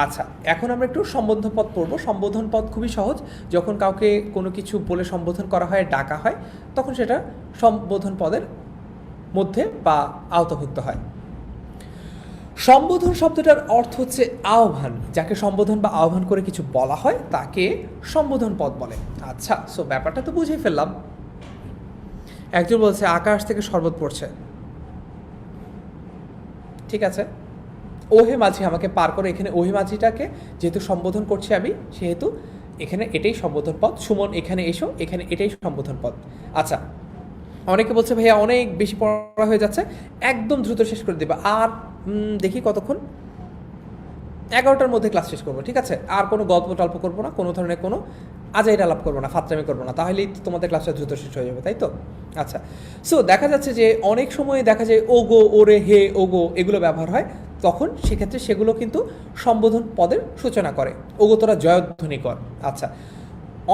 আচ্ছা, এখন আমরা একটু সম্বোধন পদ পড়ব। সম্বোধন পদ খুবই সহজ, যখন কাউকে কোনো কিছু বলে সম্বোধন করা হয়, ডাকা হয়, তখন সেটা সম্বোধন পদের মধ্যে বা আওতাভুক্ত হয়। সম্বোধন শব্দটার অর্থ হচ্ছে আহ্বান, যাকে সম্বোধন বা আহ্বান করে কিছু বলা হয় তাকে সম্বোধন পদ বলে। আচ্ছা, সো ব্যাপারটা তো বুঝেই ফেললাম। একজন বলছে আকাশ থেকে শরবত পড়ছে, ঠিক আছে, ওহে মাঝি আমাকে পার করে। এখানে ওহে মাঝিটাকে যেহেতু সম্বোধন করছি আমি, সেহেতু এখানে এটাই সম্বোধন পদ। সুমন এখানে এসো, এখানে এটাই সম্বোধন পদ। আচ্ছা, অনেকে বলছে ভাইয়া অনেক বেশি পড়া হয়ে যাচ্ছে, একদম দ্রুত শেষ করে দেবে। আর দেখি কতক্ষণ, 11টার মধ্যে ক্লাস শেষ করবো, ঠিক আছে? আর কোনো গল্প টল্প করবো না, কোনো ধরনের কোনো আজাইর আলাপ করবো না, ফাত্রামি করবো না, তাহলেই তোমাদের ক্লাসটা দ্রুত শেষ হয়ে যাবে, তাই তো? আচ্ছা, সো দেখা যাচ্ছে যে অনেক সময় দেখা যায় ওগো, ওরে, হে, ওগো এগুলো ব্যবহার হয়, তখন সেক্ষেত্রে সেগুলো কিন্তু সম্বোধন পদের সূচনা করে। ওগো তোরা জয়ধ্বনি কর। আচ্ছা,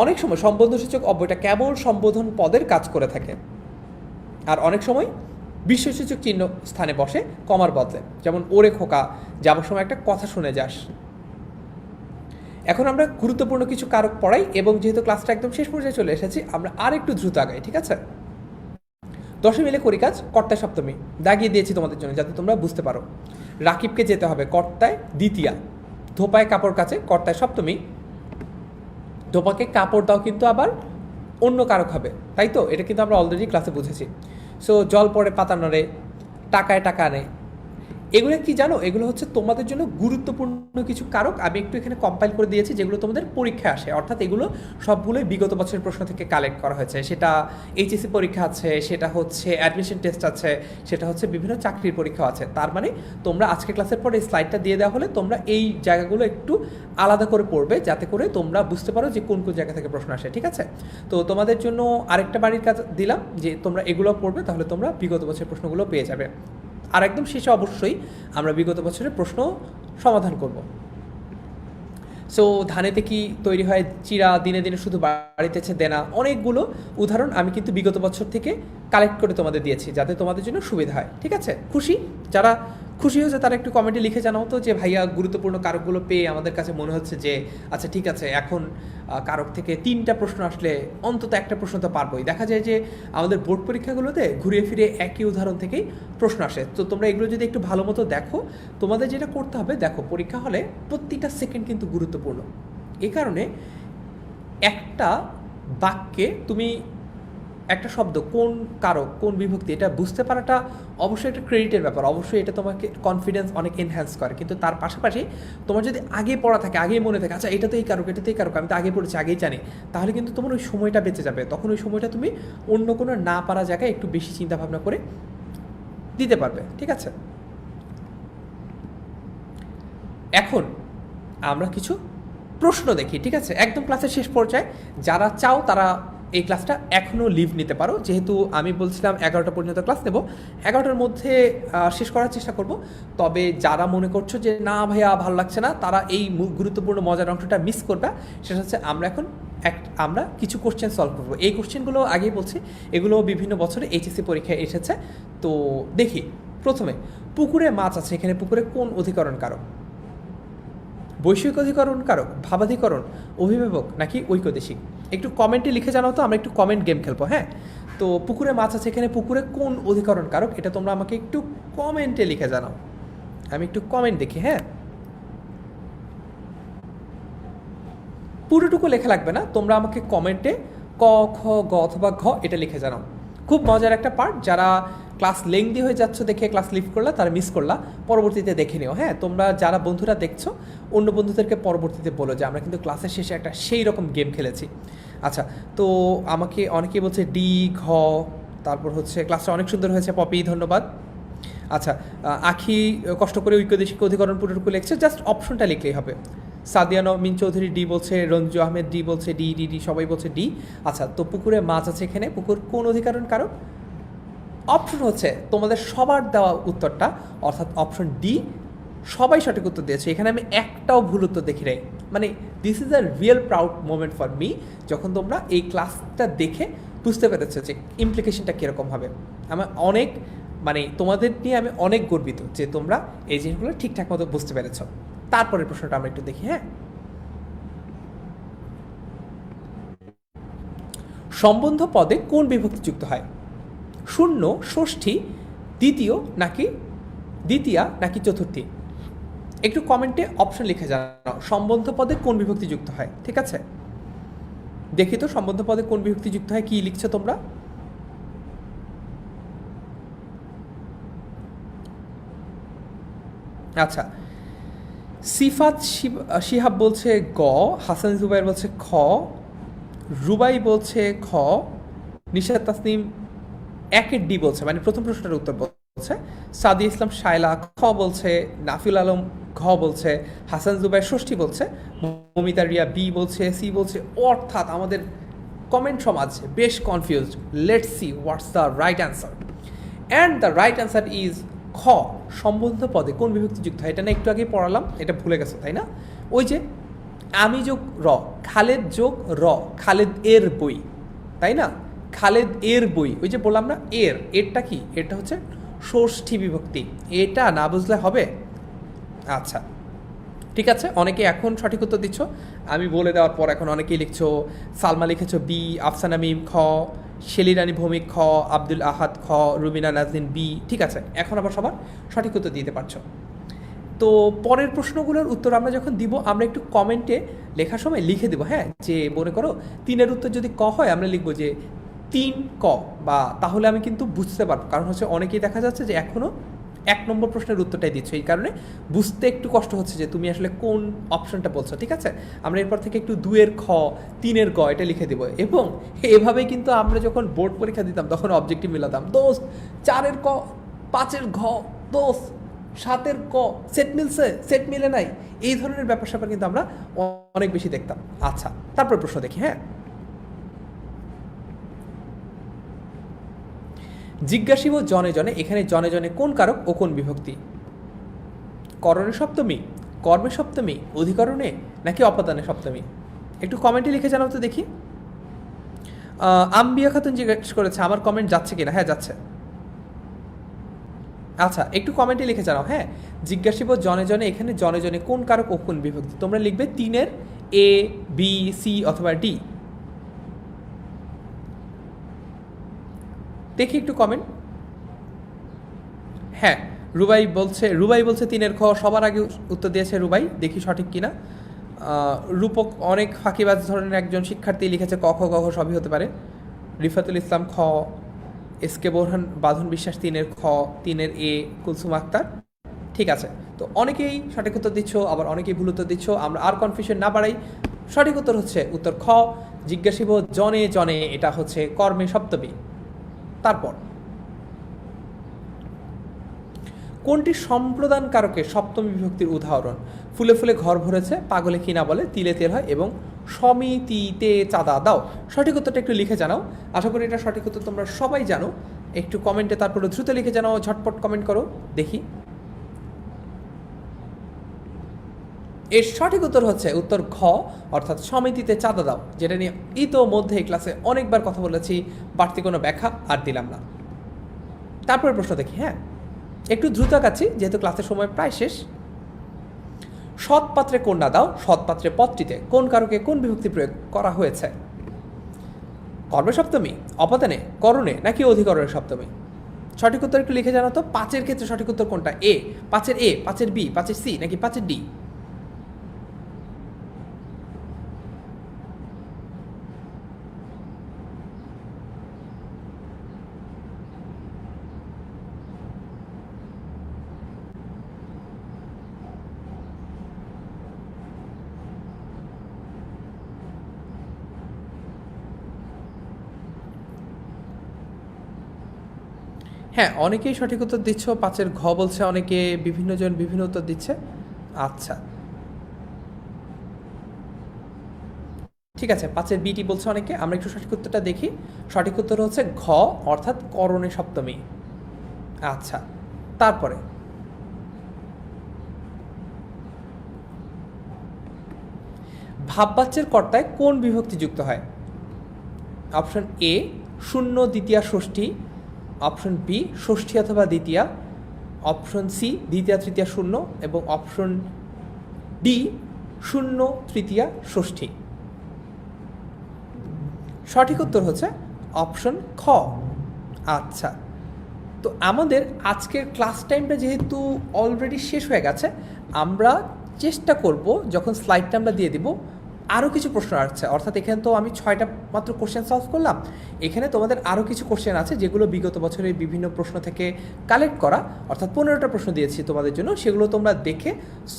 অনেক সময় সম্বোধনসূচক অব্যয়টা কেবল সম্বোধন পদের কাজ করে থাকে, আর অনেক সময় বিশ্বসূচক চিহ্ন স্থানে বসে কমার বদলে। যেমন ওরে খোকা, যাবার সময় একটা কথা শুনে যাস। এখন আমরা গুরুত্বপূর্ণ কিছু কারক পড়াই, এবং যেহেতু ক্লাসটা একদম শেষ পর্যায়ে চলে এসেছি, আমরা আর একটু দ্রুত আগাই, ঠিক আছে? 10 মিলে করি কাজ, কর্তায় সপ্তমী দাগিয়ে দিয়েছি তোমাদের জন্য যাতে তোমরা বুঝতে পারো। রাকিবকে যেতে হবে, কর্তায় দ্বিতীয়া। ধোপায় কাপড় কাচে, কর্তায় সপ্তমী। ধোপাকে কাপড় দাও কিন্তু আবার অন্য কারক হবে, তাই তো? এটা কিন্তু আমরা অলরেডি ক্লাসে বুঝেছি। সো জল পড়ে পাতা নড়ে, টাকায় টাকা আনে, এগুলো কি জানো? এগুলো হচ্ছে তোমাদের জন্য গুরুত্বপূর্ণ কিছু কারক। আমি একটু এখানে কম্পাইল করে দিয়েছি যেগুলো তোমাদের পরীক্ষায় আসে, অর্থাৎ এগুলো সবগুলোই বিগত বছরের প্রশ্ন থেকে কালেক্ট করা হয়েছে। সেটা এইচএসসি পরীক্ষা আছে, সেটা হচ্ছে অ্যাডমিশন টেস্ট আছে, সেটা হচ্ছে বিভিন্ন চাকরির পরীক্ষা আছে। তার মানে তোমরা আজকে ক্লাসের পর এই স্লাইডটা দিয়ে দেওয়া হলে তোমরা এই জায়গাগুলো একটু আলাদা করে পড়বে, যাতে করে তোমরা বুঝতে পারো যে কোন কোন জায়গা থেকে প্রশ্ন আসে, ঠিক আছে? তো তোমাদের জন্য আরেকটা বাড়ির কাজ দিলাম যে তোমরা এগুলো পড়বে, তাহলে তোমরা বিগত বছরের প্রশ্নগুলো পেয়ে যাবে। আর একদম শেষে অবশ্যই আমরা বিগত বছরের প্রশ্ন সমাধান করব। সো ধানেতে কি তৈরি হয় চিরা, দিনে দিনে শুধু বাড়িতেছে দেনা, অনেকগুলো উদাহরণ আমি কিন্তু বিগত বছর থেকে কালেক্ট করে তোমাদের দিয়েছি যাতে তোমাদের জন্য সুবিধা হয়। ঠিক আছে, খুশি? যারা খুশি হয়েছে তারা একটু কমেন্টে লিখে জানাও তো যে ভাইয়া গুরুত্বপূর্ণ কারকগুলো পেয়ে আমাদের কাছে মনে হচ্ছে যে আচ্ছা ঠিক আছে, এখন কারক থেকে 3টা প্রশ্ন আসলে অন্তত একটা প্রশ্ন তো পারবোই। দেখা যায় যে আমাদের বোর্ড পরীক্ষাগুলোতে ঘুরিয়ে ফিরে একই উদাহরণ থেকেই প্রশ্ন আসে। তো তোমরা এগুলো যদি একটু ভালো মতো দেখো, তোমাদের যেটা করতে হবে, দেখো পরীক্ষা হলে প্রতিটা সেকেন্ড কিন্তু গুরুত্বপূর্ণ। এই কারণে একটা বাক্যে তুমি একটা শব্দ কোন কারক কোন বিভক্তি এটা বুঝতে পারাটা অবশ্যই একটা ক্রেডিটের ব্যাপার, অবশ্যই এটা তোমাকে কনফিডেন্স অনেক এনহ্যান্স করে। কিন্তু তার পাশাপাশি তোমার যদি আগে পড়া থাকে, আগেই মনে থাকে আচ্ছা এটা তো এই কারক, এটা তো এই কারক, আমি তো আগে পড়েছি, আগেই জানি, তাহলে কিন্তু তোমার ওই সময়টা বেঁচে যাবে। তখন ওই সময়টা তুমি অন্য কোনো না পারা জায়গায় একটু বেশি চিন্তা ভাবনা করে দিতে পারবে। ঠিক আছে, এখন আমরা কিছু প্রশ্ন দেখি। ঠিক আছে, একদম ক্লাসের শেষ পর্যায়ে যারা চাও তারা এই ক্লাসটা এখনও লিভ নিতে পারো, যেহেতু আমি বলছিলাম 11টা পর্যন্ত ক্লাস নেব, 11টার মধ্যে শেষ করার চেষ্টা করব। তবে যারা মনে করছো যে না ভাইয়া ভালো লাগছে না, তারা এই গুরুত্বপূর্ণ মজার অংশটা মিস করবে। সেটা হচ্ছে আমরা কিছু কোশ্চেন সলভ করবো। এই কোশ্চেনগুলো আগেই বলছি, এগুলো বিভিন্ন বছরে এইচএসসি পরীক্ষায় এসেছে। তো দেখি, প্রথমে পুকুরে মাছ আছে, এখানে পুকুরে কোন অধিকরণ কারক? বৈষয়িক অধিকরণ কারক, ভাবাধিকরণ, অভিভাবক নাকি ঐকদেশিক? একটু কমেন্টে লিখে জানাও তো, আমরা একটু কমেন্ট গেম খেলবো। হ্যাঁ, তো পুকুরে মাছ আছে, এখানে পুকুরে কোন অধিকরণ কারক? এটা তোমরা আমাকে একটু কমেন্টে লিখে জানাও, আমি একটু কমেন্ট দেখি। হ্যাঁ, পুরোটুকু লেখা লাগবে না, তোমরা আমাকে কমেন্টে ক, খ, গ অথবা ঘ এটা লিখে জানাও। খুব মজার একটা পার্ট, যারা ক্লাস লেংদি হয়ে যাচ্ছ দেখে ক্লাস লিভ করলা, তারা মিস করলা, পরবর্তীতে দেখে নিও। হ্যাঁ, তোমরা যারা বন্ধুরা দেখছো অন্য বন্ধুদেরকে পরবর্তীতে বলো যে আমরা কিন্তু ক্লাসের শেষে একটা সেই রকম গেম খেলেছি। আচ্ছা, তো আমাকে অনেকেই বলছে ডি, ঘ, তারপর হচ্ছে ক্লাসটা অনেক সুন্দর হয়েছে পপি, ধন্যবাদ। আচ্ছা, আখি কষ্ট করে ঐক্যদেশিক অধিকরণ পুরোটুকু লিখছে, জাস্ট অপশনটা লিখলেই হবে। সাদিয়া নমিন চৌধুরী ডি বলছে, রঞ্জু আহমেদ ডি বলছে, ডি ডি ডি সবাই বলছে ডি। আচ্ছা, তো পুকুরে মাছ আছে, এখানে পুকুর কোন অধিকরণ কারক? অপশন হচ্ছে তোমাদের সবার দেওয়া উত্তরটা, অর্থাৎ অপশন ডি, সবাই সঠিক উত্তর দিয়েছে। এখানে আমি একটাও ভুল উত্তর দেখি নাই। মানে this is a real proud moment for me, যখন তোমরা এই ক্লাসটা দেখে বুঝতে পেরেছো যে ইমপ্লিকেশনটা কীরকম হবে। আমার অনেক মানে তোমাদের নিয়ে আমি অনেক গর্বিত যে তোমরা এই জিনিসগুলো ঠিকঠাক মতো বুঝতে পেরেছো। তারপরের প্রশ্নটা আমরা একটু দেখি। হ্যাঁ, সম্বন্ধ পদে কোন বিভক্তি যুক্ত হয়? শূন্য, ষষ্ঠী, দ্বিতীয়া নাকি চতুর্থী? একটু কমেন্টে অপশন লিখে জানাও, সম্বন্ধ পদে কোন বিভক্তি যুক্ত হয়। ঠিক আছে, দেখি তো সম্বন্ধ পদে কোন বিভক্তি যুক্ত হয়, কি লিখছো তোমরা? আচ্ছা, সিফাত শিহাব বলছে গ, হাসান জুবাইর বলছে খ, রুবাই বলছে খ, নিশাত তাসনিম একের ডি বলছে, মানে প্রথম প্রশ্নটার উত্তর বলছে। সাদি ইসলাম শায়লা খ বলছে, নাফিউল আলম ঘ বলছে, হাসান জুবাইর ষষ্ঠী বলছে, মমিতা রিয়া বি বলছে, সি বলছে। অর্থাৎ আমাদের কমেন্ট সমাজ বেশ confused. Let's see what's the right answer, and the right answer is খ, সম্বন্ধ পদে কোন বিভক্তি যুক্ত হয়। এটা না একটু আগেই পড়ালাম, এটা ভুলে গেছো তাই না? ওই যে আমি যোগ র, খালেদ যোগ র, খালেদ এর বই, তাই না? খালেদ এর বই, ওই যে বললাম না এরটা কি? এটা হচ্ছে ষষ্ঠী বিভক্তি, এটা না বুঝলে হবে? আচ্ছা, ঠিক আছে, অনেকে এখন সঠিক উত্তর দিচ্ছ, আমি বলে দেওয়ার পর এখন অনেকেই লিখছো। সালমা লিখেছো বি, আফসানা মিম খ, শেলি রানী ভৌমিক খ, আব্দুল আহাদ খ, রুবিনা নাজদিন বি। ঠিক আছে, এখন আবার সবার সঠিক উত্তর দিতে পারছো। তো পরের প্রশ্নগুলোর উত্তর আমরা যখন দিব, আমরা একটু কমেন্টে লেখার সময় লিখে দেবো। হ্যাঁ, যে মনে করো 3-এর উত্তর যদি ক হয়, আমরা লিখবো যে 3 ক, বা তাহলে আমি কিন্তু বুঝতে পারবো। কারণ হচ্ছে অনেকেই দেখা যাচ্ছে যে এখনও 1 নম্বর প্রশ্নের উত্তরটাই দিচ্ছ, এই কারণে বুঝতে একটু কষ্ট হচ্ছে যে তুমি আসলে কোন অপশনটা বলছো। ঠিক আছে, আমরা এরপর থেকে একটু 2-এর খ, 3-এর গ এটা লিখে দেবো। এবং এভাবেই কিন্তু আমরা যখন বোর্ড পরীক্ষা দিতাম তখন অবজেক্টিভ মিলাতাম, দোস্ত 4-এর ক, 5-এর ঘ, দোস্ত 7-এর ক, সেট মিলছে, সেট মিলে নাই, এই ধরনের ব্যাপার স্যাপার কিন্তু আমরা অনেক বেশি দেখতাম। আচ্ছা, তারপর প্রশ্ন দেখি। হ্যাঁ, জিজ্ঞাসিব জনে জনে, এখানে জনে জনে কোন কারক ও কোন বিভক্তি? করণে সপ্তমী, কর্মে সপ্তমী, অধিকরণে নাকি অপাদানে সপ্তমী? একটু কমেন্টে লিখে জানাও তো দেখি। আম্বিয়া খাতুন জিজ্ঞেস করেছে আমার কমেন্ট যাচ্ছে কিনা। হ্যাঁ, যাচ্ছে। আচ্ছা, একটু কমেন্টে লিখে জানাও। হ্যাঁ, জিজ্ঞাসিব জনে জনে, এখানে জনে জনে কোন কারক ও কোন বিভক্তি? তোমরা লিখবে 3-এর এ, বি, সি অথবা ডি। দেখি একটু কমেন্ট। হ্যাঁ, রুবাই বলছে 3-এর খ। সবার আগে উত্তর দিয়েছে রুবাই। দেখি সঠিক কিনা। রূপক অনেক ফাঁকিবাজ ধরনের একজন শিক্ষার্থী লিখেছে ক খ গ ঘ সবই হতে পারে। রিফাতুল ইসলাম খ, এস কে বোরহান বাঁধন বিশ্বাস 3-এর খ, 3-এর এ, কুলসুম আক্তার। ঠিক আছে, তো অনেকেই সঠিক উত্তর দিচ্ছ, আবার অনেকেই ভুল উত্তর দিচ্ছ। আমরা আর কনফিউশন না বাড়াই, সঠিক উত্তর হচ্ছে উত্তর খ, জিজ্ঞাসিব জনে জনে, এটা হচ্ছে কর্মে সপ্তমী। তারপর কোনটি সম্প্রদান কারকের সপ্তমী বিভক্তির উদাহরণ? ফুলে ফুলে ঘর ভরেছে, পাগলে কিনা বলে, তিলে তেল হয় এবং সমিতিতে চাঁদা দাও। সঠিক উত্তরটা একটু লিখে জানাও। আশা করি এটা সঠিক উত্তর তোমরা সবাই জানো। একটু কমেন্টে তারপরে দ্রুত লিখে জানাও, ঝটপট কমেন্ট করো দেখি। এর সঠিক উত্তর হচ্ছে উত্তর ঘ, অর্থাৎ সমিতিতে চাঁদা দাও, যেটা নিয়ে ইতোমধ্যে এই ক্লাসে অনেকবার কথা বলেছি, বাড়তি কোনো ব্যাখ্যা আর দিলাম না। তারপরে প্রশ্ন দেখি। হ্যাঁ, একটু দ্রুত কাছি যেহেতু ক্লাসের সময় প্রায় শেষ। সৎ পাত্রে কন্যা দাও, সৎ পাত্রে পদটিতে কোন কারকে কোন বিভক্তি প্রয়োগ করা হয়েছে? কর্মে সপ্তমী, অপাদানে, করণে নাকি অধিকরণের সপ্তমী? সঠিক উত্তর একটু লিখে জানাও তো। 5-এর ক্ষেত্রে সঠিক উত্তর কোনটা? 5-এর এ, 5-এর বি, 5-এর সি নাকি 5-এর ডি? হ্যাঁ, অনেকেই সঠিক উত্তর দিচ্ছ। 5-এর ঘ বলছে অনেকে, বিভিন্ন জন বিভিন্ন উত্তর দিচ্ছে। আচ্ছা, ঠিক আছে, 5-এর বিটি বলছে অনেকে। আমরা একটু সঠিক উত্তরটা দেখি। সঠিক উত্তর হচ্ছে ঘ, অর্থাৎ করণে সপ্তমী। আচ্ছা, তারপরে ভাববাচ্যের কর্তায় কোন বিভক্তি যুক্ত হয়? অপশন এ শূন্য দ্বিতীয়া ষষ্ঠী, অপশন বি ষষ্ঠী অথবা দ্বিতীয়া, অপশন সি দ্বিতীয়া তৃতীয়া শূন্য এবং অপশন ডি শূন্য তৃতীয়া ষষ্ঠী। সঠিক উত্তর হচ্ছে অপশন খ। আচ্ছা, তো আমাদের আজকের ক্লাস টাইমটা যেহেতু অলরেডি শেষ হয়ে গেছে, আমরা চেষ্টা করব যখন স্লাইডটা আমরা দিয়ে দিব আরও কিছু প্রশ্ন আসছে। অর্থাৎ এখানে তো আমি 6টা মাত্র কোশ্চেন সলভ করলাম, এখানে তোমাদের আরও কিছু কোশ্চেন আছে যেগুলো বিগত বছরের বিভিন্ন প্রশ্ন থেকে কালেক্ট করা। অর্থাৎ 15টা প্রশ্ন দিয়েছি তোমাদের জন্য, সেগুলো তোমরা দেখে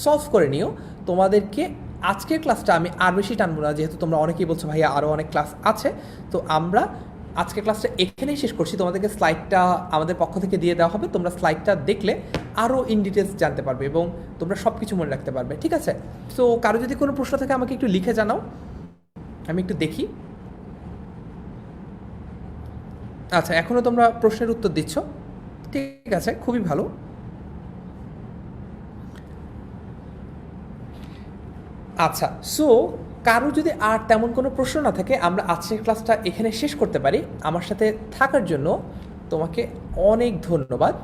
সলভ করে নিও। তোমাদেরকে আজকের ক্লাসটা আমি আর বেশি টানবো না, যেহেতু তোমরা অনেকেই বলছো ভাইয়া আরও অনেক ক্লাস আছে। তো আমরা আজকের ক্লাসটা এখানেই শেষ করছি। তোমাদেরকে স্লাইডটা আমাদের পক্ষ থেকে দিয়ে দেওয়া হবে, তোমরা স্লাইডটা দেখলে আরও ইন ডিটেলস জানতে পারবে এবং তোমরা সব কিছু মনে রাখতে পারবে। ঠিক আছে, সো কারো যদি কোনো প্রশ্ন থাকে আমাকে একটু লিখে জানাও, আমি একটু দেখি। আচ্ছা, এখনও তোমরা প্রশ্নের উত্তর দিচ্ছ, ঠিক আছে, খুবই ভালো। আচ্ছা, সো কারো যদি আর তেমন কোনো প্রশ্ন না থাকে, আমরা আজকের ক্লাসটা এখানে শেষ করতে পারি। আমার সাথে থাকার জন্য তোমাকে অনেক ধন্যবাদ।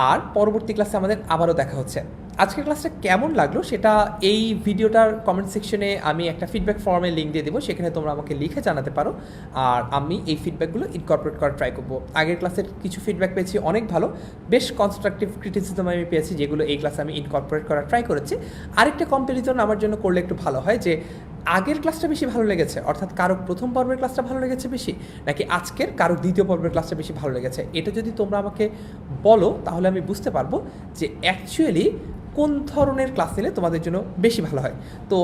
আর পরবর্তী ক্লাসে আমাদের আবারও দেখা হচ্ছে। আজকের ক্লাসটা কেমন লাগলো সেটা এই ভিডিওটার কমেন্ট সেকশনে আমি একটা ফিডব্যাক ফর্মের লিঙ্ক দিয়ে দেবো, সেখানে তোমরা আমাকে লিখে জানাতে পারো। আর আমি এই ফিডব্যাকগুলো ইনকর্পোরেট করার ট্রাই করবো। আগের ক্লাসের কিছু ফিডব্যাক পেয়েছি অনেক ভালো, বেশ কনস্ট্রাকটিভ ক্রিটিসিজম আমি পেয়েছি, যেগুলো এই ক্লাসে আমি ইনকর্পোরেট করার ট্রাই করেছি। আরেকটা কম্প্যারিজন আমার জন্য করলে একটু ভালো হয় যে আগের ক্লাসটা বেশি ভালো লেগেছে, অর্থাৎ কারক প্রথম পর্বের ক্লাসটা ভালো লেগেছে বেশি, নাকি আজকের কারক দ্বিতীয় পর্বের ক্লাসটা বেশি ভালো লেগেছে। এটা যদি তোমরা আমাকে বলো তাহলে আমি বুঝতে পারবো যে অ্যাকচুয়ালি কোন ধরনের ক্লাস নিলে তোমাদের জন্য বেশি ভালো হয়। তো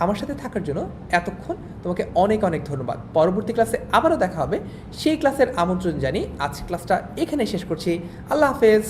আমার সাথে থাকার জন্য এতক্ষণ তোমাকে অনেক অনেক ধন্যবাদ। পরবর্তী ক্লাসে আবারও দেখা হবে, সেই ক্লাসের আমন্ত্রণ জানি। আজ ক্লাসটা এখানে শেষ করছি। আল্লাহ হাফেজ।